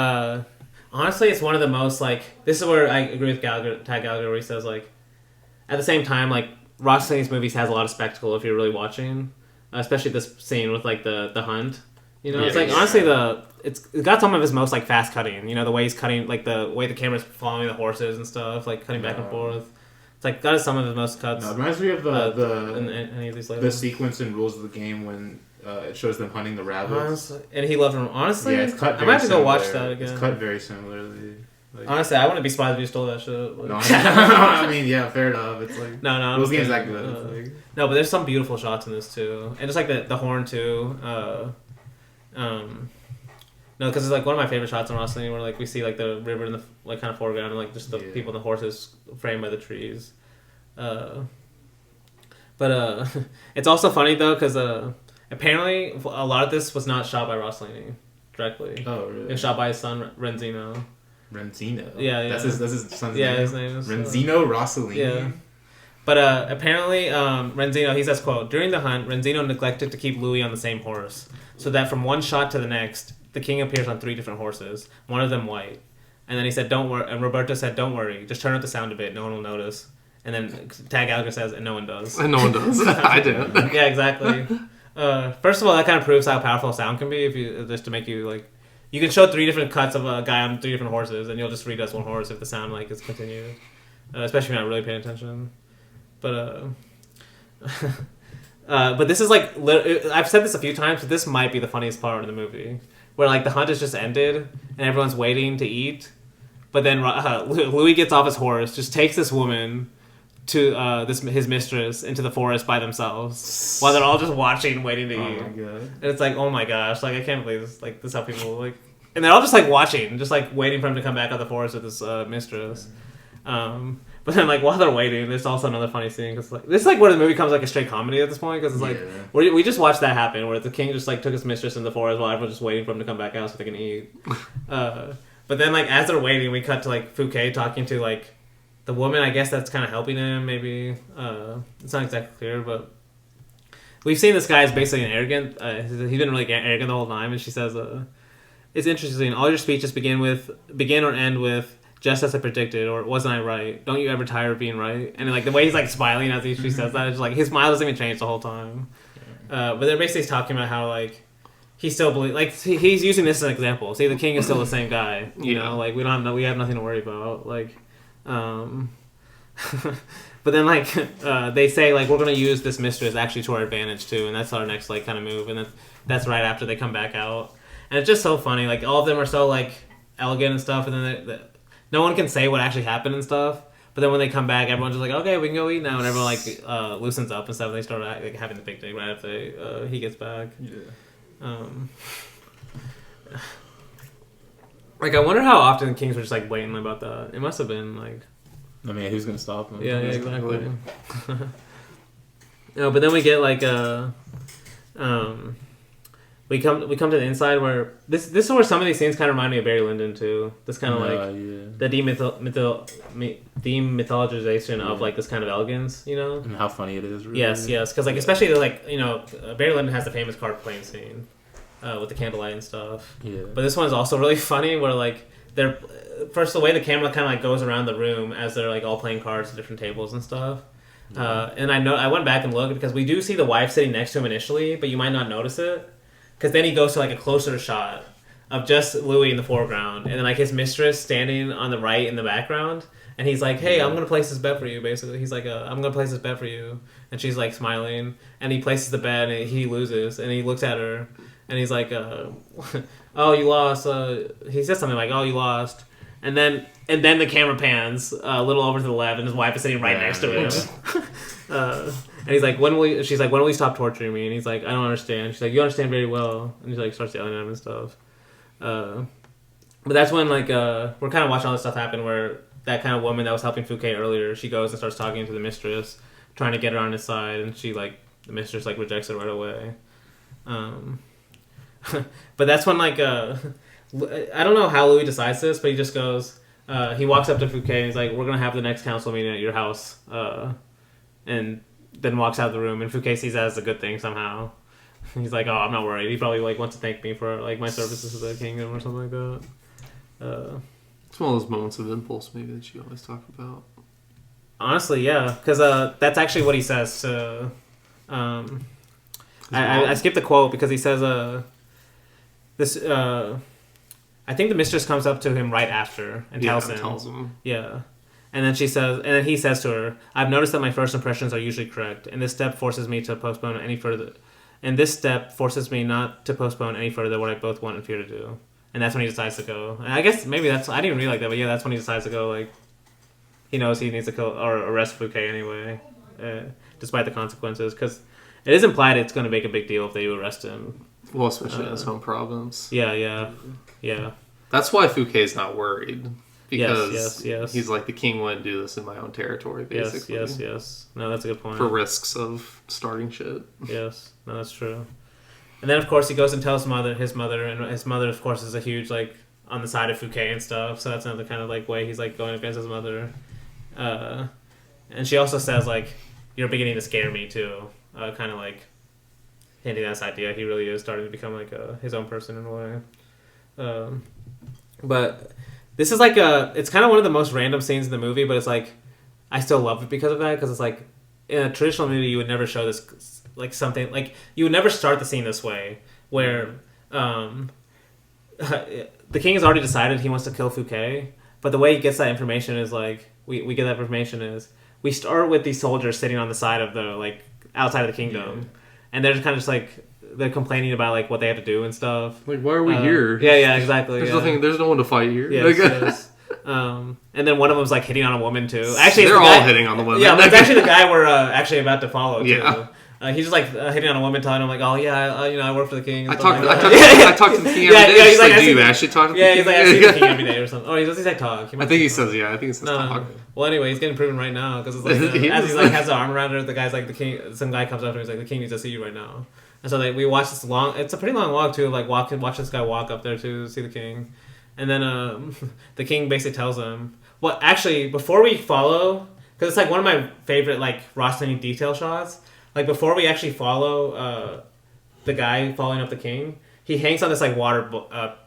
honestly, it's one of the most this is where I agree with Tag Gallagher where he says at the same time Rossellini's movies has a lot of spectacle if you're really watching, especially this scene with the hunt. It's honestly it's got some of his most fast cutting. The way he's cutting, the way the camera's following the horses and stuff, cutting back and forth. It's that is some of his most cuts. No, it reminds me of in any of these the sequence in Rules of the Game when it shows them hunting the rabbits. Honestly, and he loved them. Honestly, yeah, it's cut. I might have to go watch that again. It's cut very similarly. Honestly, I wouldn't be surprised if you stole that shit. No, I mean, yeah, fair enough. It's no, those games that good. No, but there's some beautiful shots in this too, and just the horn too. No, because it's one of my favorite shots in Rossellini where we see the river in the kind of foreground and just the people and the horses framed by the trees. But it's also funny though because apparently a lot of this was not shot by Rossellini directly. Oh really? It was shot by his son Renzino. Yeah. That's his son's name. Yeah, his name is Renzino Rossellini. Yeah. But apparently Renzino, he says, quote, "During the hunt, Renzino neglected to keep Louis on the same horse, so that from one shot to the next, the king appears on 3 different horses, one of them white. And then he said, 'Don't worry,' and Roberto said, 'Don't worry, just turn up the sound a bit, no one will notice.' And then Tag Gallagher says, and no one does." And no one does. I did. Yeah, exactly. First of all, that kind of proves how powerful sound can be, if you just to make you you can show 3 different cuts of a guy on 3 different horses, and you'll just read as one horse if the sound is continued, especially if you're not really paying attention. But But this is like I've said this a few times, but this might be the funniest part of the movie, where like the hunt has just ended and everyone's waiting to eat, but then Louis gets off his horse, just takes this woman to his mistress into the forest by themselves while they're all just watching, waiting to eat. Oh my god! And it's like, oh my gosh, like I can't believe this. Like this is how people like, and they're all just like watching, just like waiting for him to come back out of the forest with his mistress. But then, like, while they're waiting, there's also another funny scene. Cause, like, this is, like, where the movie becomes, like, a straight comedy at this point. Because it's, like, we just watched that happen. Where the king just, like, took his mistress in the forest while everyone's just waiting for him to come back out so they can eat. But then, like, as they're waiting, we cut to, like, Fouquet talking to, like, the woman, I guess, that's kind of helping him, maybe. It's not exactly clear, but... We've seen this guy is basically an arrogant... he's been really arrogant the whole time. And she says, it's interesting. All your speeches begin or end with... just as I predicted, or wasn't I right? Don't you ever tire of being right? And like the way he's like smiling as he says that, it's like his smile doesn't even change the whole time. But they're basically talking about how like he still believes, like he's using this as an example. See, the king is still the same guy. You know, like we have nothing to worry about. Like, but then like they say like we're gonna use this mistress actually to our advantage too, and that's our next like kind of move, and that's right after they come back out, and it's just so funny. Like all of them are so like elegant and stuff, and then no one can say what actually happened and stuff. But then when they come back, everyone's just like, okay, we can go eat now. And everyone like loosens up and stuff. And they start like having the picnic right after he gets back. Yeah. Like I wonder how often the Kings were just like waiting about that. It must have been like. I mean, who's gonna stop them? Yeah, exactly. No, but then we get like We come to the inside where this is where some of these scenes kind of remind me of Barry Lyndon too. This kind of the demythologization of like this kind of elegance, you know, and how funny it is. Really. Yes, because like especially like you know Barry Lyndon has the famous card playing scene with the candlelight and stuff. Yeah. But this one is also really funny where like they're first the way the camera kind of like goes around the room as they're like all playing cards at different tables and stuff. And I went back and looked because we do see the wife sitting next to him initially, but you might not notice it. Because then he goes to like a closer shot of just Louis in the foreground, and then like his mistress standing on the right in the background, and he's like, "Hey, I'm gonna place this bet for you." Basically, he's like, "I'm gonna place this bet for you," and she's like smiling, and he places the bet, and he loses, and he looks at her, and he's like, "Oh, you lost." He says something like, "Oh, you lost," and then the camera pans a little over to the left, and his wife is sitting right next to him. And he's like, she's like, when will you stop torturing me? And he's like, I don't understand. She's like, you understand very well. And he's like, starts yelling at him and stuff. But that's when like we're kind of watching all this stuff happen where that kind of woman that was helping Fouquet earlier, she goes and starts talking to the mistress, trying to get her on his side, and she like the mistress like rejects it right away. But that's when like I don't know how Louis decides this, but he just goes, he walks up to Fouquet and he's like, we're gonna have the next council meeting at your house, and then walks out of the room, and Fouquet sees that as a good thing somehow. He's like, oh, I'm not worried. He probably like wants to thank me for like my services to the kingdom or something like that. It's one of those moments of impulse maybe that you always talk about. Honestly, yeah, because that's actually what he says to... I skipped the quote because he says I think the mistress comes up to him right after and tells him. Yeah. And then he says to her, I've noticed that my first impressions are usually correct, and this step forces me to postpone any further. And this step forces me not to postpone any further what I both want and fear to do. And that's when he decides to go. And I guess maybe I didn't even read like that, but yeah, that's when he decides to go. Like, he knows he needs to kill or arrest Fouquet anyway, despite the consequences, because it is implied it's going to make a big deal if they do arrest him. Well, especially in his home province. Yeah. That's why Fouquet's not worried. Because yes. He's like, the king wouldn't do this in my own territory, basically. Yes. No, that's a good point. For risks of starting shit. Yes. No, that's true. And then, of course, he goes and tells his mother, and his mother, of course, is a huge, like, on the side of Fouquet and stuff, so that's another kind of, like, way he's, like, going against his mother. And she also says, like, you're beginning to scare me, too. Kind of, like, hinting at this idea. He really is starting to become, like, his own person in a way. But... this is like it's kind of one of the most random scenes in the movie, but it's like, I still love it because of that, because it's like, in a traditional movie, you would never show this, like something, like, you would never start the scene this way, where the king has already decided he wants to kill Fouquet, but the way he gets that information is like, we get that information is, we start with these soldiers sitting on the side of the, like, outside of the kingdom. Yeah. and they're just kind of just like they're complaining about like what they have to do and stuff. Like, why are we here? Yeah, exactly. There's nothing. There's no one to fight here. Yes, yes. And then one of them was like hitting on a woman too. Actually, they're all hitting on the women. Yeah, but it's actually the guy we're actually about to follow too. Yeah. He's just like hitting on a woman, telling him like, "Oh yeah, I work for the king." And I stuff talk. like I talk to the king every day. Yeah, He's he's like, like, do you actually talk to the king? Yeah, he's like, I see the king every day or something. Oh, he does like talk. I think he says, yeah. I think he says talk. Well, anyway, he's getting proven right now because it's like as he's like has the arm around her, the guy's like the king. Some guy comes up to him, he's like, "The king needs to see you right now." And so like we watch this long. It's a pretty long walk too. Like watch this guy walk up there to see the king, and then the king basically tells him. Well, actually, before we follow, because it's like one of my favorite like Rossellini detail shots. Like before we actually follow the guy following up the king, he hangs on this like water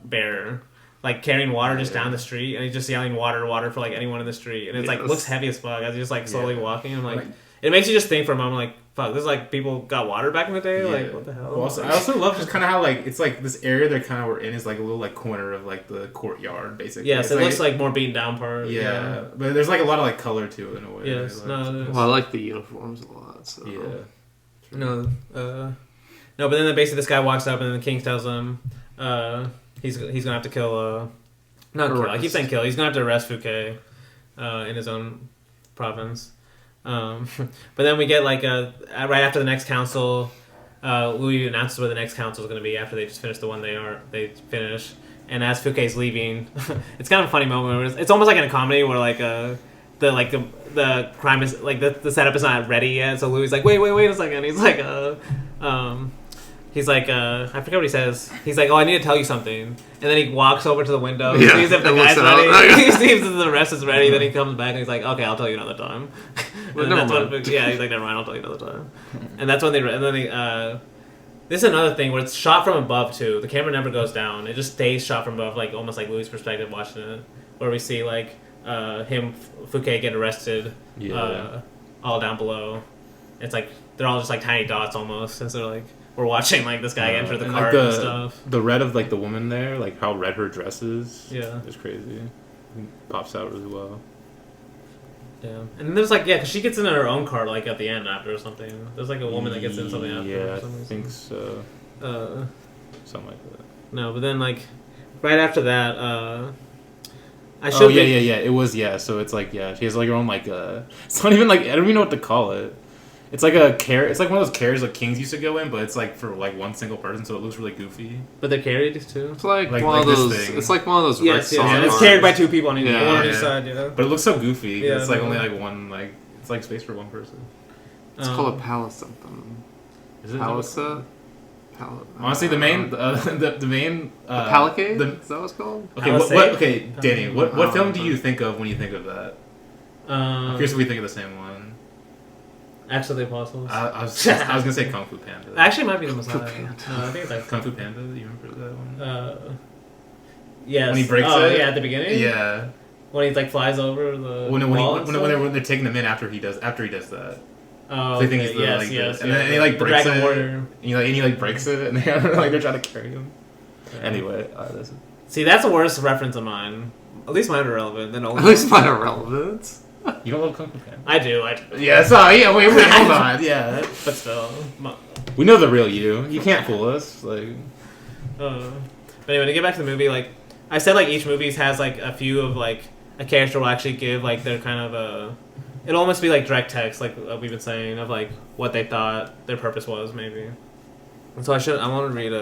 bearer, like carrying water just down the street, and he's just yelling water, water for like anyone in the street, and it's like looks heavy as fuck as he's just like slowly walking. I'm like, it makes you just think for a moment, like, fuck, this is like people got water back in the day, like what the hell? Well, I also love just kind of how like it's like this area they're kind of we're in is like a little like corner of like the courtyard basically. Yes, it like, looks like more beaten down part. Yeah, but there's like a lot of like color to it in a way. Yes, like, no. Well, I like the uniforms a lot. So. Yeah. No, but then basically this guy walks up and then the king tells him he's gonna have to kill not kill. I keep saying kill. He's gonna have to arrest Fouquet in his own province. But then we get like right after the next council, Louis announces where the next council is gonna be after they just finish the one they finish. And as Fouquet's leaving, it's kind of a funny moment. Where it's almost like in a comedy where like the crime is like the setup is not ready yet, so Louis is like wait a second. He's like I forget what he says. He's like, oh, I need to tell you something, and then he walks over to the window, sees if the guy's ready, he sees if the rest is ready, then he comes back and he's like, okay, I'll tell you another time. Well, he's like, never mind, I'll tell you another time. And that's when this is another thing where it's shot from above too. The camera never goes down; it just stays shot from above, like almost like Louis' perspective watching it, where we see like Fouquet get arrested, all down below. It's like they're all just like tiny dots almost, since they're like we're watching like this guy enter the cart and stuff. The red of like the woman there, like how red her dress is. Yeah, it's crazy. It pops out really well. Yeah, and there's like because she gets in her own cart like at the end after or something. There's like a woman that gets in something after. Yeah, I think so. Something like that. No, but then like right after that. It was so it's like she has like her own like it's not even like I don't even know what to call it. It's like a carriage. It's like one of those carriages like kings used to go in, but it's like for like one single person, so it looks really goofy. But they're carried too. It's like one of those. It's like one of those. Yes, it's carried by two people on each side. Yeah, but it looks so goofy. Yeah, it's like only like one like it's like space for one person. It's called a palace something. Is it Palisa? Honestly, the main Palicade? Is that what it's called? Okay, Dany, what film do you think of when you think of that? I'm curious if we think of the same one. Actually, the Apostles. I was gonna say Kung Fu Panda. Actually, it might be the Messiah. No, I think it's like Kung Fu Panda. Do you remember that one? Yes. When he breaks it. Yeah, at the beginning. Yeah. When he like flies over the when they're taking him in after he does that. Oh, so they think he's yes. And then he like breaks it. Warrior. And he like breaks it, and they're trying to carry him. Anyway, see, that's the worst reference of mine. At least mine are relevant. At least mine are relevant. You don't love Kung Fu Panda? I do. Yeah, sorry. Yeah, wait, hold on. Yeah, but still, we know the real you. You can't fool us. Like, but anyway, to get back to the movie, like I said, like each movie has like a few of like a character will actually give like their kind of a. It'll almost be like direct text, like we've been saying, of like what they thought their purpose was, maybe. And so I want to read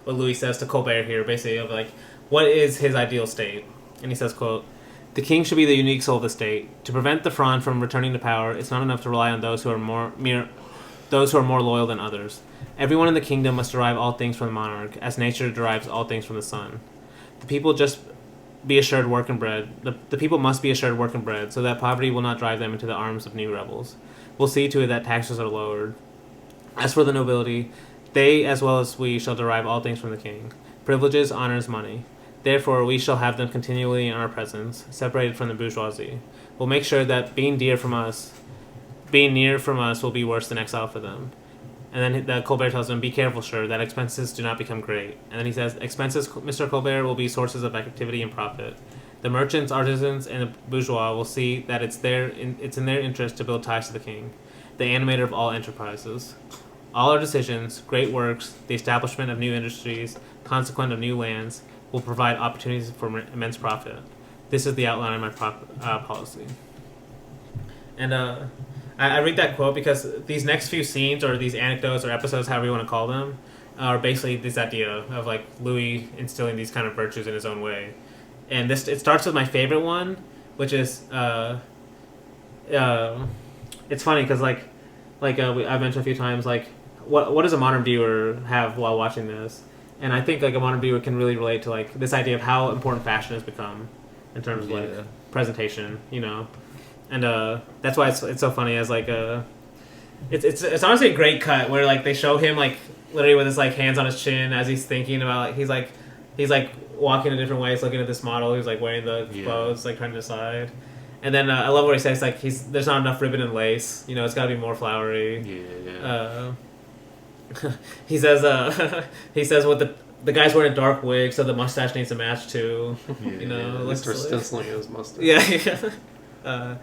what Louis says to Colbert here, basically of like what is his ideal state, and he says, "quote." The king should be the unique soul of the state. To prevent the Fronde from returning to power, it's not enough to rely on those who are more loyal than others. Everyone in the kingdom must derive all things from the monarch, as nature derives all things from the sun. The people just be assured work and bread. The people must be assured work and bread, so that poverty will not drive them into the arms of new rebels. We'll see to it that taxes are lowered. As for the nobility, they as well as we shall derive all things from the king. Privileges, honors, money. Therefore, we shall have them continually in our presence, separated from the bourgeoisie. We'll make sure that being near from us will be worse than exile for them. And then Colbert tells them, be careful, sir, that expenses do not become great. And then he says, expenses, Mr. Colbert, will be sources of activity and profit. The merchants, artisans, and the bourgeois will see that it's in their interest to build ties to the king, the animator of all enterprises. All our decisions, great works, the establishment of new industries, consequent of new lands, will provide opportunities for immense profit. This is the outline of my policy. And I read that quote because these next few scenes or these anecdotes or episodes, however you want to call them, are basically this idea of like Louis instilling these kind of virtues in his own way. And it starts with my favorite one, which is it's funny because I've mentioned a few times, like what does a modern viewer have while watching this? And I think like a modern viewer can really relate to like this idea of how important fashion has become in terms of like presentation, you know. And that's why it's so funny as like it's honestly a great cut where like they show him like literally with his like hands on his chin as he's thinking about like he's like walking in different ways, looking at this model who's like wearing the clothes, like trying to decide. And then I love what he says, like there's not enough ribbon and lace, you know, it's got to be more flowery. He says what the guy's wearing a dark wig, so the mustache needs to match too. You know, Mr. Stenciling his mustache. Yeah. And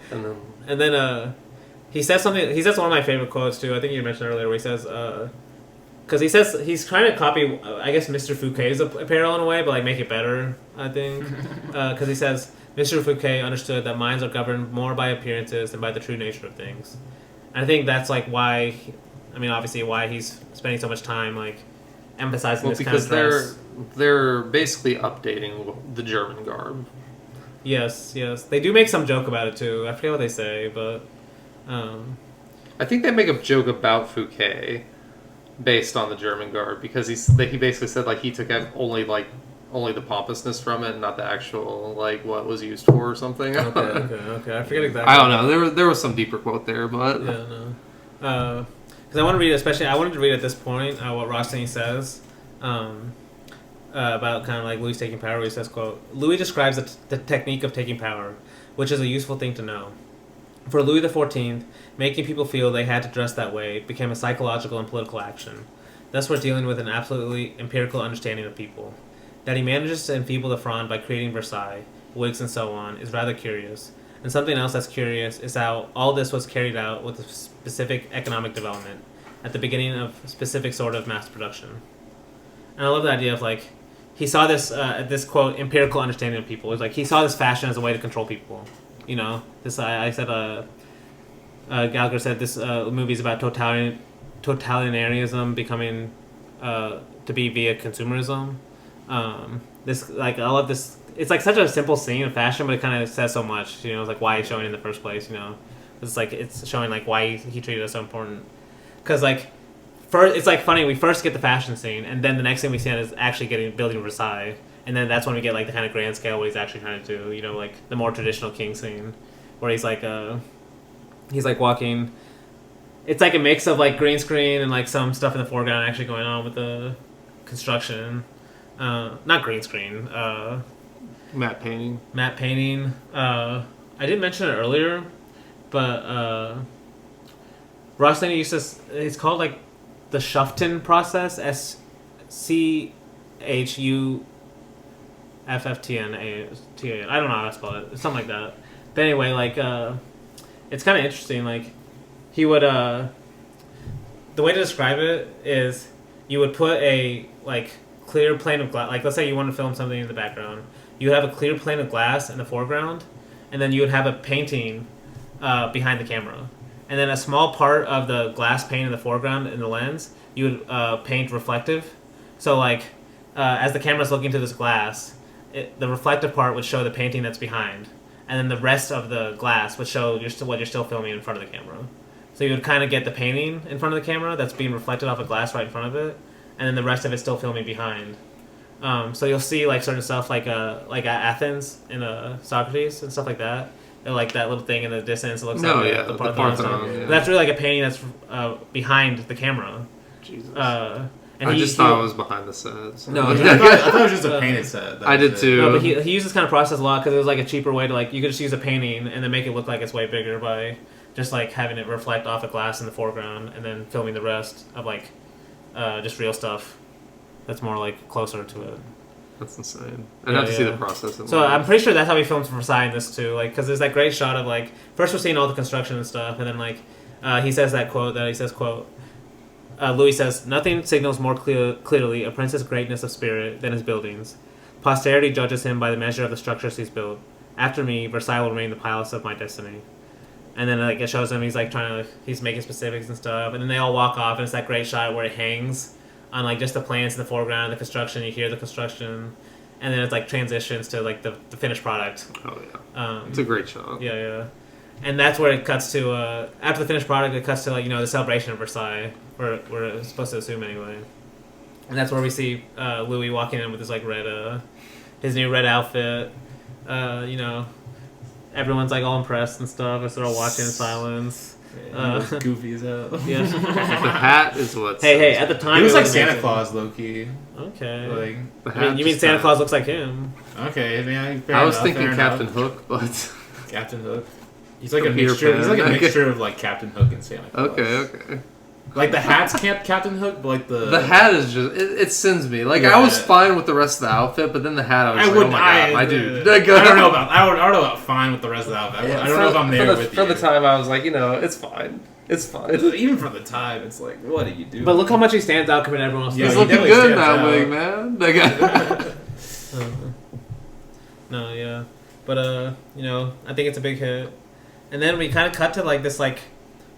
then he says something. He says one of my favorite quotes too. I think you mentioned earlier, where he says, because he says he's trying to copy, I guess, Mr. Fouquet's apparel in a way, but like make it better. I think because he says Mr. Fouquet understood that minds are governed more by appearances than by the true nature of things. And I think that's like why. Obviously, why he's spending so much time like emphasizing this kind of dress. Because they're basically updating the German garb. Yes. They do make some joke about it too. I forget what they say, but I think they make a joke about Fouquet based on the German garb because he basically said like he took out only the pompousness from it, and not the actual like what was used for or something. Okay. I forget exactly. I don't know. There was some deeper quote there, but because I want to read, I wanted to read at this point what Rossellini says about kind of like Louis taking power. Where he says, quote, Louis describes the technique of taking power, which is a useful thing to know. For Louis XIV, making people feel they had to dress that way became a psychological and political action. Thus we're dealing with an absolutely empirical understanding of people. That he manages to enfeeble the Fronde by creating Versailles, wigs and so on, is rather curious. And something else that's curious is how all this was carried out with a specific economic development at the beginning of specific sort of mass production. And I love the idea of like, he saw this quote, empirical understanding of people. It's like he saw this fashion as a way to control people. You know, this I said, Gallagher said this movie is about totalitarianism becoming to be via consumerism. This like I love this. It's like such a simple scene of fashion, but it kind of says so much. You know, it's like why it's showing in the first place. You know, it's showing like why he treated it so important. Because like, first it's like funny. We first get the fashion scene, and then the next thing we see is actually building Versailles, and then that's when we get like the kind of grand scale what he's actually trying to do. You know, like the more traditional king scene, where he's like walking. It's like a mix of like green screen and like some stuff in the foreground actually going on with the construction. Not green screen. Matte painting. I didn't mention it earlier, but Rossellini used to. It's called like the Schufften process. SCHUFFTNA. I don't know how to spell it. It's something like that. But anyway, like it's kind of interesting. Like he would. The way to describe it is you would put a like clear plane of glass. Like let's say you want to film something in the background. You would have a clear plane of glass in the foreground, and then you would have a painting behind the camera. And then a small part of the glass pane in the foreground in the lens, you would paint reflective. So like, as the camera's looking to this glass, the reflective part would show the painting that's behind. And then the rest of the glass would show what you're still filming in front of the camera. So you would kind of get the painting in front of the camera that's being reflected off a glass right in front of it. And then the rest of it's still filming behind. So you'll see like certain stuff like at Athens in Socrates and stuff like that. And, like that little thing in the distance, it looks like the Parthenon. Yeah. That's really like a painting that's behind the camera. Jesus. And I just thought it was behind the set. No, I thought it was just a painted set. I did too. No, but he used this kind of process a lot because it was like a cheaper way to like you could just use a painting and then make it look like it's way bigger by just like having it reflect off a glass in the foreground and then filming the rest of like just real stuff that's more like closer to it. That's insane. I'd have to see the process. So I'm pretty sure that's how he filmed Versailles in this too, like because there's that great shot of like first we're seeing all the construction and stuff, and then like he says that quote that he says quote Louis says, "Nothing signals more clearly a prince's greatness of spirit than his buildings. Posterity judges him by the measure of the structures he's built. After me, Versailles will remain the palace of my destiny." And then like it shows him he's like he's making specifics and stuff, and then they all walk off, and it's that great shot where it hangs on like just the plants in the foreground, the construction. You hear the construction, and then it's like transitions to like the finished product. Oh yeah, it's a great shot. Yeah. And that's where it cuts to after the finished product. It cuts to like the celebration of Versailles, where we're supposed to assume anyway. And that's where we see Louis walking in with his like red, his new red outfit. Everyone's like all impressed and stuff as they're all watching in silence. Goofy as hell. Yeah. The hat is what. Hey! At the time, He was it like was Santa amazing. Claus, low key. Okay. Like The hat You mean just Santa kinda- Claus looks like him? okay, man. I was thinking Captain Hook, but Captain Hook. He's like a Peter mixture. Pan. He's like a Okay. mixture of like Captain Hook and Santa Claus. okay. Like the hat's Captain Hook, but like The hat is just it sends me. Like Yeah. I was fine with the rest of the outfit, but then the hat I was I like, would. oh my god, my dude. I don't know about. I don't know about fine with the rest of the outfit. I don't know if I'm there with you. For the time, I was like, it's fine. It's fine. Even for the time, it's like, what do you do? But look how much he stands out compared to everyone else. Yeah, He's he looking definitely good stands now, out. wig man. That guy. No, yeah, but I think it's a big hit, and then we kind of cut to like this like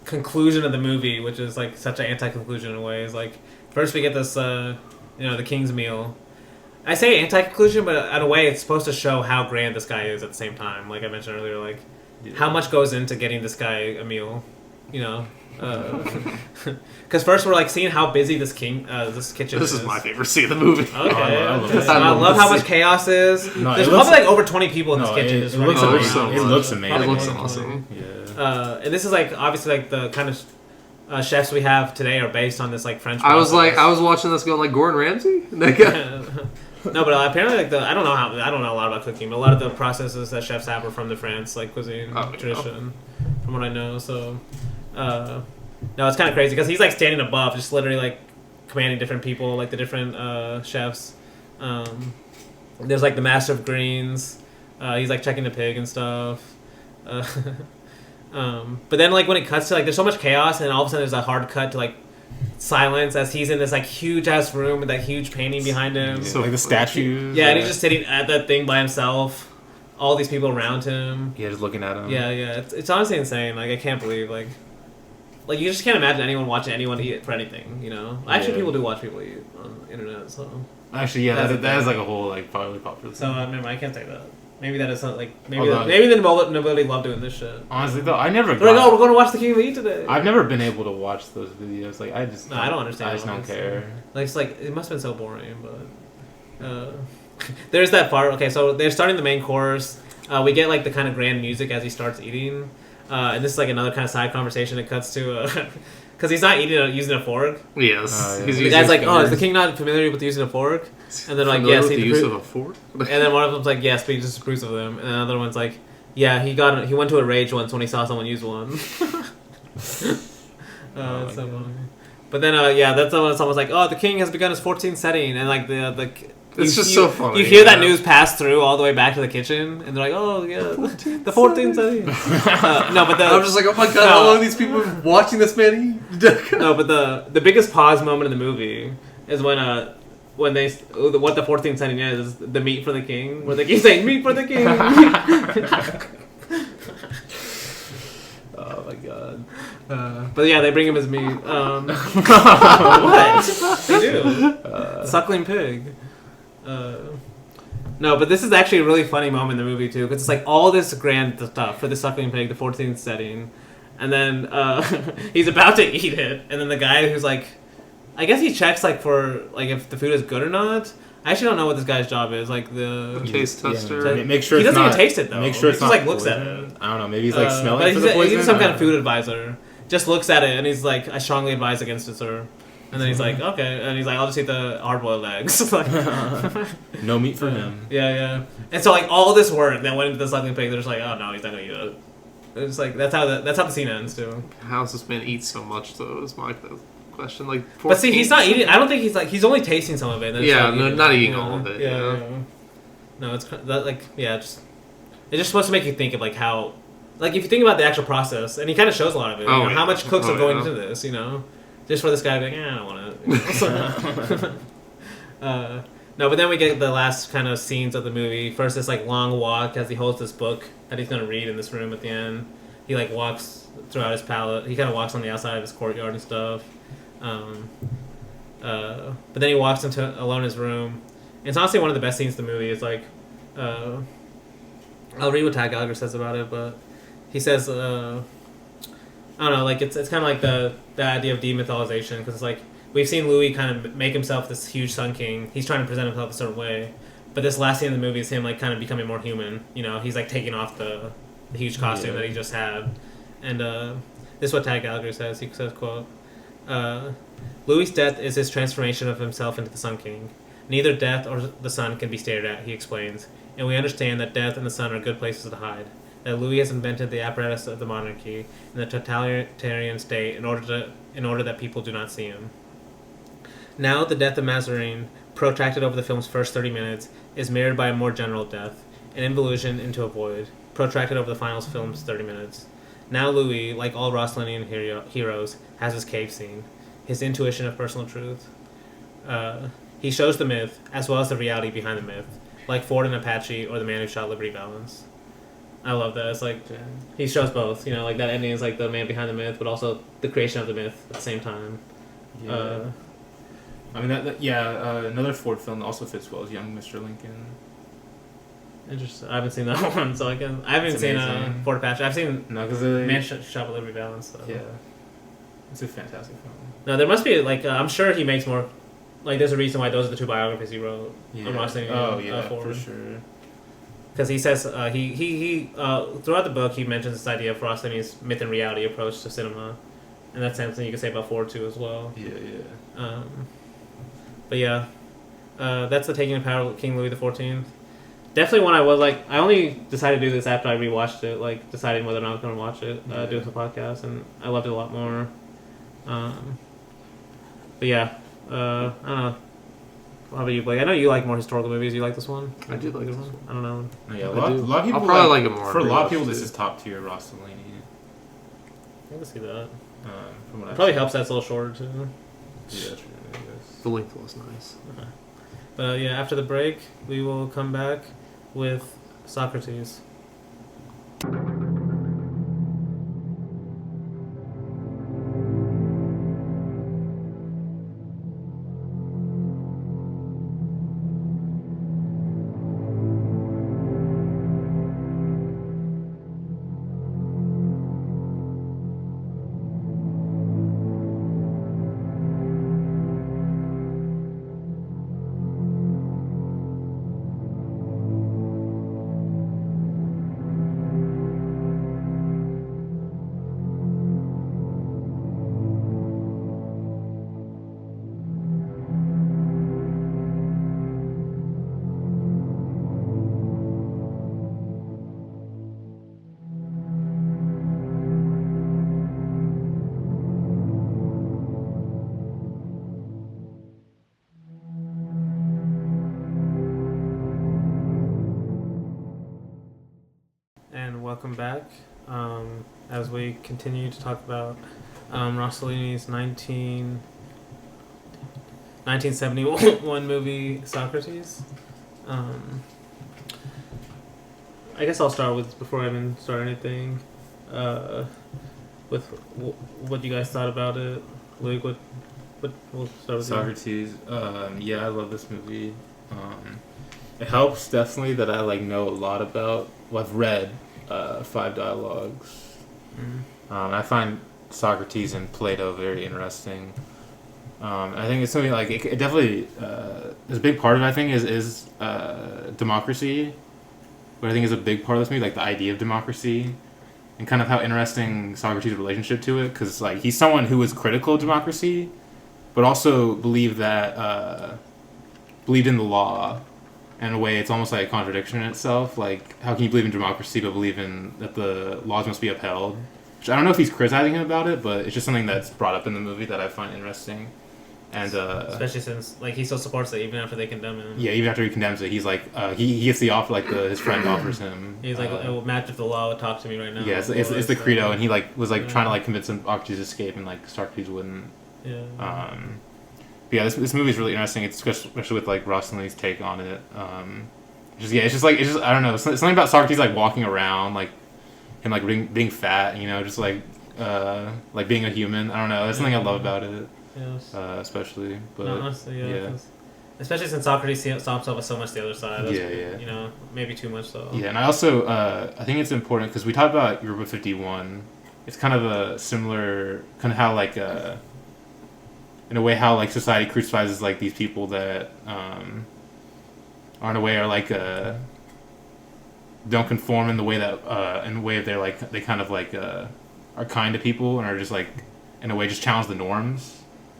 conclusion of the movie, which is like such an anti-conclusion in a way. Is like first we get this the king's meal. I say anti-conclusion, but in a way it's supposed to show how grand this guy is at the same time. Like I mentioned earlier, like how much goes into getting this guy a meal, because first we're like seeing how busy this kitchen is. This is my favorite scene of the movie. Okay. I love this. I love how much chaos is. No, There's it probably looks- like over 20 people in this kitchen. It just looks running amazing. around. It looks amazing. It looks Probably awesome. Yeah. And this is like obviously like the kind of chefs we have today are based on this like French. I was process. watching this going like Gordon Ramsay. That guy. No, but apparently like I don't know a lot about cooking, but a lot of the processes that chefs have are from the France like cuisine tradition, from what I know. So, no, it's kind of crazy because he's like standing above, just literally like commanding different people, like the different chefs. There's like the master of greens. He's like checking the pig and stuff. But then like when it cuts to like there's so much chaos, and all of a sudden there's a hard cut to like silence as he's in this like huge ass room with that huge painting behind him. So like the statues. Yeah, and he's just sitting at that thing by himself. All these people around him. Yeah, just looking at him. Yeah. It's honestly insane. Like I can't believe like you just can't imagine anyone watching anyone eat for anything. Actually, people do watch people eat on the internet. So Actually, yeah, That's that the is thing. like a whole like probably popular. so remember, I can't say that. Maybe that is not like Although- maybe the nobility love doing this shit. Honestly though, I never. They're like, oh, we're going to watch the King of Eat today. I've never been able to watch those videos. Like I just. No, I don't understand. I just don't honestly. care. Like it's like it must have been so boring, but there's that part. Okay, so they're starting the main course. We get like the kind of grand music as he starts eating, and this is like another kind of side conversation. It cuts to because he's not eating using a fork. Yes. Yeah. He's The using guy's his like, "Oh, is the fingers. king not familiar with using a fork?" And they're like, Familiar "Yes." with he the use appro- of a fork. And then one of them's like, "Yes, but he disapproves of them." And another one's like, "Yeah, he went to a rage once when he saw someone use one." It's so funny. But then, that's when someone's like, "Oh, the king has begun his 14th setting," and like the. It's just so funny, You hear that yeah. news pass through all the way back to the kitchen, and they're like, "Oh yeah, the 14th setting." No, but I'm just like, oh my god, how long are these people watching this man eat? No, but the biggest pause moment in the movie is when they what the 14th setting is the meat for the king, where they keep saying meat for the king. Oh my god. But yeah, they bring him his meat. What? They do. Suckling pig. No, but this is actually a really funny moment in the movie too, because it's like all this grand stuff for the suckling pig, the 14th setting, and then he's about to eat it, and then the guy who's like, I guess he checks like for like if the food is good or not. I actually don't know what this guy's job is. Like the Taste tester. Yeah, make sure he it's doesn't not, even taste it though. Make sure he it's just not like looks at poison. it. I don't know. Maybe he's like But smelling for the poison. he's some I kind of don't food know. advisor. Just looks at it and he's like, I strongly advise against it, sir. And then he's like, okay, and he's like, I'll just eat the hard-boiled eggs. Like, No meat for him. yeah. And so like all this work that went into the suckling pig, they're just like, oh no, he's not gonna eat it. It's like that's how the scene ends too. How does this man eat so much though? Is my question. Like, But see, 14 he's not eating. I don't think he's only tasting some of it. And then he's Yeah, like no, eating not it, eating you know? all of it, Yeah. yeah. No, it's that like it's just supposed to make you think of like how, like if you think about the actual process, and he kind of shows a lot of it. Oh, you know, how yeah. much cooks Oh, are going yeah. into this, you know. just for this guy to be like, I don't want to. No, but then we get the last kind of scenes of the movie. First, this like long walk as he holds this book that he's gonna read in this room at the end. He like walks throughout his palette. He kind of walks on the outside of his courtyard and stuff. But then he walks into alone in his room. And it's honestly one of the best scenes in the movie. It's like, I'll read what Tag Gallagher says about it, but he says, I don't know, like it's kind of like the idea of demytholization, because it's like we've seen Louis kind of make himself this huge Sun King. He's trying to present himself a certain way, but this last scene in the movie is him like kind of becoming more human. You know, he's like taking off the huge costume that he just had, and this is what Tag Gallagher says. He says, "quote Louis' death is his transformation of himself into the Sun King. Neither death or the sun can be stared at," he explains, "and we understand that death and the sun are good places to hide. That Louis has invented the apparatus of the monarchy and the totalitarian state in order that people do not see him." Now, the death of Mazarin, protracted over the film's first 30 minutes, is mirrored by a more general death, an involution into a void, protracted over the final film's 30 minutes. Now Louis, like all Rossellinian heroes, has his cave scene, his intuition of personal truth. He shows the myth, as well as the reality behind the myth, like Ford and Apache or the man who shot Liberty Valance. I love that. It's like, he shows both, you know, like that ending is like the man behind the myth, but also the creation of the myth at the same time. Yeah. I mean, another Ford film that also fits well is Young Mr. Lincoln. Interesting. I haven't seen that one, so I haven't seen Fort Apache. I've seen Man Shot with Liberty Valance. So. Yeah. It's a fantastic film. No, there must be, like, I'm sure he makes more, like, there's a reason why those are the two biographies he wrote. Yeah. I'm watching for sure. Because he says, he throughout the book, he mentions this idea of Rossellini's myth and reality approach to cinema. And that's something you can say about Ford, too, as well. Yeah. But yeah, that's the Taking of Power of King Louis XIV. Definitely one I was like, I only decided to do this after I rewatched it, like deciding whether or not I was going to watch it, doing some podcast, and I loved it a lot more. But yeah, I don't know. How about you, Blake? I know you like more historical movies. You like this one? I do like this one. I don't know. Yeah, a lot of people I'll probably like it more. For a lot of people, this is top tier Rossellini. I can see that. From what it probably helps that it's a little shorter too. Yeah, true. The length was nice. Okay. But yeah, after the break, we will come back with Socrates. Welcome back. As we continue to talk about Rossellini's 1971 movie Socrates. I guess I'll start with, before I even start anything, with what you guys thought about it. Luke, what we'll start with Socrates. Yeah, I love this movie. It helps definitely that I know a lot about. Well, I've read 5 dialogues. I find Socrates and Plato very interesting. I think it's something it definitely is a big part of it. I think is democracy, but I think is a big part of this movie, the idea of democracy, and kind of how interesting Socrates' relationship to it, because he's someone who was critical of democracy, but also believed in the law. In a way, it's almost like a contradiction in itself. How can you believe in democracy but believe in that the laws must be upheld? Which I don't know if he's criticizing him about it, but it's just something that's brought up in the movie that I find interesting. And especially since he still supports it even after they condemn him. Yeah, even after he condemns it, he's he gets the offer his friend offers him. He's Matt, if the law would talk to me right now. Yeah, it's the credo, and he was trying to convince Socrates to escape, and Socrates wouldn't. Yeah. But yeah, this movie is really interesting. It's especially with like Rossellini's take on it. It's just I don't know. Something about Socrates like walking around, like him like being fat, you know, just like being a human. I don't know. That's something I love about it. Yes. Especially, but no, honestly, yeah. Especially since Socrates saw himself as so much the other side. That's, you know, maybe too much so. Yeah, and I also I think it's important because we talked about Europa 51. It's kind of a similar kind of how like in a way how like society crucifies like these people that are in a way are like don't conform in the way that in a way they're like they kind of like are kind to people and are just like in a way just challenge the norms.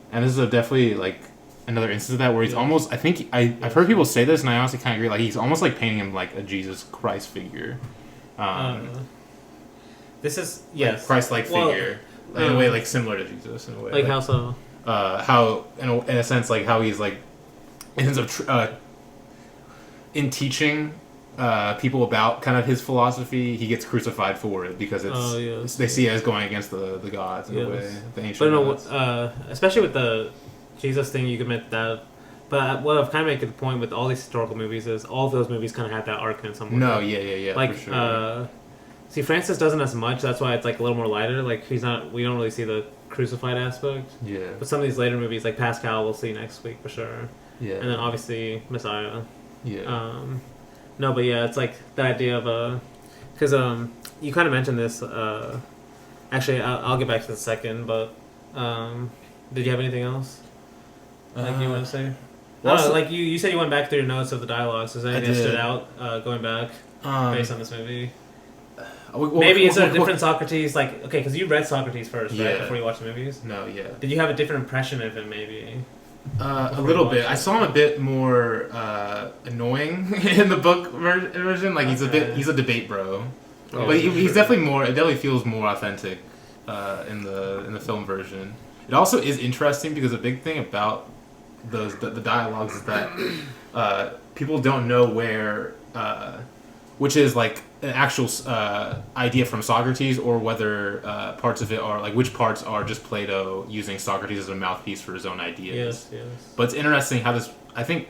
And this is definitely like another instance of that where he's almost I've heard people say this and I honestly kind of agree, like he's almost like painting him like a Jesus Christ figure. This is like Christ-like figure in a way like similar to Jesus in a way. Like how so? How in a sense like how he's like in terms of in teaching people about kind of his philosophy, he gets crucified for it because they see it as going against the gods in a way, the ancient gods. Especially with the Jesus thing, you could make that. But what I've kind of made the point with all these historical movies is all of those movies kind of have that arc in some way. No, yeah, like for sure. See, Francis doesn't as much. That's why it's like a little more lighter. Like we don't really see the crucified aspect. Yeah. But some of these later movies, like Pascal, we'll see next week for sure. Yeah. And then obviously Messiah. Yeah. No, but yeah, it's like the idea of because you kind of mentioned this. Actually, I'll get back to the second. But did you have anything else? Like you want to say? No, like you said you went back through your notes of the dialogues. Is there anything that stood out going back based on this movie? Maybe it's a different Socrates. Like, okay, because you read Socrates first, right? Before you watched the movies? No, yeah. Did you have a different impression of him, maybe? A little bit. I saw him a bit more annoying in the book version. Like he's a debate bro. But he's definitely more. It definitely feels more authentic in the film version. It also is interesting because a big thing about the dialogues is that people don't know where, which is like an actual idea from Socrates, or whether parts of it are like which parts are just Plato using Socrates as a mouthpiece for his own ideas. Yes. But it's interesting how this. I think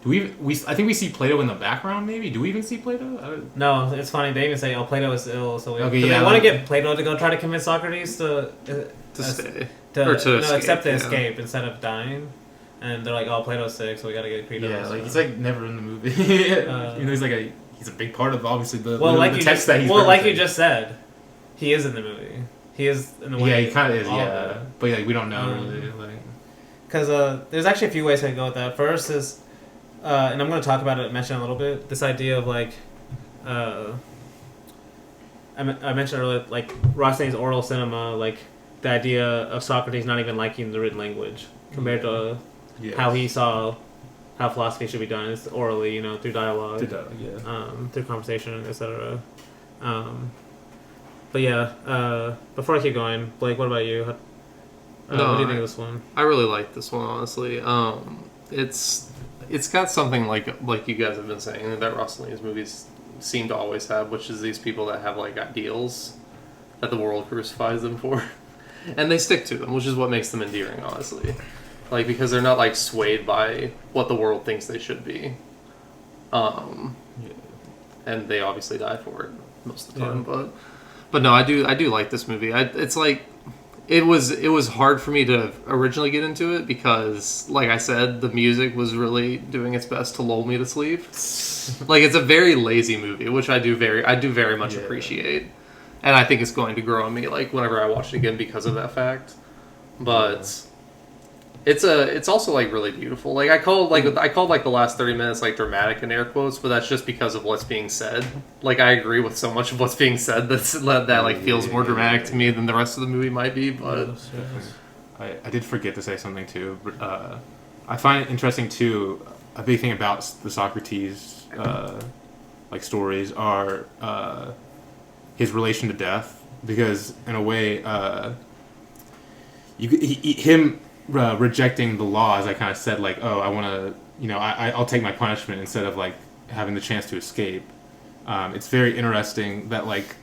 we see Plato in the background. Maybe do we even see Plato? No, it's funny. They even say, "Oh, Plato is ill," so they want to get Plato to go try to convince Socrates to stay. Accept the escape instead of dying. And they're like, "Oh, Plato's sick, so we gotta get Credo." Yeah, like he's like never in the movie. You know, he's a big part of obviously the text that he's. Well, like you just said, he is in the movie. He is in the way. Yeah, he kind of is. Yeah, but like we don't know really. Like, because there's actually a few ways I can go with that. First is, and I'm going to talk about it, mention it a little bit. This idea of like, I mentioned earlier, like Rossellini's oral cinema, like the idea of Socrates not even liking the written language compared to how he saw how philosophy should be done is orally, you know, through dialogue, through conversation, etc. But yeah, before I keep going, Blake, what about you? What do you think of this one? I really like this one, honestly. It's got something like you guys have been saying that Rossellini's movies seem to always have, which is these people that have like ideals that the world crucifies them for, and they stick to them, which is what makes them endearing, honestly. Like, because they're not like swayed by what the world thinks they should be, and they obviously die for it most of the time. But no, I do like this movie. It's like it was hard for me to originally get into it because, like I said, the music was really doing its best to lull me to sleep. Like, it's a very lazy movie, which I do very much appreciate, and I think it's going to grow on me like whenever I watch it again because of that fact. But it's also like really beautiful. Like I called the last 30 minutes like dramatic in air quotes, but that's just because of what's being said. Like I agree with so much of what's being said that like feels more dramatic to me than the rest of the movie might be. But I did forget to say something too. But, I find it interesting too. A big thing about the Socrates like stories are his relation to death, because in a way him rejecting the law, as I kind of said, like, oh, I want to, you know, I'll take my punishment instead of like having the chance to escape. It's very interesting that like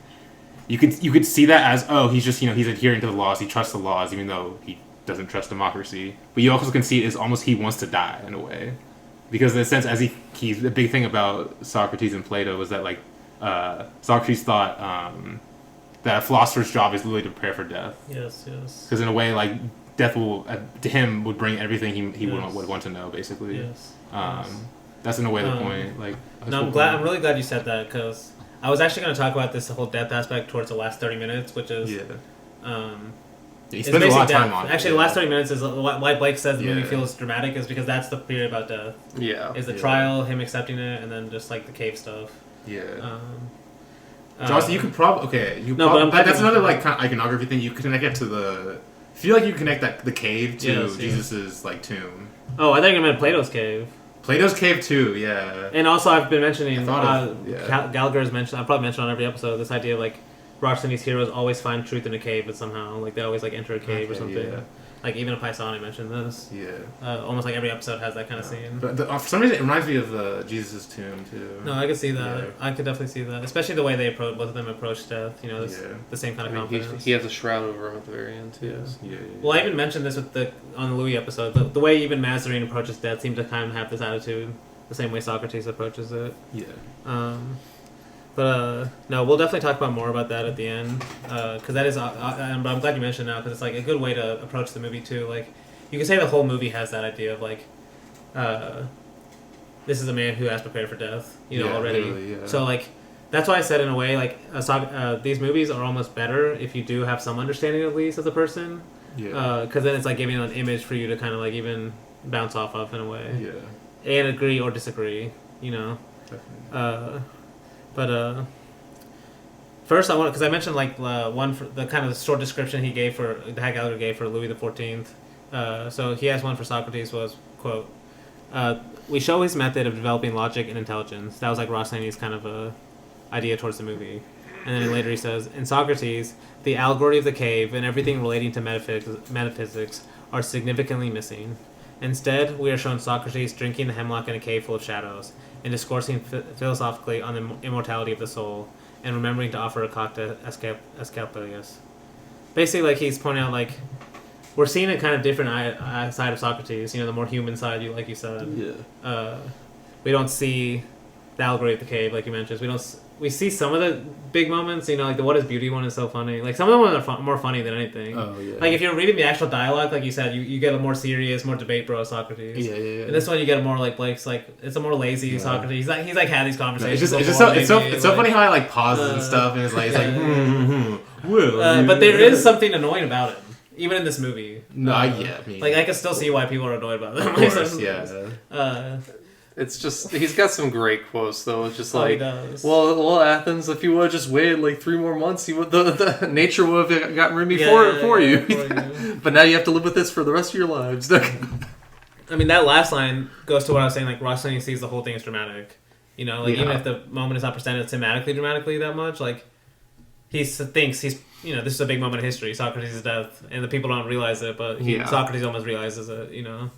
you could see that as, oh, he's just, you know, he's adhering to the laws, he trusts the laws even though he doesn't trust democracy. But you also can see it's almost he wants to die in a way, because in a sense, as he's the big thing about Socrates and Plato was that like Socrates thought that a philosopher's job is literally to prepare for death. Yes, yes. Because in a way, like death will to him would bring everything he Yes. would want to know, basically. Yes. That's in a way the point. Like, No, I'm really glad you said that, because I was actually going to talk about this whole death aspect towards the last 30 minutes, which is he it's spends a lot of basic time death. on it. Actually, the last 30 minutes is why Blake says the movie Yeah. feels dramatic, is because that's the period about death. Yeah. Is the Yeah. trial, him accepting it, and then just like the cave stuff. Yeah. Johnson, you could probably No, but I'm that's thinking- another like kind of iconography thing. You could connect it to the. I feel like you connect the cave to Yes, yes. Jesus's like tomb. Oh, I think I meant Plato's cave. Plato's cave too. Yeah. And also, I've been mentioning, I thought of- Gallagher's mentioned, I've probably mentioned on every episode, this idea of like, Rossellini's heroes always find truth in a cave, but somehow, like, they always like enter a cave or Okay, something. yeah. Like, even a Paisani mentioned this. Yeah. Almost like every episode has that kind of scene. But for some reason, it reminds me of Jesus' tomb too. No, I could see that. Yeah. I could definitely see that. Especially the way they both of them approach death. You know, Yeah. the same kind I of mean, confidence. he has a shroud over him at the very end too. Yes. Yeah. Well, I even mentioned this on the Louis episode. The way even Mazarin approaches death seems to kind of have this attitude, the same way Socrates approaches it. Yeah. No, we'll definitely talk about more about that at the end, because that is. But I'm glad you mentioned now, because it's like a good way to approach the movie too. Like, you can say the whole movie has that idea of like, this is a man who has prepared for death, you know, Yeah, already. literally, yeah. So like, that's why I said in a way like, these movies are almost better if you do have some understanding at least of the person, Yeah. because then it's like giving an image for you to kind of like even bounce off of in a way, Yeah. and agree or disagree, you know. Definitely. First I want, because I mentioned like one for the kind of short description he gave that Gallagher gave for Louis XIV. So he has one for Socrates was, quote, we show his method of developing logic and intelligence. That was like Rossellini's kind of idea towards the movie. And then later he says, in Socrates, the allegory of the cave and everything relating to metaphysics are significantly missing. Instead, we are shown Socrates drinking the hemlock in a cave full of shadows and discoursing philosophically on the immortality of the soul and remembering to offer a cocktail Asclepius. Basically, like, he's pointing out, like, we're seeing a kind of different side of Socrates, you know, the more human side, like you said. Yeah. We don't see the allegory of the cave, like you mentioned. We see some of the big moments, you know, like the what is beauty one is so funny. Like, some of them are more funny than anything. Oh yeah. Like, if you're reading the actual dialogue, like you said, you get a more serious, more debate bro Socrates. Yeah. And this one you get a more like Blake's, like, it's a more lazy Yeah. Socrates. He's like had these No, conversations. it's so like, funny how I like pauses and stuff, and it's like well, but there is something annoying about it, even in this movie. No, yeah. I mean, Like, I can still see why people are annoyed about them. of course, yeah. It's just he's got some great quotes though. It's just He like, does. well, Athens, if you would have just waited like 3 more months, the nature would have gotten rid of me for you. But now you have to live with this for the rest of your lives. I mean, that last line goes to what I was saying. Like, Rossellini sees the whole thing as dramatic. You know, like, even if the moment is not presented dramatically that much, like, he thinks this is a big moment in history, Socrates' death, and the people don't realize it, but Socrates almost realizes it, you know.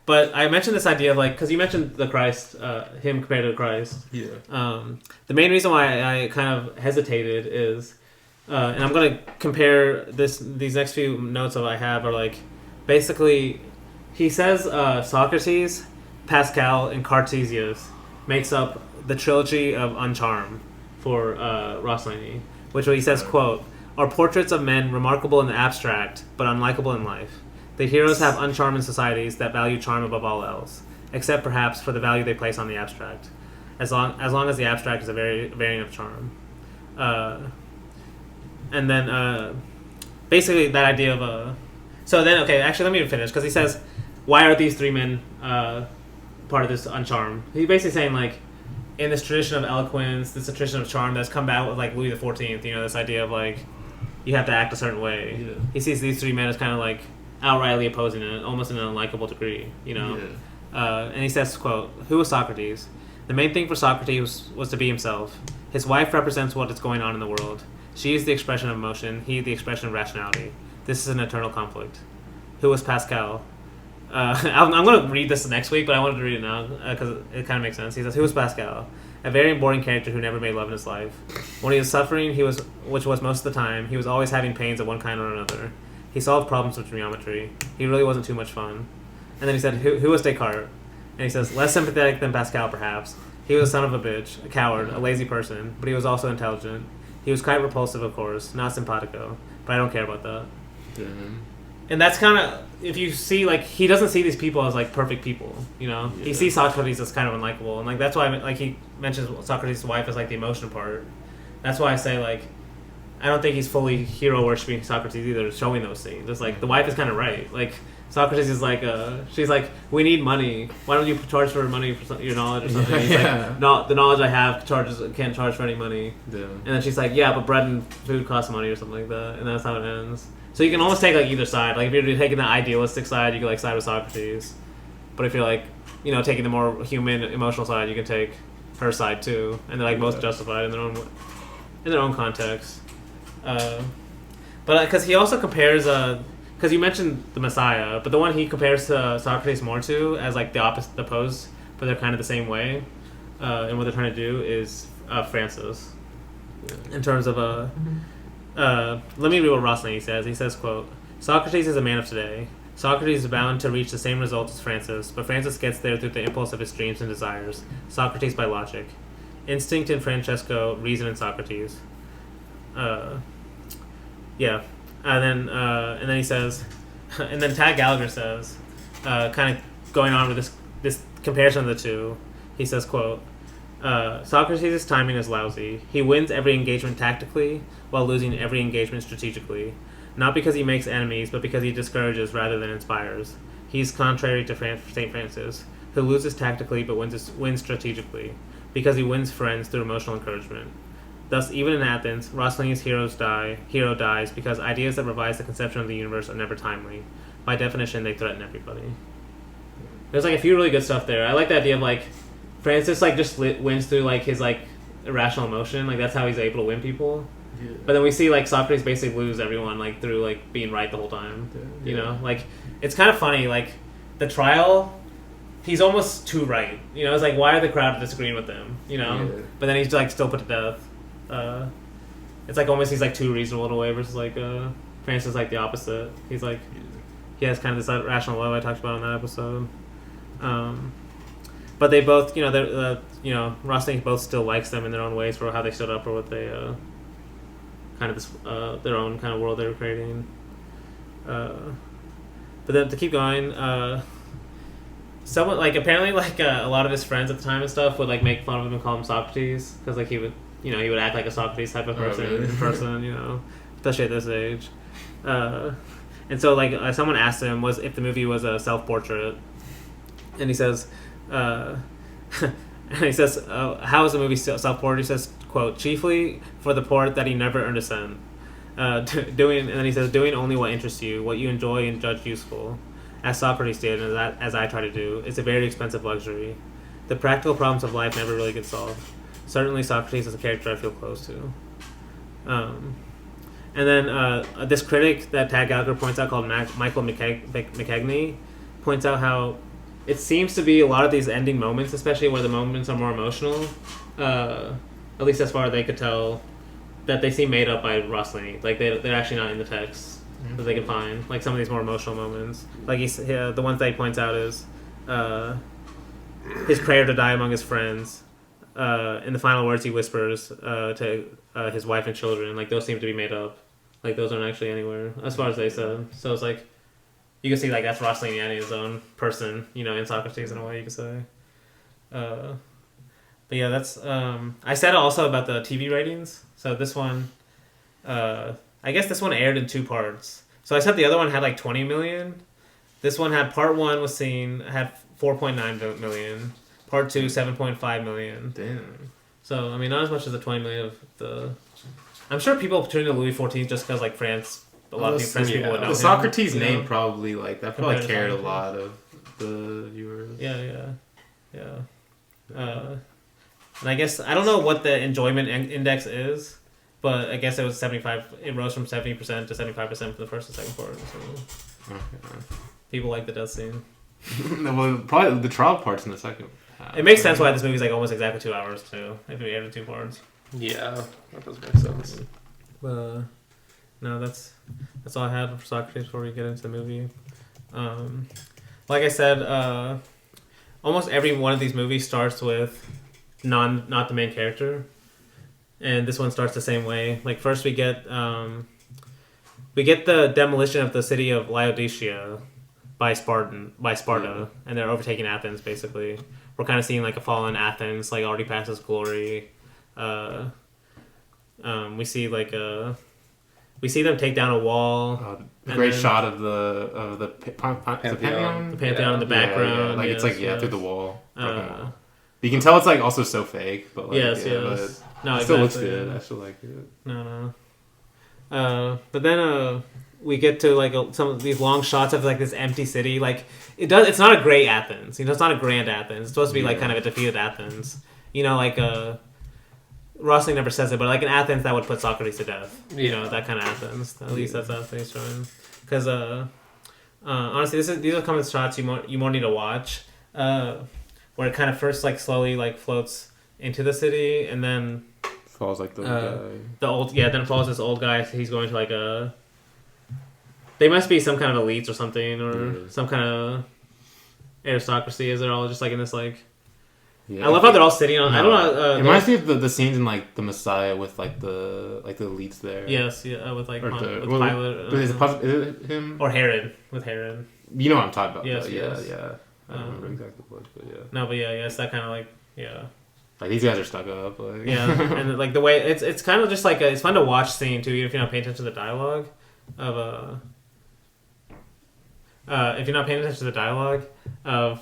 But I mentioned this idea of, like, because you mentioned the Christ, him compared to the Christ. Yeah. The main reason why I kind of hesitated is, and I'm going to compare these next few notes that I have are, like, basically, he says Socrates, Pascal, and Cartesius makes up the trilogy of Uncharm for Rossellini, which he says, quote, are portraits of men remarkable in the abstract, but unlikable in life. The heroes have uncharm in societies that value charm above all else, except perhaps for the value they place on the abstract, as long as the abstract is a variant of charm. And then basically that idea of so then, okay, actually let me finish, because he says, why are these 3 men part of this uncharm? He's basically saying, like, in this tradition of eloquence, this tradition of charm that's come back with, like, Louis XIV, you know, this idea of, like, you have to act a certain way. Yeah. He sees these 3 men as kind of, like, outrightly opposing it, almost in an unlikable degree, you know. Yeah. And he says, quote, who was Socrates? The main thing for Socrates was to be himself. His wife represents what is going on in the world. She is the expression of emotion, he the expression of rationality. This is an eternal conflict. Who was Pascal? I'm going to read this next week, but I wanted to read it now because it kind of makes sense. He says, who was Pascal? A very boring character who never made love in his life. When he was suffering, which was most of the time, he was always having pains of one kind or another. He solved problems with geometry. He really wasn't too much fun. And then he said, who was Descartes? And he says, less sympathetic than Pascal, perhaps. He was a son of a bitch, a coward, a lazy person, but he was also intelligent. He was quite repulsive, of course, not simpatico, but I don't care about that. Damn. And that's kind of, if you see, like, he doesn't see these people as, like, perfect people, you know? Yeah. He sees Socrates as kind of unlikable, and, like, that's why, like, he mentions Socrates' wife as, like, the emotion part. That's why I say, like, I don't think he's fully hero-worshipping Socrates either, showing those scenes. It's like, the wife is kind of right. Like, Socrates is like, she's like, we need money. Why don't you charge for money for your knowledge or something? He's like, no, the knowledge I have can't charge for any money. Yeah. And then she's like, yeah, but bread and food cost money or something like that. And that's how it ends. So you can almost take, like, either side. Like, if you're taking the idealistic side, you can, like, side with Socrates. But if you're, like, you know, taking the more human, emotional side, you can take her side, too. And they're, like, both justified in their own context. But because he also compares, because you mentioned the Messiah, but the one he compares to Socrates more to as, like, the opposed, but they're kind of the same way, and what they're trying to do is Francis. In terms of let me read what Rossellini says. He says, quote, Socrates is a man of today. Socrates is bound to reach the same results as Francis, but Francis gets there through the impulse of his dreams and desires. Socrates by logic. Instinct in Francesco, reason in Socrates. Yeah. And then he says, and then Tad Gallagher says, kind of going on with this comparison of the two, he says, quote, Socrates' timing is lousy. He wins every engagement tactically while losing every engagement strategically. Not because he makes enemies, but because he discourages rather than inspires. He's contrary to St. Francis, who loses tactically but wins strategically, because he wins friends through emotional encouragement. Thus, even in Athens, Rossellini's hero dies because ideas that revise the conception of the universe are never timely. By definition, they threaten everybody. There's, like, a few really good stuff there. I like the idea of, like, Francis, like, just wins through, like, his, like, irrational emotion. Like, that's how he's able to win people. Yeah. But then we see, like, Socrates basically lose everyone, like, through, like, being right the whole time. Yeah. You know? Like, it's kind of funny. Like, the trial, he's almost too right. You know? It's like, why are the crowd disagreeing with him? You know? Yeah. But then he's, like, still put to death. It's, like, almost he's, like, too reasonable in a way versus, like, Francis is, like, the opposite. He's, like, he has kind of this rational love I talked about in that episode. But they both, you know, they're, you know, Rossellini both still likes them in their own ways for how they stood up or what they, kind of this, their own kind of world they were creating. But then to keep going, someone, like, apparently, like, a lot of his friends at the time and stuff would, like, make fun of him and call him Socrates, because, like, he would, you know, he would act like a Socrates type of person, you know, especially at this age. And so, like, someone asked him if the movie was a self-portrait, and he says, how is the movie self-portrait? He says, quote, chiefly for the port that he never earned a cent. And then he says, doing only what interests you, what you enjoy and judge useful. As Socrates did, and as I try to do, it's a very expensive luxury. The practical problems of life never really get solved. Certainly Socrates is a character I feel close to. And then this critic that Tad Gallagher points out, called Michael McKegney, points out how it seems to be a lot of these ending moments, especially where the moments are more emotional, at least as far as they could tell, that they seem made up by Rossellini. Like, they're actually not in the text that they can find. Like, some of these more emotional moments. Like, the ones that he points out is his prayer to die among his friends. In the final words he whispers to his wife and children. Like, those seem to be made up. Like, those aren't actually anywhere, as far as they said. So it's like, you can see, like, that's Rossellini adding his own person, you know, in Socrates in a way, you could say. But yeah, that's... I said also about the TV ratings. So this one... I guess this one aired in 2 parts. So I said the other one had, like, 20 million. This one had... Part 1 was seen... had 4.9 million. Part 2, 7.5 million. Damn. So, I mean, not as much as the 20 million of the... I'm sure people tuned to Louis XIV just because, like, France... A lot of French people would know the him, Socrates name know? probably, like, that probably carried a lot of the viewers. Yeah. And I guess, I don't know what the enjoyment index is, but I guess it was 75, it rose from 70% to 75% for the first and second part. So people like the death scene. Well, probably the trial part's in the second half. It makes sense why this movie's, like, almost exactly 2 hours, too, if we aired in 2 parts. Yeah, that does make sense. no, that's all I had for Socrates before we get into the movie. Like I said, almost every one of these movies starts with not the main character, and this one starts the same way. Like first we get the demolition of the city of Laodicea by Sparta, and they're overtaking Athens. Basically, we're kind of seeing like a fallen Athens, like already past its glory. We see them take down a wall. Great shot of the Pantheon. The Pantheon in the background. Yeah. Like yes, it's like yes. through the wall. Wall. You can tell it's like also so fake, but like, yes. But No, it still exactly. looks good. I still like it. No. But then we get to like some of these long shots of like this empty city. Like it's not a great Athens. It's not a grand Athens. It's supposed to be like kind of a defeated Athens. Like Rossellini never says it, but like an Athens that would put Socrates to death. That kind of Athens. At least that's how things showing. Because honestly, these are common shots you more need to watch. Where it kind of first like slowly like floats into the city and then falls like the guy. Then it follows this old guy. He's going to like they must be some kind of elites or something, or some kind of aristocracy. Is it all just like in this like? Yeah. I love how they're all sitting on. No. I don't know. It reminds me of the scenes in like the Messiah with like the elites there. Yes, yeah, with like with Pilate. Is it him or Herod? With Herod. You know what I'm talking about. Yes, though. Yeah. I don't remember exactly what, but yeah. No, but yeah, it's that kind of like Like these guys are stuck up. Like. Yeah, and like the way it's kind of just like it's fun to watch scene too, even if you're not paying attention to the dialogue of if you're not paying attention to the dialogue of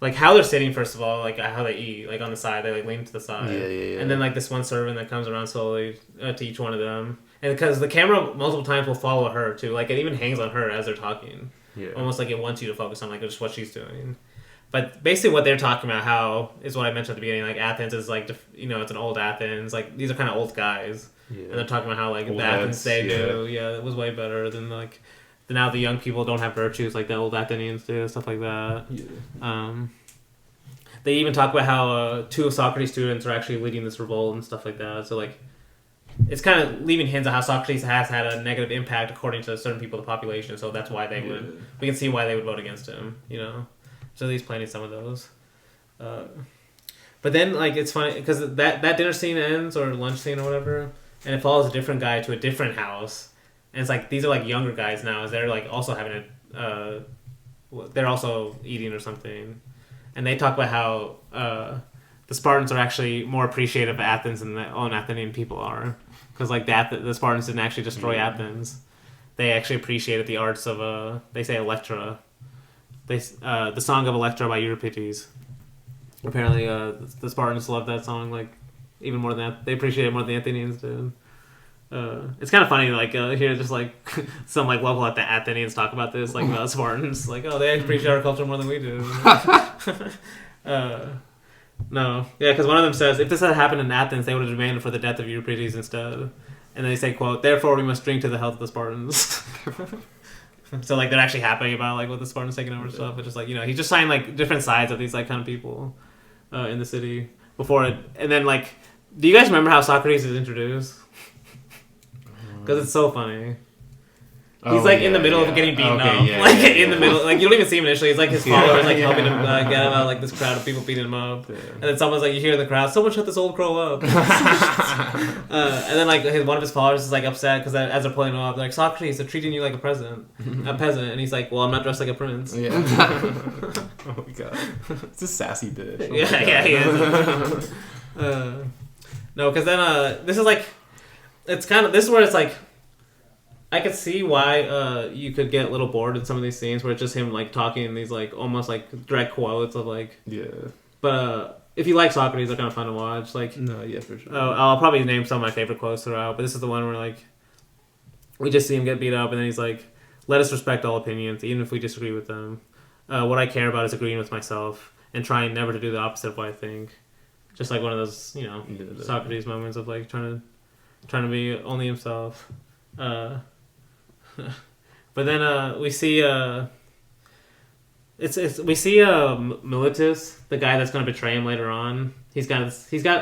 like how they're sitting first of all, like how they eat, like on the side, they like lean to the side, and then like this one servant that comes around slowly to each one of them, and because the camera multiple times will follow her too, like it even hangs on her as they're talking, almost like it wants you to focus on like just what she's doing. But basically what they're talking about how is what I mentioned at the beginning, like Athens is like, it's an old Athens, like these are kind of old guys, and they're talking about how like old the Athens they do, it was way better than like now the young people don't have virtues like the old Athenians do, stuff like that. They even talk about how two of Socrates' students are actually leading this revolt and stuff like that. So like, it's kind of leaving hints of how Socrates has had a negative impact according to certain people of the population. So that's why we can see why they would vote against him. So he's planting some of those. But then like it's funny because that dinner scene ends or lunch scene or whatever, and it follows a different guy to a different house. And it's like these are like younger guys now, as they're like also having they're also eating or something, and they talk about how the Spartans are actually more appreciative of Athens than the own Athenian people are, because like the Spartans didn't actually destroy Athens; they actually appreciated the arts of they say Electra, the Song of Electra by Euripides. Apparently, the Spartans loved that song like even more than they appreciated it more than the Athenians did. It's kind of funny, like here, just like some like local Athenians talk about this, like about Spartans, like they appreciate our culture more than we do. No, because one of them says if this had happened in Athens, they would have demanded for the death of Euripides instead, and then they say, "quote Therefore, we must drink to the health of the Spartans." So like they're actually happy about like what the Spartans taking over stuff, but just like he's just showing like different sides of these like kind of people in the city before it, and then like, do you guys remember how Socrates is introduced? Because it's so funny. He's like in the middle of getting beaten up, in the middle. Like you don't even see him initially. It's like his followers like helping him get him out like this crowd of people beating him up, and then someone's like, you hear in the crowd, "Someone shut this old crow up." And then like one of his followers is like upset because as they're pulling him up, they're like, "Socrates, they're treating you like a peasant," and he's like, "Well, I'm not dressed like a prince." Yeah. Oh my god, it's a sassy bitch. He is. No, because then this is like. This is where it's like, I could see why you could get a little bored in some of these scenes where it's just him like talking in these like almost like direct quotes of like. Yeah. But if you like Socrates, they're kind of fun to watch. Like. No, yeah, for sure. I'll probably name some of my favorite quotes throughout, but this is the one where like, we just see him get beat up, and then he's like, "Let us respect all opinions, even if we disagree with them. What I care about is agreeing with myself and trying never to do the opposite of what I think." Just like one of those, Socrates moments of like trying to be only himself. But then we see Miletus, the guy that's going to betray him later on. He's got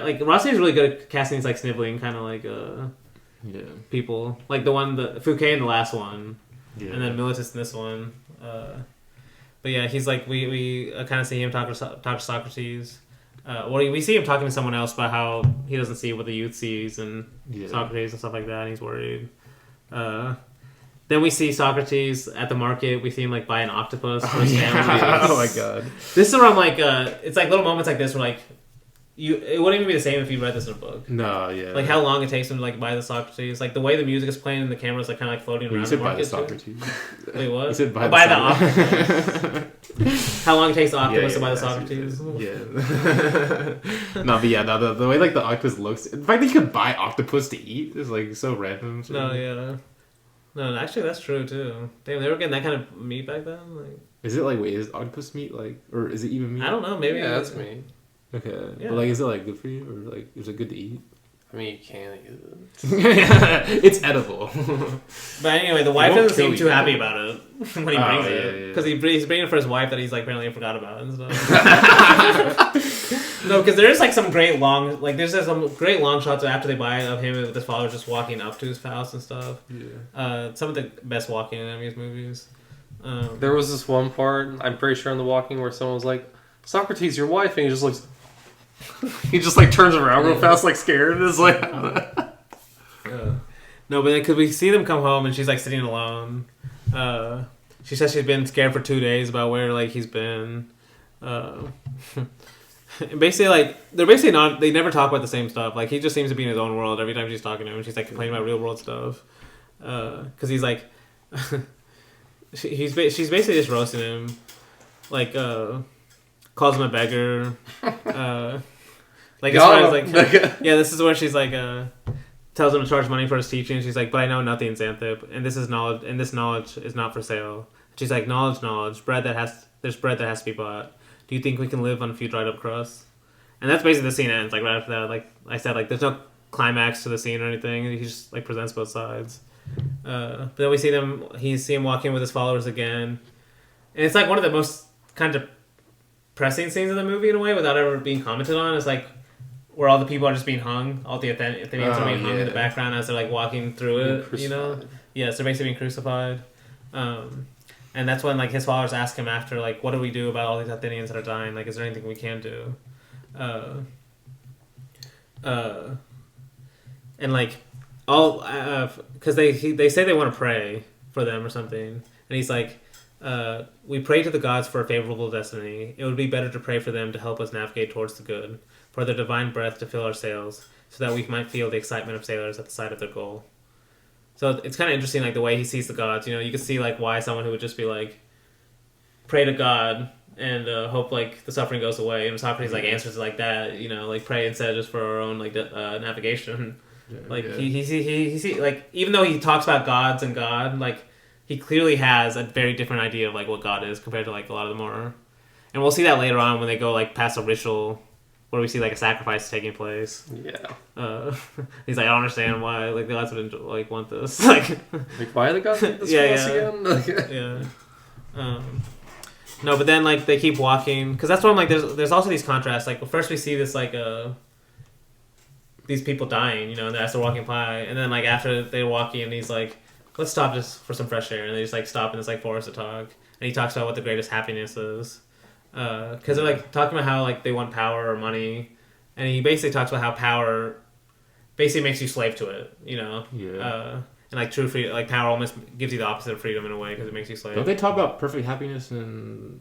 like Rossini's really good at casting these like sniveling kind of like people, like the Fouquet in the last one, Yeah. and then Militus in this one. But yeah, he's like we kind of see him talk to Socrates. We see him talking to someone else about how he doesn't see what the youth sees and Socrates and stuff like that, and he's worried. Then we see Socrates at the market. We see him like buy an octopus for his family. Oh my god! This is where I'm like, it's like little moments like this where like it wouldn't even be the same if you read this in a book. No, yeah. Like how long it takes him to like buy the Socrates, like the way the music is playing and the camera's like kind of like floating around. You said the buy the market Socrates. Wait, what? You said buy buy the octopus. octopus. How long it takes the octopus to buy the Socrates? Yeah. No, but yeah, no, the way like the octopus looks, the fact that you could buy octopus to eat is like so random. So. No, yeah. No, actually that's true too. Damn, they were getting that kind of meat back then. Like, is it like is octopus meat like, or is it even meat? I don't know. Maybe that's meat. Okay, yeah. but like, is it like good for you, or like, is it good to eat? I mean, you can eat it. It's edible. But anyway, the wife doesn't seem too happy about it when he brings it, because he's bringing it for his wife that he's like apparently forgot about and stuff. No, because there's like some great long shots after they buy it of him with his father just walking up to his house and stuff. Yeah. Some of the best walking in any of his movies. There was this one part, I'm pretty sure in The Walking, where someone was like, Socrates, your wife, and he just looks. He just like turns around real fast, like scared, and is like. No, but because we see them come home and she's like sitting alone. She says she's been scared for 2 days about where like he's been. And basically, like they're basically not. They never talk about the same stuff. Like he just seems to be in his own world every time she's talking to him. She's like complaining about real world stuff. Because he's like, she's basically just roasting him, like calls him a beggar. Like as far as like yeah, this is where she's like tells him to charge money for his teaching. She's like, but I know nothing, Xanthip, and this is knowledge, and this knowledge is not for sale. She's like, knowledge, there's bread that has to be bought. Do you think we can live on a few dried up crusts? And that's basically the scene ends. Like right after that, like I said, like there's no climax to the scene or anything. He just like presents both sides. But then we see him walking with his followers again, and it's like one of the most kind of pressing scenes of the movie in a way, without ever being commented on. It's like where all the people are just being hung, all the Athenians are being hung in the background as they're like walking through it. You know, yeah, so they're basically being crucified. And that's when like his followers ask him after, like, what do we do about all these Athenians that are dying? Like, is there anything we can do? And like all because they say they want to pray for them or something, and he's like, we pray to the gods for a favorable destiny. It would be better to pray for them to help us navigate towards the good, for their divine breath to fill our sails, so that we might feel the excitement of sailors at the sight of their goal. So it's kind of interesting, like the way he sees the gods. You know, you can see like why someone who would just be like, pray to God and hope like the suffering goes away. And Socrates like answers like that. You know, like pray instead just for our own like navigation. Yeah, like he like even though he talks about gods and God, like he clearly has a very different idea of like what God is compared to like a lot of them are. And we'll see that later on when they go like past a ritual where we see like a sacrifice taking place. Yeah. He's like, I don't understand why like the gods would like want this. like why are the gods want this again? Yeah. No, but then like they keep walking because that's why I'm like there's also these contrasts. Like first we see this like these people dying, you know, and as they're walking by, and then like after they're walking, and he's like, let's stop just for some fresh air, and they just like stop in this like forest to talk, and he talks about what the greatest happiness is. Because they're like talking about how like they want power or money, and he basically talks about how power basically makes you slave to it, you know. Yeah. And like true freedom, like power almost gives you the opposite of freedom in a way because it makes you slave. Don't they talk about perfect happiness in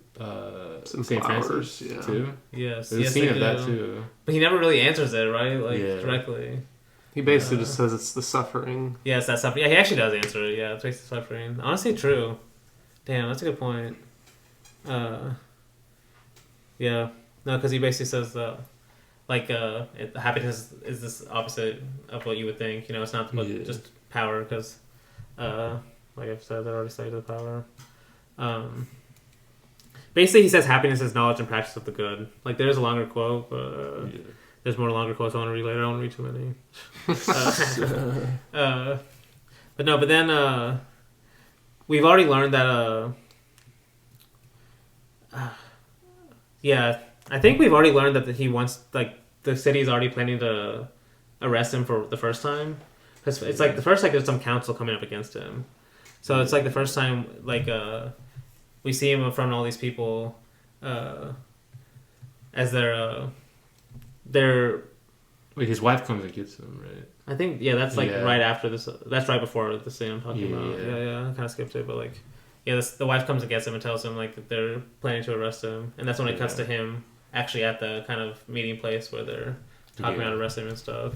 St. Francis too? Yes, There's a scene of that too. But he never really answers it, right? Like directly. He basically just says it's the suffering. Yeah, it's that suffering. Yeah, he actually does answer it. Yeah, it's basically suffering. Honestly, true. Damn, that's a good point. Yeah, no, because he basically says that, like, happiness is this opposite of what you would think. You know, it's not just power, because, like I've said, I already cited the power. Basically, he says happiness is knowledge and practice of the good. Like, there's a longer quote, but there's more longer quotes I want to read later. I don't want to read too many. But then we've already learned that. Yeah, I think we've already learned that he wants, like, the city's already planning to arrest him for the first time. 'Cause it's like the first like there's some council coming up against him, so it's like the first time like we see him in front of all these people, as they're. Wait, his wife comes and gets him, right? I think that's like Yeah. right after this. That's right before the scene I'm talking about. Yeah. I kind of skipped it, but like, the wife comes and gets him and tells him like that they're planning to arrest him, and that's when it cuts to him actually at the kind of meeting place where they're talking about arresting him and stuff.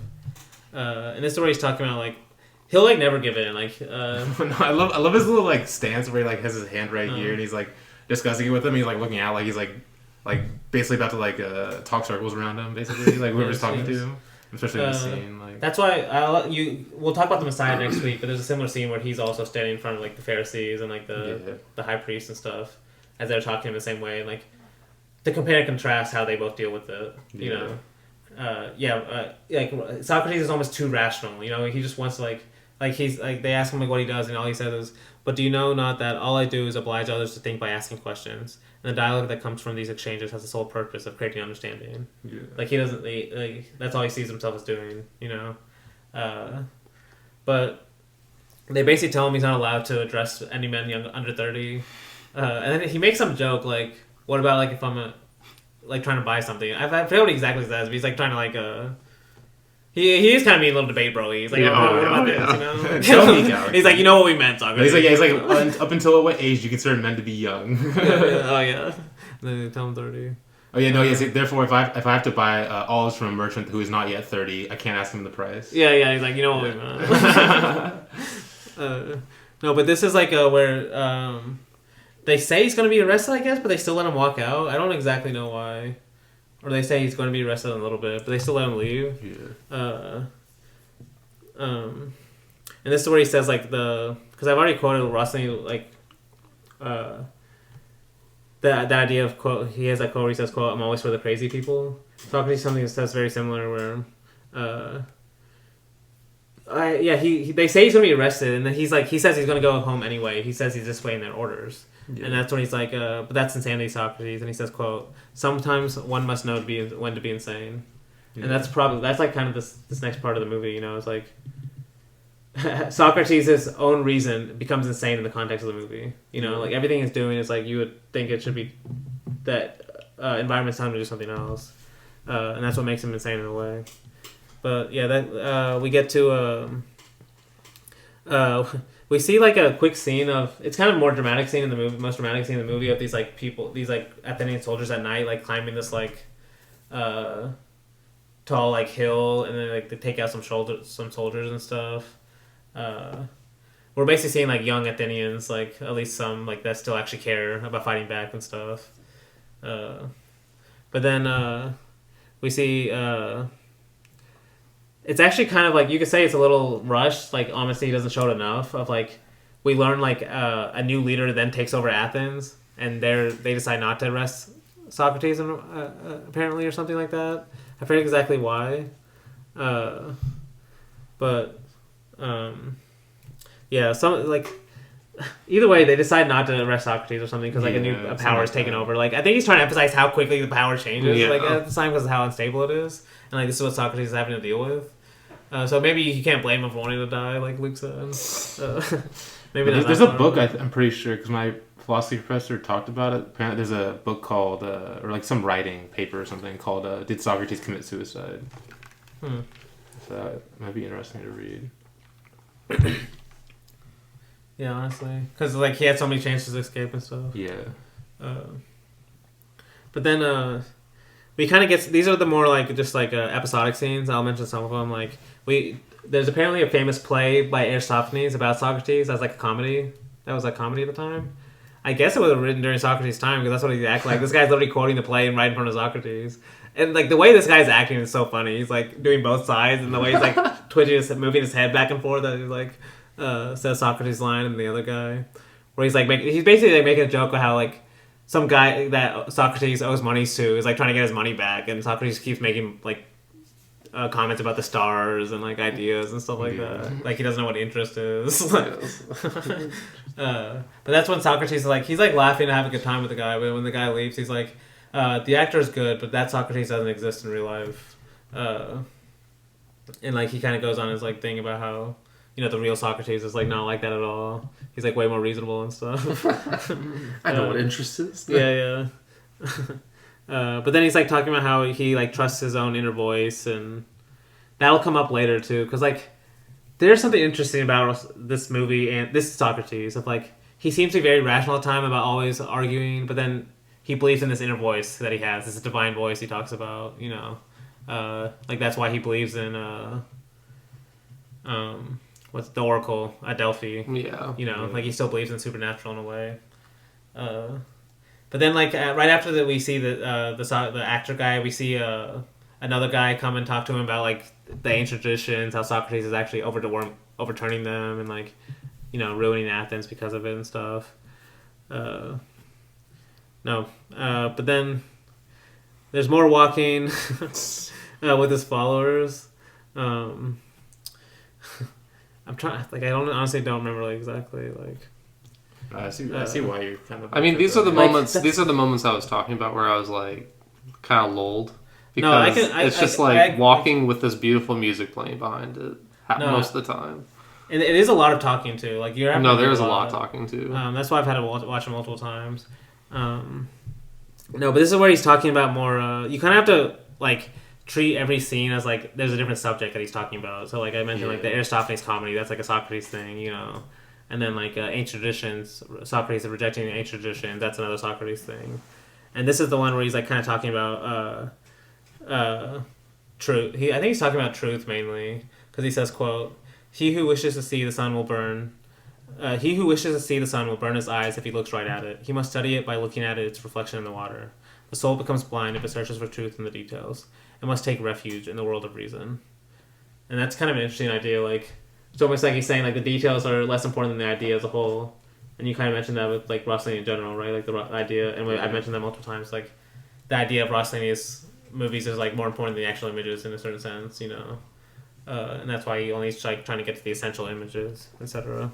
And this is where he's talking about like he'll like never give in. Like, No, I love his little like stance where he like has his hand right here and he's like discussing it with him. He's like looking out like he's like basically about to like talk circles around him, basically like whoever's talking to him. Especially in the scene, like that's why we'll talk about the Messiah next week. But there's a similar scene where he's also standing in front of like the Pharisees and like the high priest and stuff as they're talking in the same way, and like to compare and contrast how they both deal with it. You know, like Socrates is almost too rational. You know, he just wants to like he's like they ask him like what he does, and all he says is, "But do you know not that all I do is oblige others to think by asking questions?" And the dialogue that comes from these exchanges has the sole purpose of creating understanding. Yeah. Like he doesn't, like that's all he sees himself as doing, you know. But they basically tell him he's not allowed to address any men young under 30. And then he makes some joke like, "What about like if I'm like trying to buy something?" I forget what he exactly says, but he's like trying to like He is kind of being a little debate, bro. He's like, what about this, you know? He's like, you know what we meant, Socrates. He's like, up until what age do you consider men to be young? Oh yeah. Then they tell him 30. Oh yeah, no, yes. Therefore, if I have to buy olives from a merchant who is not yet 30, I can't ask him the price. Yeah. He's like, you know what we meant. No, but this is like where they say he's going to be arrested, I guess, but they still let him walk out. I don't exactly know why. Or they say he's going to be arrested in a little bit, but they still let him leave. Yeah. And this is where he says like because I've already quoted Rossellini like that idea of quote. He has that quote where he says, "quote I'm always for the crazy people." Socrates something that says very similar where they say he's going to be arrested, and then he says he's going to go home anyway. He says he's just waiting their orders. Yeah. And that's when he's like, but that's insanity, Socrates. And he says, quote, "Sometimes one must know when to be insane." Yeah. And that's like kind of this next part of the movie, you know, it's like Socrates' own reason becomes insane in the context of the movie. You know, like everything he's doing is like you would think it should be that environment's time to do something else. And that's what makes him insane in a way. But yeah, that we get to we see like a quick scene of it's kind of more dramatic scene in the movie, most dramatic scene in the movie of these like people, these like Athenian soldiers at night like climbing this like tall like hill, and then like they take out some soldiers and stuff. We're basically seeing like young Athenians, like at least some like that still actually care about fighting back and stuff. But then we see it's actually kind of like you could say it's a little rushed. Like honestly, he doesn't show it enough. Of like we learn like a new leader then takes over Athens, and they decide not to arrest Socrates apparently or something like that. I forget exactly why, but yeah, some like either way they decide not to arrest Socrates or something because like a power is taken over. Like I think he's trying to emphasize how quickly the power changes like at the time because of how unstable it is, and like this is what Socrates is having to deal with. So maybe you can't blame him for wanting to die, like Luke said. Maybe there's a book I'm pretty sure because my philosophy professor talked about it. Apparently, there's a book called or like some writing paper or something called "Did Socrates Commit Suicide?" So it might be interesting to read. Yeah, honestly, because like he had so many chances to escape and stuff. Yeah. But then we kind of get these are the more like just like episodic scenes. I'll mention some of them. Like there's apparently a famous play by Aristophanes about Socrates as like a comedy. That was like comedy at the time. I guess it was written during Socrates' time because that's what he acted like. This guy's literally quoting the play and right in front of Socrates. And like the way this guy's acting is so funny. He's like doing both sides, and the way he's like moving his head back and forth. That he's like says Socrates' line and the other guy, where he's like he's basically like making a joke of how like some guy that Socrates owes money to is like trying to get his money back, and Socrates keeps making like comments about the stars and like ideas and stuff like that. Like he doesn't know what interest is. But that's when Socrates is like he's like laughing and having a good time with the guy, but when the guy leaves, he's like, the actor is good, but that Socrates doesn't exist in real life. And like he kind of goes on his like thing about how the real Socrates is like not like that at all. He's like way more reasonable and stuff. I know what interest is. Yeah. But then he's like talking about how he like trusts his own inner voice, and that'll come up later too. Because like there's something interesting about this movie and this Socrates of like he seems to be very rational all the time about always arguing, but then he believes in this inner voice that he has, this divine voice he talks about. Like that's why he believes in what's the Oracle at Delphi. Yeah. Like he still believes in supernatural in a way. But then like right after that we see the actor guy, we see another guy come and talk to him about like the ancient traditions, how Socrates is actually overturning them and like ruining Athens because of it and stuff. But then there's more walking with his followers. I'm trying. Like I honestly don't remember like exactly like. I see why you're kind of. I mean, these are the like, moments. These are the moments I was talking about where I was like, kind of lulled because No, it's just walking with this beautiful music playing behind it most of the time. And it is a lot of talking too. Like you're. No, there is a lot of talking too. That's why I've had to watch it multiple times. No, but this is where he's talking about more. You kind of have to like treat every scene as like there's a different subject that he's talking about. So like I mentioned, like the Aristophanes comedy, that's like a Socrates thing, and then like ancient traditions, Socrates rejecting ancient traditions, that's another Socrates thing. And this is the one where he's like kind of talking about truth. I think he's talking about truth mainly because he says, "quote He who wishes to see the sun will burn." He who wishes to see the sun will burn his eyes if he looks right at it. He must study it by looking at its reflection in the water. The soul becomes blind if it searches for truth in the details. It must take refuge in the world of reason. And that's kind of an interesting idea. Like it's almost like he's saying like the details are less important than the idea as a whole. And you kind of mentioned that with like Rossellini in general, right? Like the idea, and I've mentioned that multiple times. Like the idea of Rossellini's movies is like more important than the actual images in a certain sense, and that's why he only is like trying to get to the essential images, etc.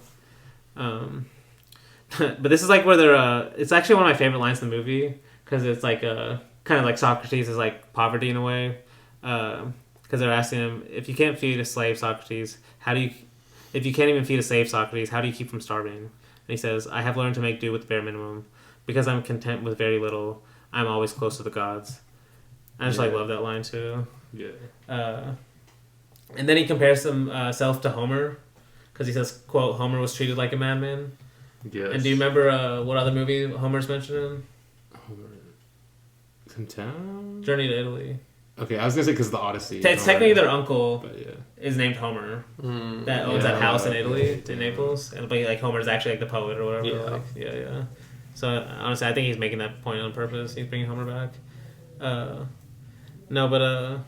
But this is like where they're. It's actually one of my favorite lines in the movie because it's like kind of like Socrates is like poverty in a way, because they're asking him, if you can't feed a slave, Socrates, if you can't even feed a slave, Socrates, how do you keep from starving? And he says, I have learned to make do with the bare minimum. Because I'm content with very little, I'm always close to the gods. I just like love that line too. Yeah. And then he compares himself to Homer, because he says, quote, Homer was treated like a madman. Yes. And do you remember what other movie Homer's mentioned in? Town? Journey to Italy. Okay, I was gonna say because the Odyssey. It's technically their uncle, but yeah, is named Homer. That owns that house in Italy, in Naples, and but like Homer's actually like the poet or whatever. Yeah. Like, yeah. So honestly, I think he's making that point on purpose. He's bringing Homer back. No, but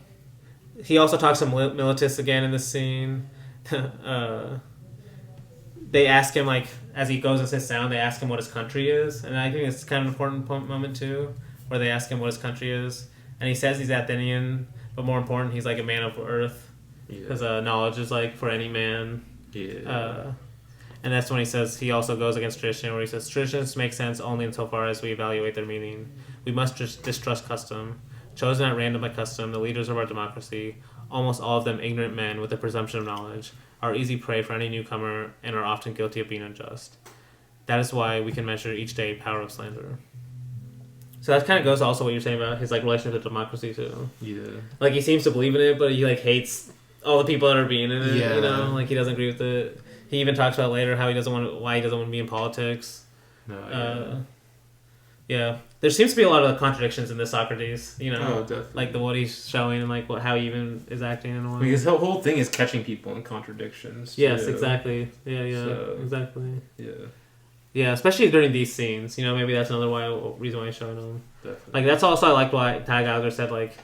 he also talks to Militus again in this scene. They ask him, like, as he goes and sits down, they ask him what his country is, and I think it's kind of an important moment too, where they ask him what his country is, and he says he's Athenian, but more important, he's like a man of earth, because knowledge is like for any man. Yeah. And that's when he says he also goes against tradition, where he says traditions make sense only insofar as we evaluate their meaning. We must just distrust custom. Chosen at random by custom, the leaders of our democracy, almost all of them ignorant men with a presumption of knowledge, are easy prey for any newcomer and are often guilty of being unjust. That is why we can measure each day power of slander. So that kind of goes to also what you're saying about his like relationship to democracy too. Yeah. Like he seems to believe in it, but he like hates all the people that are being in it. Yeah. You know, like he doesn't agree with it. He even talks about later how why he doesn't want to be in politics. No. Yeah. There seems to be a lot of contradictions in this Socrates. You know, Oh, definitely. like what he's showing and like how he even is acting in a way. Because the whole thing is catching people in contradictions. Yes, too. exactly. Yeah, So, exactly. Yeah. Yeah, especially during these scenes. You know, maybe that's another reason why he's showing them. Definitely. Like that's also I liked why Tag Gallagher said like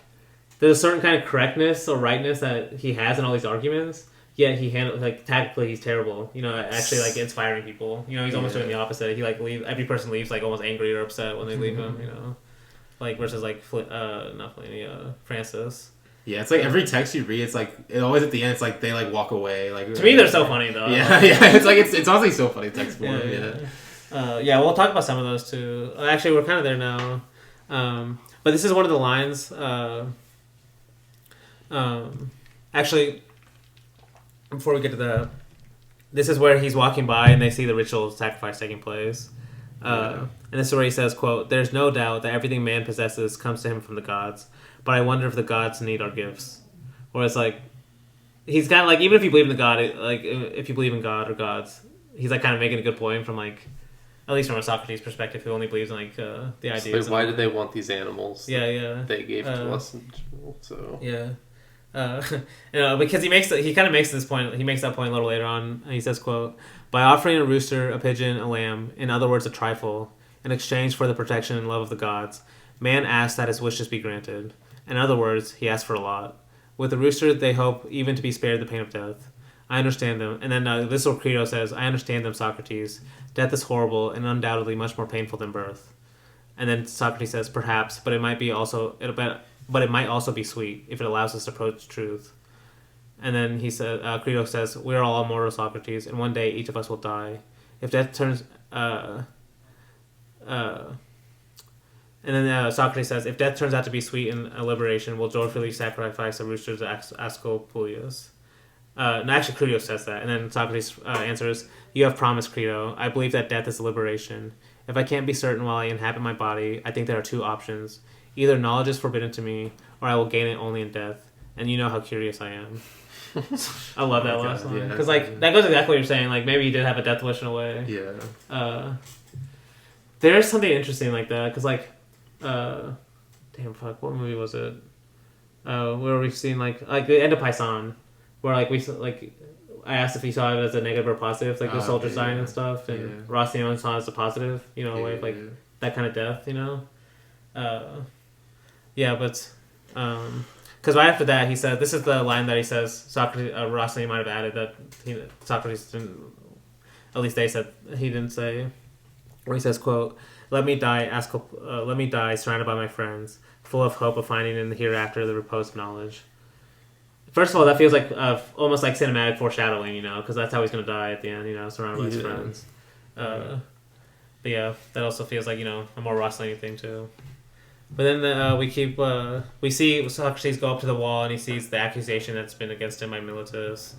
there's a certain kind of correctness or rightness that he has in all these arguments. Yet he handles like tactically he's terrible. You know, actually like inspiring people. You know, he's almost doing the opposite. He like every person leaves like almost angry or upset when they leave him. You know, like versus like Francis. Yeah, it's like every text you read, it's like always at the end, it's like they like walk away. Like to me, they're so funny though. Yeah, yeah. It's like it's honestly so funny text form. Yeah, we'll talk about some of those too. Actually, we're kind of there now. But this is one of the lines. Actually, before we get to that, this is where he's walking by and they see the ritual sacrifice taking place. And this is where he says, quote, "There's no doubt that everything man possesses comes to him from the gods, but I wonder if the gods need our gifts." Whereas, like, he's kind of like, even if you believe in the god, like, if you believe in God or gods, he's like kind of making a good point from like, at least from a Socrates perspective, who only believes in like the ideas. Like, why did they want these animals? Yeah. They gave to us, so yeah. Because he kind of makes this point. He makes that point a little later on, and he says, "quote By offering a rooster, a pigeon, a lamb, in other words, a trifle, in exchange for the protection and love of the gods, man asks that his wishes be granted. In other words, he asks for a lot. With the rooster, they hope even to be spared the pain of death. I understand them." And then this little credo says, "I understand them, Socrates. Death is horrible and undoubtedly much more painful than birth." And then Socrates says, "Perhaps, but it might be also but it might also be sweet if it allows us to approach truth." And then he said, Credo says, "We are all mortal, Socrates, and one day each of us will die. If death turns, and then Socrates says, "If death turns out to be sweet in a liberation, we'll joyfully sacrifice a rooster to Asclepius." No, actually, Credo says that, and then Socrates answers, "You have promised, Credo. I believe that death is a liberation. If I can't be certain while I inhabit my body, I think there are two options. Either knowledge is forbidden to me, or I will gain it only in death. And you know how curious I am." I love that last line. Because, like, that goes exactly what you're saying. Like, maybe he did have a death wish in a way. Yeah. There's something interesting like that. Because, like, damn, fuck, what movie was it? Where we've seen, like the end of Paisan. Where, like, I asked if he saw it as a negative or positive. Like, the soldiers dying and stuff. And Rossellini saw it as a positive, you know, a way of, like, that kind of death, you know? Because right after that, he said, this is the line that he says, Socrates, Rossellini might have added that Socrates didn't, at least they said he didn't say, where he says, quote, let me die surrounded by my friends, full of hope of finding in the hereafter the repose of knowledge. First of all, that feels like almost like cinematic foreshadowing, you know, because that's how he's going to die at the end, you know, surrounded by his friends. But yeah, that also feels like, you know, a more Rossellini thing too. But then we see Socrates go up to the wall and he sees the accusation that's been against him by Miletus.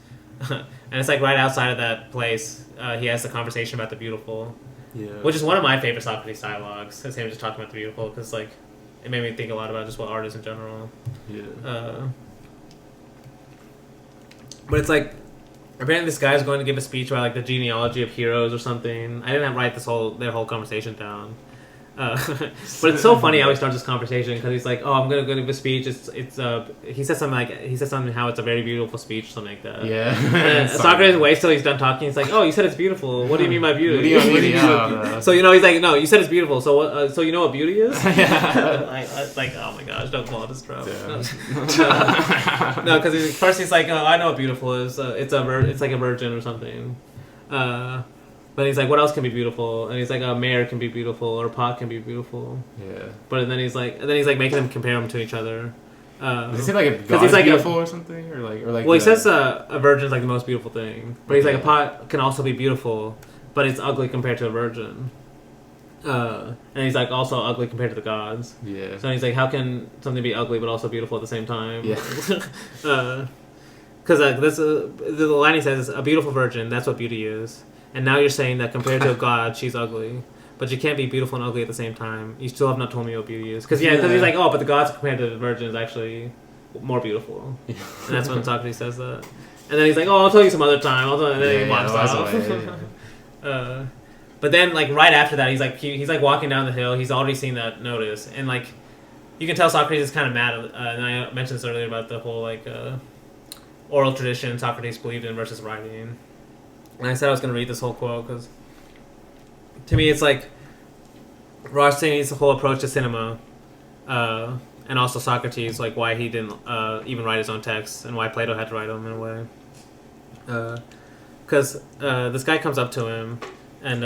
And it's like right outside of that place, he has the conversation about the beautiful. Yeah. Which is one of my favorite Socrates dialogues. Is him just talking about the beautiful, because like it made me think a lot about just what art is in general. Yeah. But it's like apparently this guy's going to give a speech about like the genealogy of heroes or something. I didn't write their whole conversation down. But it's so funny how he starts this conversation, because he's like, "Oh, I'm gonna give a speech." He says something how it's a very beautiful speech, or something like that. Yeah. And Socrates waits till he's done talking. He's like, "Oh, you said it's beautiful. What do you mean by beauty?" What do you mean? So you know, he's like, "No, you said it's beautiful. So what? So you know what beauty is?" Yeah. I like, oh my gosh, don't call it this trope. Yeah. No, because first he's like, "Oh, I know what beautiful is. It's like a virgin or something." But he's like, what else can be beautiful? And he's like, a mare can be beautiful, or a pot can be beautiful. Yeah. But then he's like making them compare them to each other. Does he say like a god is like beautiful or something, or like? Well, he says a virgin is like the most beautiful thing, but he's like a pot can also be beautiful, but it's ugly compared to a virgin. And he's like also ugly compared to the gods. Yeah. So he's like, how can something be ugly but also beautiful at the same time? Yeah. Because the line he says is, a beautiful virgin, that's what beauty is. And now you're saying that compared to a god, she's ugly. But you can't be beautiful and ugly at the same time. You still have not told me what beauty is. Because he's like, oh, but the gods compared to the virgin is actually more beautiful. Yeah. And that's when Socrates says that. And then he's like, oh, I'll tell you some other time. And then he walks off. But then, like, right after that, he's like walking down the hill. He's already seen that notice. And, like, you can tell Socrates is kind of mad. And I mentioned this earlier about the whole, like, oral tradition Socrates believed in versus writing. And I said I was going to read this whole quote because, to me, it's like Rossellini's whole approach to cinema, and also Socrates, like why he didn't even write his own texts and why Plato had to write them in a way. Because this guy comes up to him and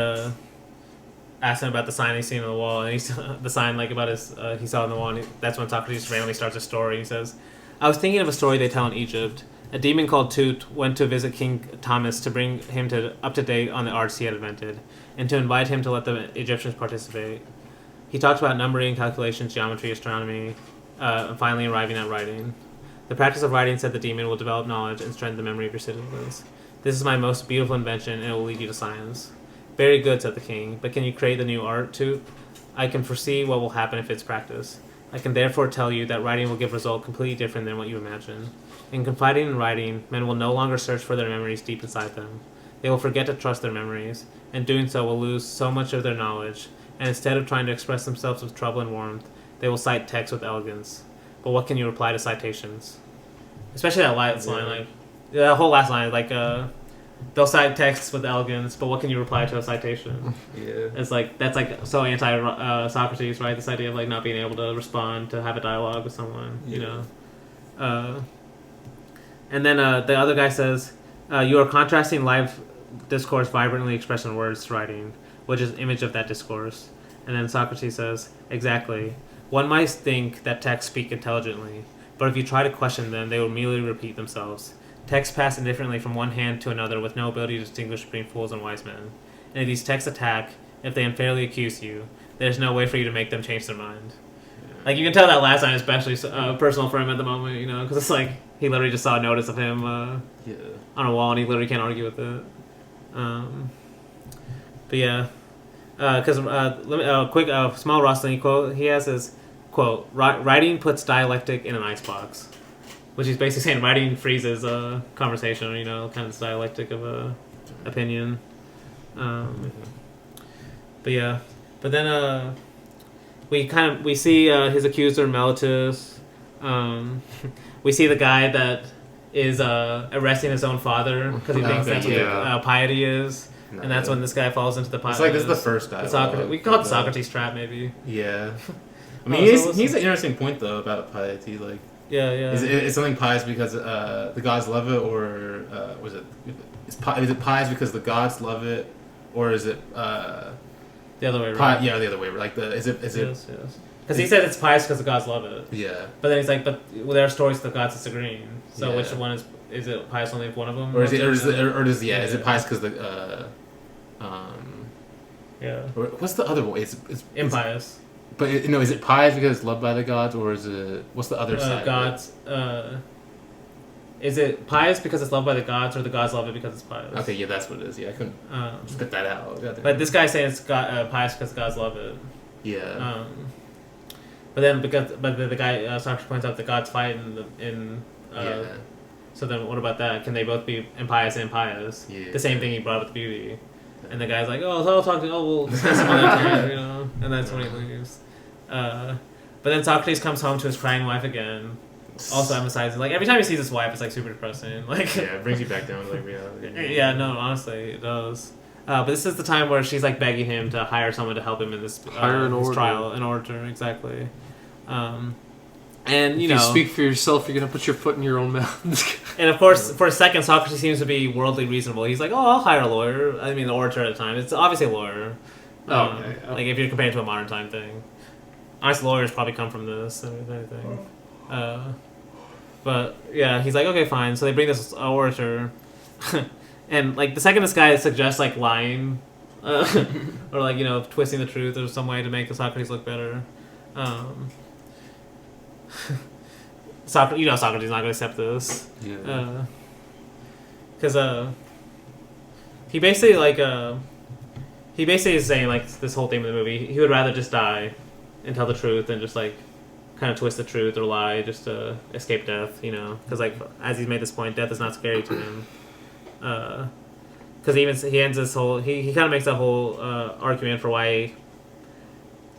asks him about the sign he's seen on the wall, and he's the sign like about his he saw on the wall. And that's when Socrates randomly starts a story. He says, "I was thinking of a story they tell in Egypt. A demon called Tut went to visit King Thomas to bring him up to date on the arts he had invented, and to invite him to let the Egyptians participate. He talked about numbering, calculations, geometry, astronomy, and finally arriving at writing. The practice of writing, said the demon, will develop knowledge and strengthen the memory of your citizens. This is my most beautiful invention, and it will lead you to science. Very good, said the king, but can you create the new art too? I can foresee what will happen if it's practiced. I can therefore tell you that writing will give a result completely different than what you imagine. In confiding in writing, men will no longer search for their memories deep inside them. They will forget to trust their memories, and doing so will lose so much of their knowledge, and instead of trying to express themselves with trouble and warmth, they will cite texts with elegance. But what can you reply to citations? Especially that last line, like, the whole last line, like, they'll cite texts with elegance, but what can you reply to a citation? Yeah. It's like, that's like so anti-Socrates, right? This idea of like not being able to respond, to have a dialogue with someone, you know? And then the other guy says, you are contrasting live discourse vibrantly expressed in words to writing, which is image of that discourse. And then Socrates says, exactly. One might think that texts speak intelligently, but if you try to question them, they will immediately repeat themselves. Texts pass indifferently from one hand to another with no ability to distinguish between fools and wise men. And if these texts attack, if they unfairly accuse you, there's no way for you to make them change their mind. Like, you can tell that last line is especially personal for him at the moment, you know, because it's like he literally just saw a notice of him on a wall, and he literally can't argue with it. But yeah, because quick small Rossellini quote he has is, quote, writing puts dialectic in an icebox, which he's basically saying writing freezes a conversation, you know, kind of this dialectic of a opinion. But yeah, but then we see his accuser Meletus. We see the guy that is arresting his own father because he thinks that's what piety is. No, and that's when this guy falls into the piety. It's like, this is the first dialogue. We call it the Socrates trap, maybe. Yeah. I mean, he's an interesting point, though, about piety. Like, is something pious because the gods love it, or is it pious because the gods love it, or is it the other way around? Yeah, the other way. Like, is it? Yes. Because he said it's pious because the gods love it. Yeah. But then he's like, there are stories the gods disagreeing. So which one is it pious only if one of them? Is it pious because the Or what's the other one? It's impious. But is it pious because it's loved by the gods, or is it what's the other side? Gods. Is it pious because it's loved by the gods, or the gods love it because it's pious? Okay, yeah, that's what it is. Yeah, I couldn't spit that out. But this guy's saying it's pious because the gods love it. Yeah. But then the guy Socrates points out the gods fight So then what about that? Can they both be impious and pious? Yeah. The same thing he brought up with beauty. And the guy's like, we'll discuss some other time, you know? And that's when he leaves. But then Socrates comes home to his crying wife again, also emphasizing, like, every time he sees his wife, it's, like, super depressing. Like, yeah, it brings you back down to, like, reality. Yeah, no, honestly, it does. But this is the time where she's, like, begging him to hire someone to help him in this trial, an orator, exactly. And, if you speak for yourself, you're going to put your foot in your own mouth. And, of course, for a second, Socrates seems to be worldly reasonable. He's like, I'll hire a lawyer. I mean, the orator at the time. It's obviously a lawyer. Okay. Like, if you're comparing to a modern time thing. Honestly, lawyers probably come from this and everything. But, yeah, he's like, okay, fine. So they bring this orator. And, like, the second this guy suggests, like, lying, or, like, twisting the truth or some way to make the Socrates look better, Socrates is not going to accept this. Yeah. Because he basically is saying, like, this whole theme of the movie, he would rather just die and tell the truth than just, like, kind of twist the truth or lie just to escape death, because, like, as he's made this point, death is not scary to him. Because he ends this whole he kind of makes that whole argument for why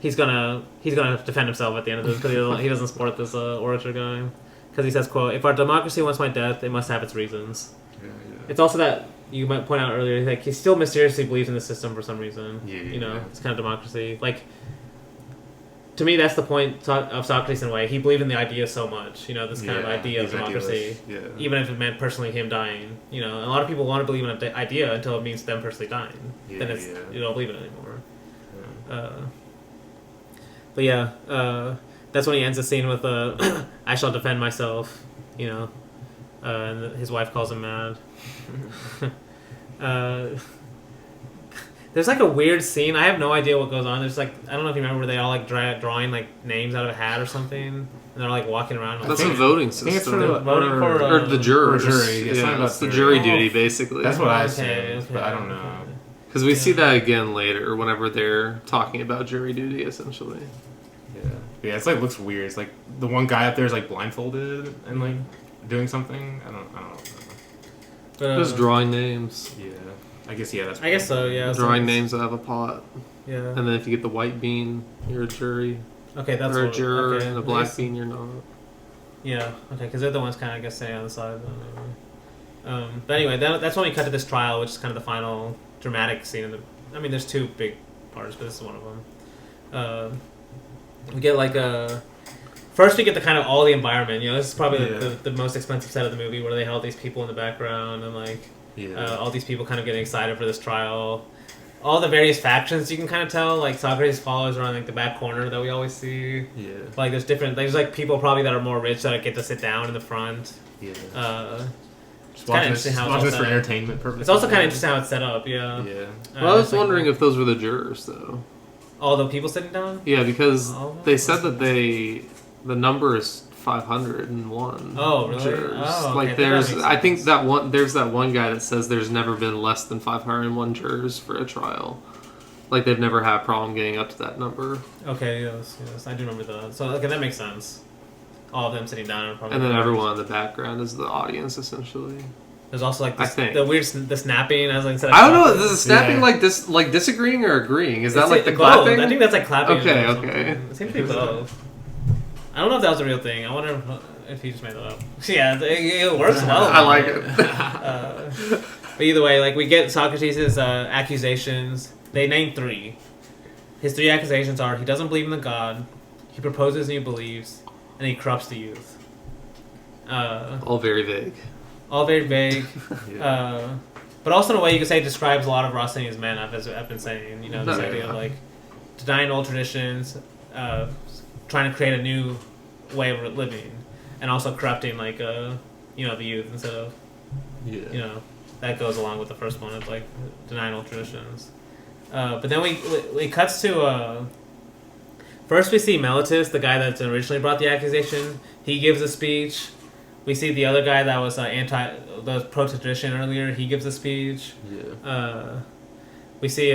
he's gonna defend himself at the end of this, because he doesn't support this orator guy, because he says, quote, if our democracy wants my death, it must have its reasons. Yeah. It's also that you might point out earlier, like, he still mysteriously believes in the system for some reason. It's kind of democracy, like, to me, that's the point of Socrates in a way. He believed in the idea so much, this kind of idea of democracy, even if it meant personally him dying. A lot of people want to believe in an idea until it means them personally dying. Then you don't believe in it anymore. But yeah, that's when he ends the scene with I shall defend myself, and his wife calls him mad. There's like a weird scene. I have no idea what goes on. There's like I don't know if you remember where they all like drawing like names out of a hat or something, and they're like walking around. That's a voting system. I think it's for voting for or the jurors. jury. It's the jury duty basically. That's what I Okay, assumed, but I don't know. Because we see that again later whenever they're talking about jury duty, essentially. Yeah, it's like looks weird. It's like the one guy up there is like blindfolded and like doing something. I don't know. But, Just drawing names. Yeah, I guess I guess so. Yeah. Drawing names out of a pot. Yeah. And then if you get the white bean, you're a jury. Okay, that's or a what, juror, okay. and the black bean, you're not. Yeah. Okay, because they're the ones kind of I guess sitting on the side. But anyway, that's when we cut to this trial, which is kind of the final dramatic scene in the. I mean, there's two big parts, but this is one of them. We get like a. First, we get the kind of all the environment. You know, this is probably the most expensive set of the movie, where they have all these people in the background and like all these people kind of getting excited for this trial. All the various factions you can kind of tell. Like Socrates' followers are on like the back corner that we always see. Yeah. Like there's like people probably that are more rich that get to sit down in the front. Yeah. It's kind of interesting how watch it's this all for set up. entertainment purposes. It's also kind of interesting how it's set up. Yeah. Yeah. Well, I was it's like- wondering if those were the jurors, though. all the people sitting down. Yeah, because All of them? they said that the number is 501. Oh, really? Jurors. Oh, okay, Like that there's, makes I think sense. there's that one guy that says there's never been less than 501 jurors for a trial. Like they've never had a problem getting up to that number. Okay, yes, I do remember that. So okay, that makes sense. All of them sitting down are probably. And then everyone in the background is the audience, essentially. There's also like I this, think. the weird the snapping as like instead of I don't know. clapping. Is it snapping Yeah. like disagreeing or agreeing? Is that It's like the both. clapping? I think that's like clapping. Okay, or something. okay. It seems to be both. I don't know if that was a real thing. I wonder if he just made that up. Yeah, it works well. I like it. But either way, like we get Socrates' accusations. They name 3. His 3 accusations are: he doesn't believe in the god, he proposes new beliefs, and he corrupts the youth. All very vague. All very vague. But also in a way you could say it describes a lot of Rossellini's men. I've been saying, you know, this idea of like denying old traditions, trying to create a new way of living, and also corrupting like you know, the youth instead of you know, that goes along with the first one of like denying old traditions. But then we cuts to first we see Meletus, the guy that originally brought the accusation. He gives a speech. We see the other guy that was pro tradition earlier. He gives a speech. Yeah. We see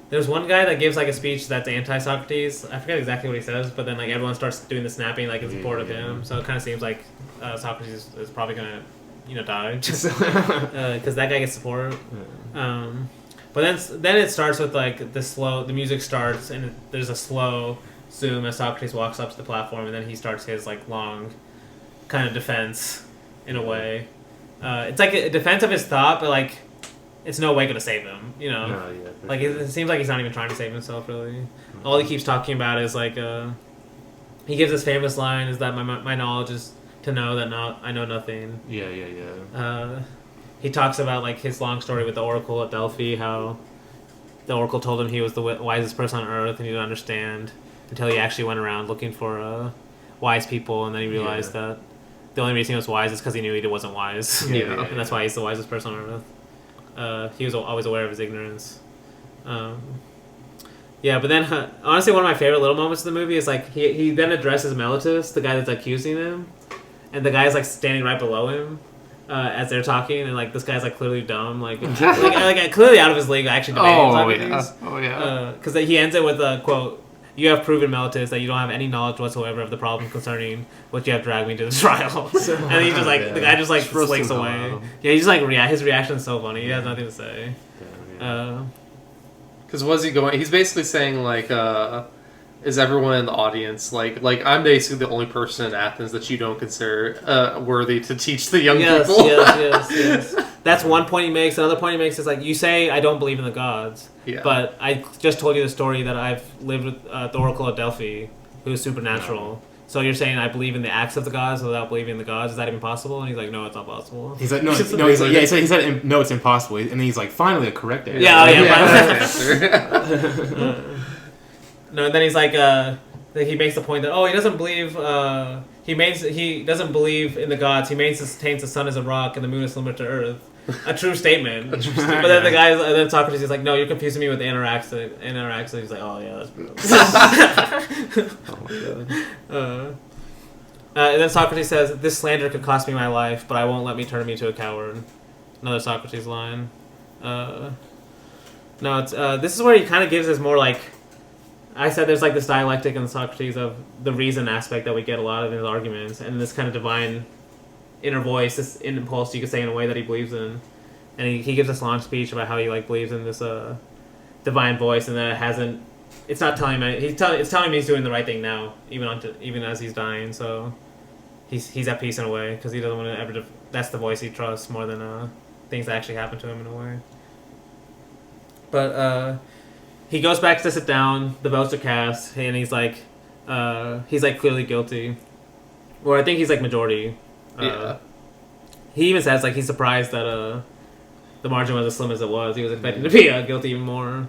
there's one guy that gives like a speech that's anti-Socrates. I forget exactly what he says, but then like everyone starts doing the snapping like in support of him. So it kind of seems like Socrates is probably gonna die because that guy gets support. But then it starts with like the music starts and there's a slow zoom as Socrates walks up to the platform, and then he starts his like long kind of defense in a way. It's like a defense of his thought, but like it's no way going to save him, you know. No, yeah, like it seems like he's not even trying to save himself really. Mm-hmm. All he keeps talking about is like he gives this famous line is that my knowledge is to know that I know nothing. Yeah. He talks about like his long story with the oracle at Delphi, how the oracle told him he was the wisest person on earth and he didn't understand until he actually went around looking for wise people, and then he realized that the only reason he was wise is because he knew he wasn't wise. And that's why he's the wisest person on earth. He was always aware of his ignorance. But then honestly one of my favorite little moments of the movie is like he then addresses Meletus, the guy that's accusing him, and the guy's like standing right below him. As they're talking, and like this guy's like clearly dumb, like clearly out of his league, actually debating Socrates. Because he ends it with a quote: "You have proven, Meletus, that you don't have any knowledge whatsoever of the problem concerning what you have dragged me to the trial." And he just like the guy just like slinks away. Yeah, he's just like his reaction is so funny. He has nothing to say. Because what's he going? He's basically saying like, is everyone in the audience like I'm basically the only person in Athens that you don't consider worthy to teach the young people? Yes. That's one point he makes. Another point he makes is like, you say I don't believe in the gods, but I just told you the story that I've lived with the oracle at Delphi, who is supernatural. So you're saying I believe in the acts of the gods without believing in the gods? Is that even possible? And he's like, no, it's not possible. He's like, no. He said, no, it's impossible. And then he's like, finally, a correct answer. No, and then he's like, he makes the point that he doesn't believe. He doesn't believe in the gods. He maintains the sun as a rock and the moon is similar to Earth. a true statement. A true But statement. then then Socrates is like, no, you're confusing me with Anaxagoras. He's like, oh yeah, that's brutal. Oh my god. And then Socrates says, this slander could cost me my life, but I won't let me turn me to a coward. Another Socrates line. No, it's this is where he kind of gives us more like, I said there's like this dialectic in Socrates of the reason aspect that we get a lot of in his arguments, and this kind of divine inner voice, this impulse you could say in a way that he believes in. And he gives this long speech about how he like believes in this divine voice, and that it hasn't. It's not telling him. It's telling him he's doing the right thing now, even as he's dying. So he's at peace in a way because he doesn't want to ever. That's the voice he trusts more than things that actually happen to him in a way. But he goes back to sit down. The votes are cast, and he's like clearly guilty, or I think he's like majority. Yeah. He even says like he's surprised that the margin was as slim as it was. He was expecting to be guilty even more.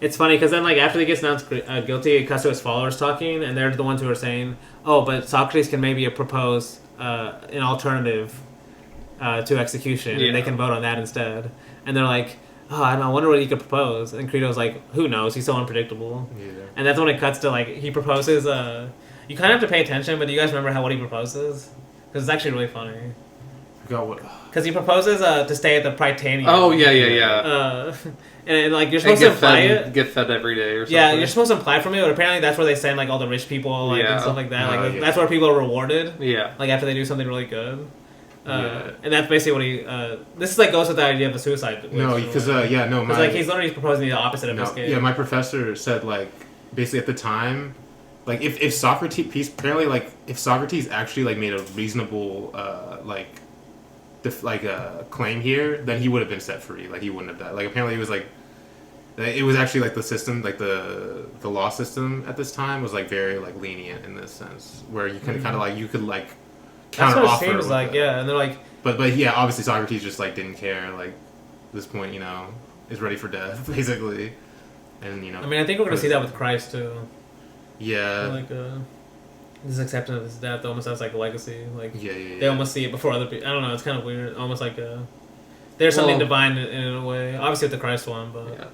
It's funny because then like after he gets announced guilty, it cuts to his followers talking, and they're the ones who are saying, "Oh, but Socrates can maybe propose an alternative to execution, and they can vote on that instead." And they're like, "Oh, I wonder what he could propose." And Crito's like, "Who knows? He's so unpredictable." Yeah. And that's when it cuts to like he proposes. You kind of have to pay attention, but do you guys remember what he proposes? Because it's actually really funny. Forgot what. Because he proposes to stay at the Prytaneum. Oh yeah. And like you're supposed to imply it. Get fed every day or something. Yeah, you're supposed to imply from it, but apparently that's where they send like all the rich people and stuff like that. Like that's where people are rewarded. Yeah. Like after they do something really good. And that's basically what he. This is like goes with the idea of the suicide. No, because like he's literally proposing the opposite of escape. Yeah, my professor said like basically at the time, like if Socrates apparently like if Socrates actually like made a reasonable claim here, then he would have been set free. Like he wouldn't have died. Like apparently it was like. It was actually like the system, like the law system at this time was like very like lenient in this sense, where you can kind of like you could like counter offer. That's what it seems like, yeah. And they're like, but yeah, obviously Socrates just like didn't care. Like at this point, is ready for death basically, and I mean, I think we're gonna see that with Christ too. Yeah. Like this acceptance of his death almost has like a legacy. Like yeah. They almost see it before other people. I don't know. It's kind of weird. Almost like there's something divine in a way. Obviously with the Christ one, but. Yeah.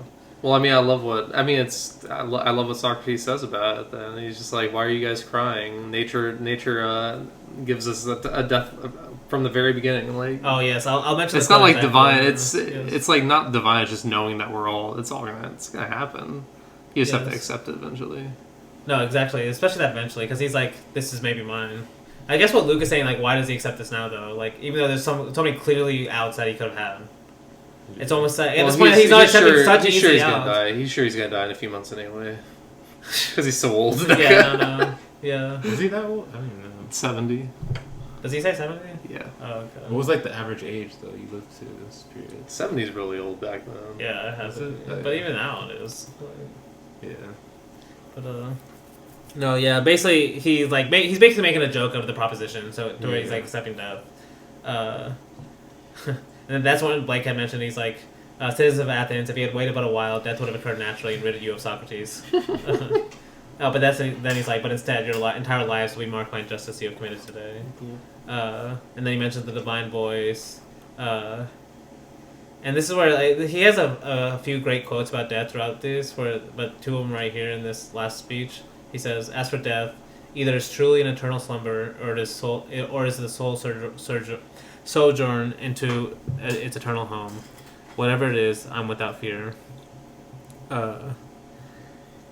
Well, I mean, I love what what Socrates says about it. Then he's just like, "Why are you guys crying? Nature gives us a death from the very beginning." Like, oh yes, I'll mention. It's not like divine. It's like not divine. It's just knowing that it's gonna happen. You just have to accept it eventually. No, exactly. Especially that eventually, because he's like, "This is maybe mine." I guess what Luke is saying, like, why does he accept this now though? Like, even though there's so many clearly outs that he could have had. It's almost like at this point he's not accepting such an easy out. Die. He's sure he's gonna die in a few months anyway, because he's so old. Yeah, no. Yeah. Is he that old? I don't even know. 70. Does he say 70? Yeah. Oh, okay. What was like the average age though you lived to this period? 70 is really old back then. Yeah, it has it. But even now it is. Yeah. But no, yeah. Basically, he's basically making a joke of the proposition, so to where he's like accepting death. And that's when Blake had mentioned he's like, citizens of Athens, if he had waited but a while, death would have occurred naturally and ridded you of Socrates. But then he's like, but instead your entire lives will be marked by injustice you have committed today. And then he mentions the divine voice. And this is where he has a few great quotes about death throughout this, but two of them right here in this last speech. He says, "As for death, either it's truly an eternal slumber, or is the soul sojourn into its eternal home. Whatever it is, I'm without fear."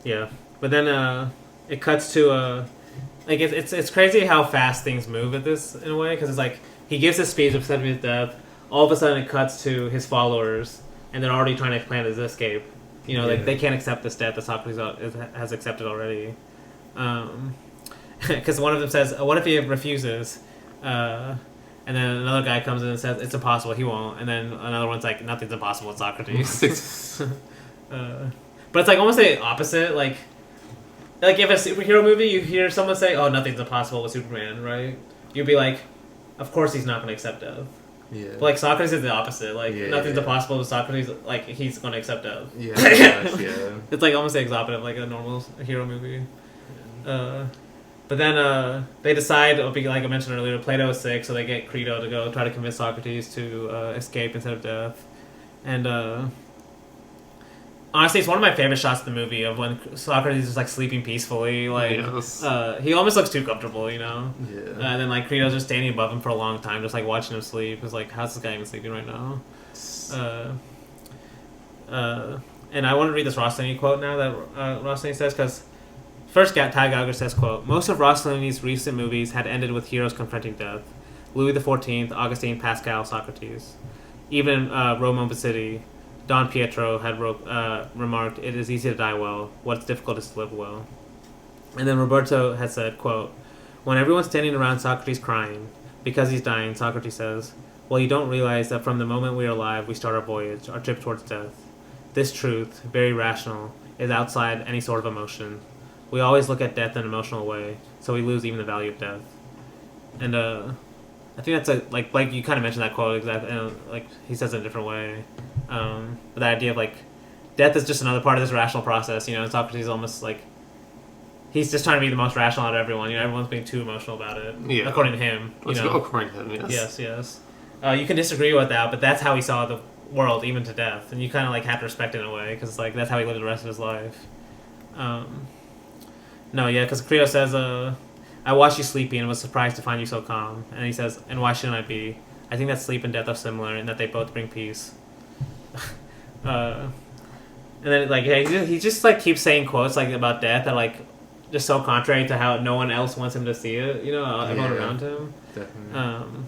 Yeah, but then it cuts to like it's crazy how fast things move at this in a way, because it's like he gives his speech of accepting his death. All of a sudden, it cuts to his followers, and they're already trying to plan his escape. Like they can't accept this death that Socrates has accepted already. Because one of them says, "What if he refuses?" And then another guy comes in and says, "It's impossible, he won't." And then another one's like, "Nothing's impossible with Socrates." But it's like almost the opposite. Like if a superhero movie, you hear someone say, "Oh, nothing's impossible with Superman," right? You'd be like, "Of course he's not going to accept death." Yeah. But like Socrates is the opposite. Like nothing's impossible with Socrates. Like he's going to accept death. Yeah. Gosh, yeah. It's like almost the opposite of like a normal hero movie. But then they decide, like I mentioned earlier, Plato is sick, so they get Crito to go try to convince Socrates to escape instead of death. And honestly, it's one of my favorite shots of the movie of when Socrates is like sleeping peacefully. Like he almost looks too comfortable, you know. Yeah. And then like Crito's just standing above him for a long time, just like watching him sleep. It's like, how's this guy even sleeping right now? And I want to read this Rossellini quote now that Rossellini says, because first Ty Gallagher says, quote, most of Rossellini's recent movies had ended with heroes confronting death. Louis XIV, Augustine, Pascal, Socrates. Even Rome of the City, Don Pietro had remarked, it is easy to die well. What's difficult is to live well. And then Roberto had said, quote, when everyone's standing around Socrates crying, because he's dying, Socrates says, well, you don't realize that from the moment we are alive, we start our voyage, our trip towards death. This truth, very rational, is outside any sort of emotion. We always look at death in an emotional way, so we lose even the value of death. And I think that's like you kind of mentioned that quote exactly. Like he says it in a different way. But the idea of like death is just another part of this rational process. You know, and Socrates is almost like he's just trying to be the most rational out of everyone. You know, everyone's being too emotional about it. Yeah. According to him. According to him, yes. Yes. You can disagree with that, but that's how he saw the world, even to death, and you kind of like have to respect it in a way because like that's how he lived the rest of his life. Because Crito says, I watched you sleeping and was surprised to find you so calm. And he says, and why shouldn't I be? I think that sleep and death are similar in that they both bring peace. And then like he just like keeps saying quotes like about death that like just so contrary to how no one else wants him to see it. You know, everyone around him. Definitely.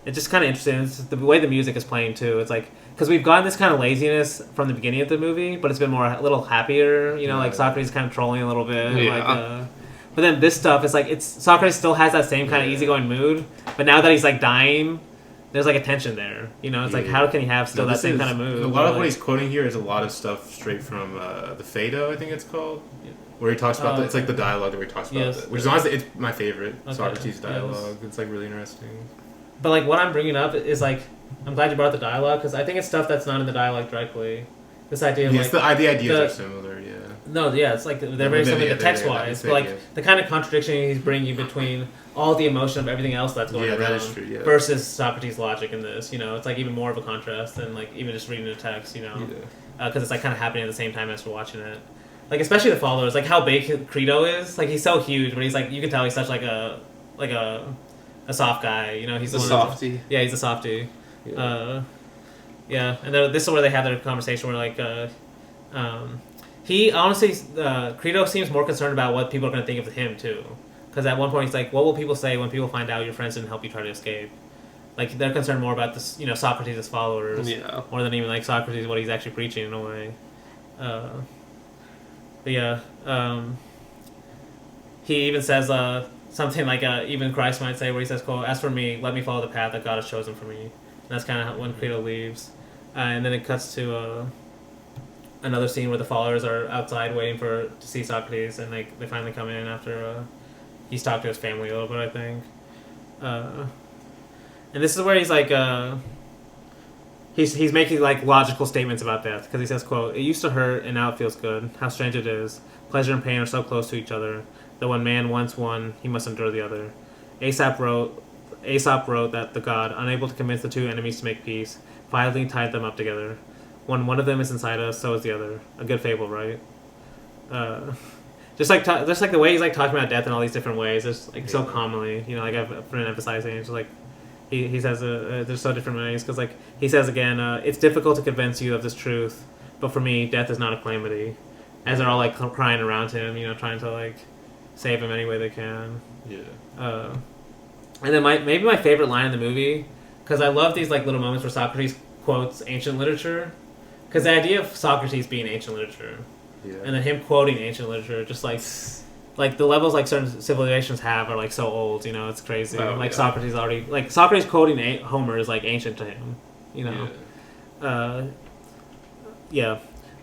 It's just kind of interesting. It's just the way the music is playing too. It's like because we've gotten this kind of laziness from the beginning of the movie, but it's been a little happier. You know, like Socrates kind of trolling a little bit. Yeah. But then this stuff is like Socrates still has that same kind of easygoing mood, but now that he's like dying, there's like a tension there. You know, it's like how can he have still that same kind of mood? A lot of what he's quoting here is a lot of stuff straight from the Phaedo, I think it's called, where he talks about it's like the dialogue that where he talks about it, which is honestly it's my favorite Socrates dialogue. It's like really interesting. But like what I'm bringing up is like I'm glad you brought the dialogue because I think it's stuff that's not in the dialogue directly. This idea of the ideas are similar. Yeah. No, yeah, it's like they're very similar text-wise, but like the kind of contradiction he's bringing between all the emotion of everything else that's going around that is true, versus Socrates' logic in this. You know, it's like even more of a contrast than like even just reading the text. You know, because it's like kind of happening at the same time as we're watching it. Like especially the followers, like how big Crito is. Like he's so huge, but he's like you can tell he's such like a soft guy. You know, he's a softie. Yeah, he's a softie. Yeah, and this is where they have their conversation where like he honestly Crito seems more concerned about what people are going to think of him too, because at one point he's like, what will people say when people find out your friends didn't help you try to escape? Like they're concerned more about this, you know, Socrates' followers more than even like Socrates what he's actually preaching in a way. But yeah, he even says something like even Christ might say, where he says, quote, as for me, let me follow the path that God has chosen for me. And that's kind of when Crito leaves. And then it cuts to another scene where the followers are outside waiting to see Socrates, and they finally come in after he's talked to his family a little bit, I think. And this is where he's like, he's making like logical statements about death, because he says, quote, it used to hurt and now it feels good. How strange it is. Pleasure and pain are so close to each other that when man wants one, he must endure the other. Aesop wrote that the god, unable to convince the two enemies to make peace, finally tied them up together. When one of them is inside us, so is the other. A good fable, right? Just like the way he's like talking about death in all these different ways, just like so calmly, you know, like I've been emphasizing. It's like he says there's so different ways, because like he says again, it's difficult to convince you of this truth, but for me, death is not a calamity. As they're all like crying around him, you know, trying to like save him any way they can. Yeah. And then maybe my favorite line in the movie, because I love these like little moments where Socrates quotes ancient literature, because the idea of Socrates being ancient literature, and then him quoting ancient literature, just like the levels like certain civilizations have are like so old, you know, it's crazy. Socrates quoting Homer is like ancient to him, you know.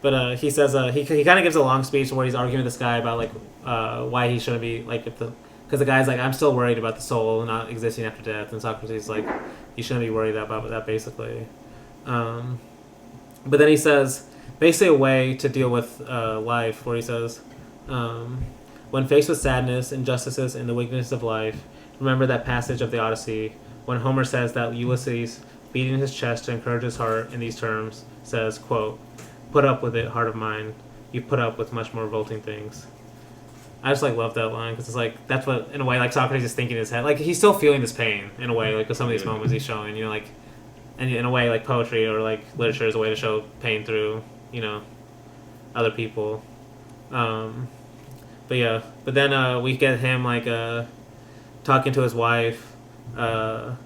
But he says he kind of gives a long speech where he's arguing with this guy about like why he shouldn't be like because the guy's like, I'm still worried about the soul not existing after death, and Socrates is like, you shouldn't be worried about that basically. But then he says basically a way to deal with life, where he says, When faced with sadness, injustices, and the weakness of life, remember that passage of the Odyssey when Homer says that Ulysses, beating his chest to encourage his heart in these terms, says, quote, "Put up with it, heart of mine. You put up with much more revolting things." I just love that line because it's that's what in a way Socrates is thinking in his head. He's still feeling this pain in a way with some of these moments he's showing. And in a way poetry or literature is a way to show pain through other people. But then we get him talking to his wife.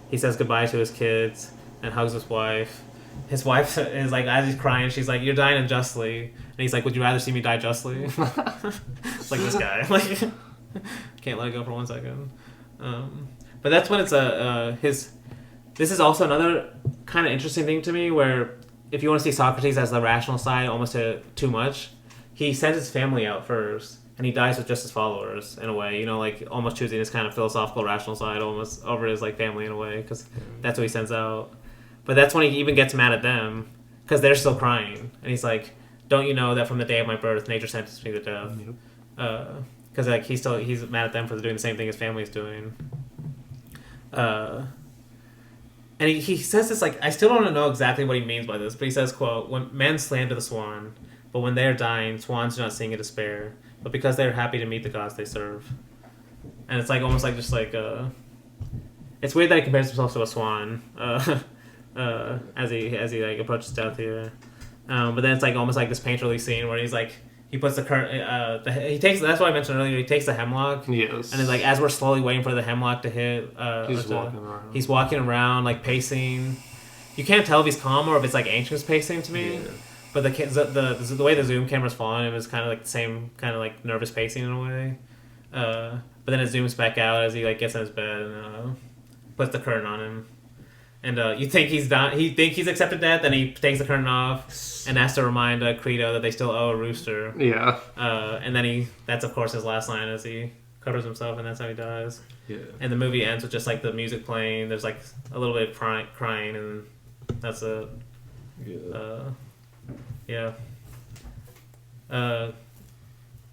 He says goodbye to his kids and hugs his wife. His wife is as he's crying, she's like, "You're dying unjustly," and he's like, "Would you rather see me die justly?" It's this guy, can't let it go for 1 second. But that's when it's his. This is also another kind of interesting thing to me, where if you want to see Socrates as the rational side, almost too much, he sends his family out first, and he dies with just his followers in a way. Almost choosing his kind of philosophical, rational side almost over his family in a way, because that's what he sends out. But that's when he even gets mad at them because they're still crying, and he's like, "Don't you know that from the day of my birth, nature sentenced me to death?" Because he's mad at them for doing the same thing his family's doing. And he says this I still don't know exactly what he means by this, but he says, quote, "When men slander the swan, but when they are dying, swans do not sing in despair, but because they are happy to meet the gods they serve." And it's almost it's weird that he compares himself to a swan. As he approaches death here, but then it's almost this painterly scene where he's he puts the curtain. He takes. That's what I mentioned earlier. He takes the hemlock. Yes. And it's as we're slowly waiting for the hemlock to hit. He's walking around pacing. You can't tell if he's calm or if it's anxious pacing to me. Yeah. But the way the zoom camera's following him is kind of the same kind of nervous pacing in a way. But then it zooms back out as he gets in his bed and puts the curtain on him. And you think he's done. He think he's accepted death, and he takes the curtain off and has to remind Credo that they still owe a rooster. Yeah. And then that's of course his last line as he covers himself, and that's how he dies. Yeah. And the movie ends with just the music playing. There's a little bit of crying, and that's it. Yeah.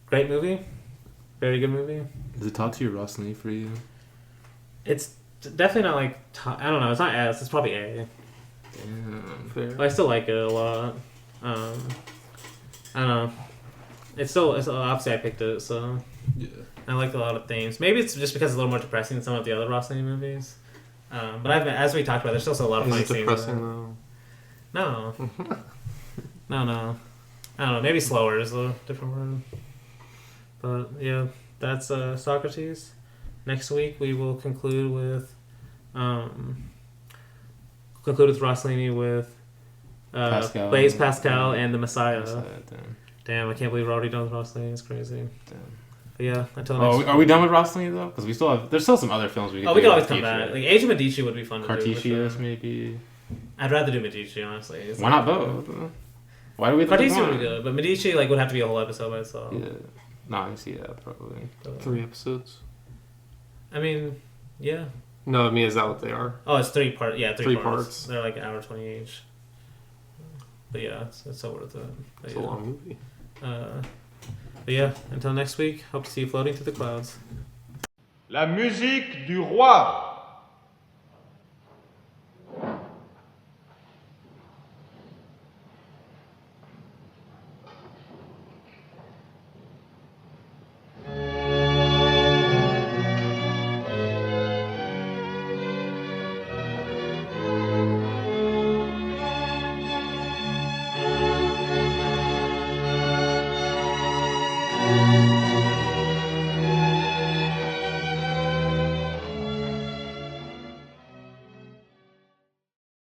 Great movie. Very good movie. Is it top tier Rossellini for you? It's definitely not top, I don't know. It's not S. It's probably A. Damn. Fair. But I still like it a lot. I don't know. It's obviously I picked it, so yeah. I liked a lot of themes. Maybe it's just because it's a little more depressing than some of the other Rossellini movies. But as we talked about, there's still a lot of funny scenes. Is it depressing though? No. No. I don't know. Maybe slower is a different word. But yeah, that's Socrates. Next week we will conclude with Rossellini with Pascal. Blaise, Pascal, and the Messiah. Damn. Damn, I can't believe we're already done with Rossellini. It's crazy. Damn. But yeah, until next week. Are we done with Rossellini though? Because there's still some other films we could do. We can always come back. Age of Medici would be fun to do. Cartesius, maybe. I'd rather do Medici, honestly. Why not both? Why do we think Cartesius would be good, but Medici would have to be a whole episode by itself. Yeah. No, I see that probably. 3 episodes. I mean, yeah. No, I mean, is that what they are? Oh, it's 3 parts. Yeah, 3 parts. They're an hour 20 each. But yeah, it's so worth it. It's a long movie. But yeah, until next week, hope to see you floating through the clouds. La musique du roi.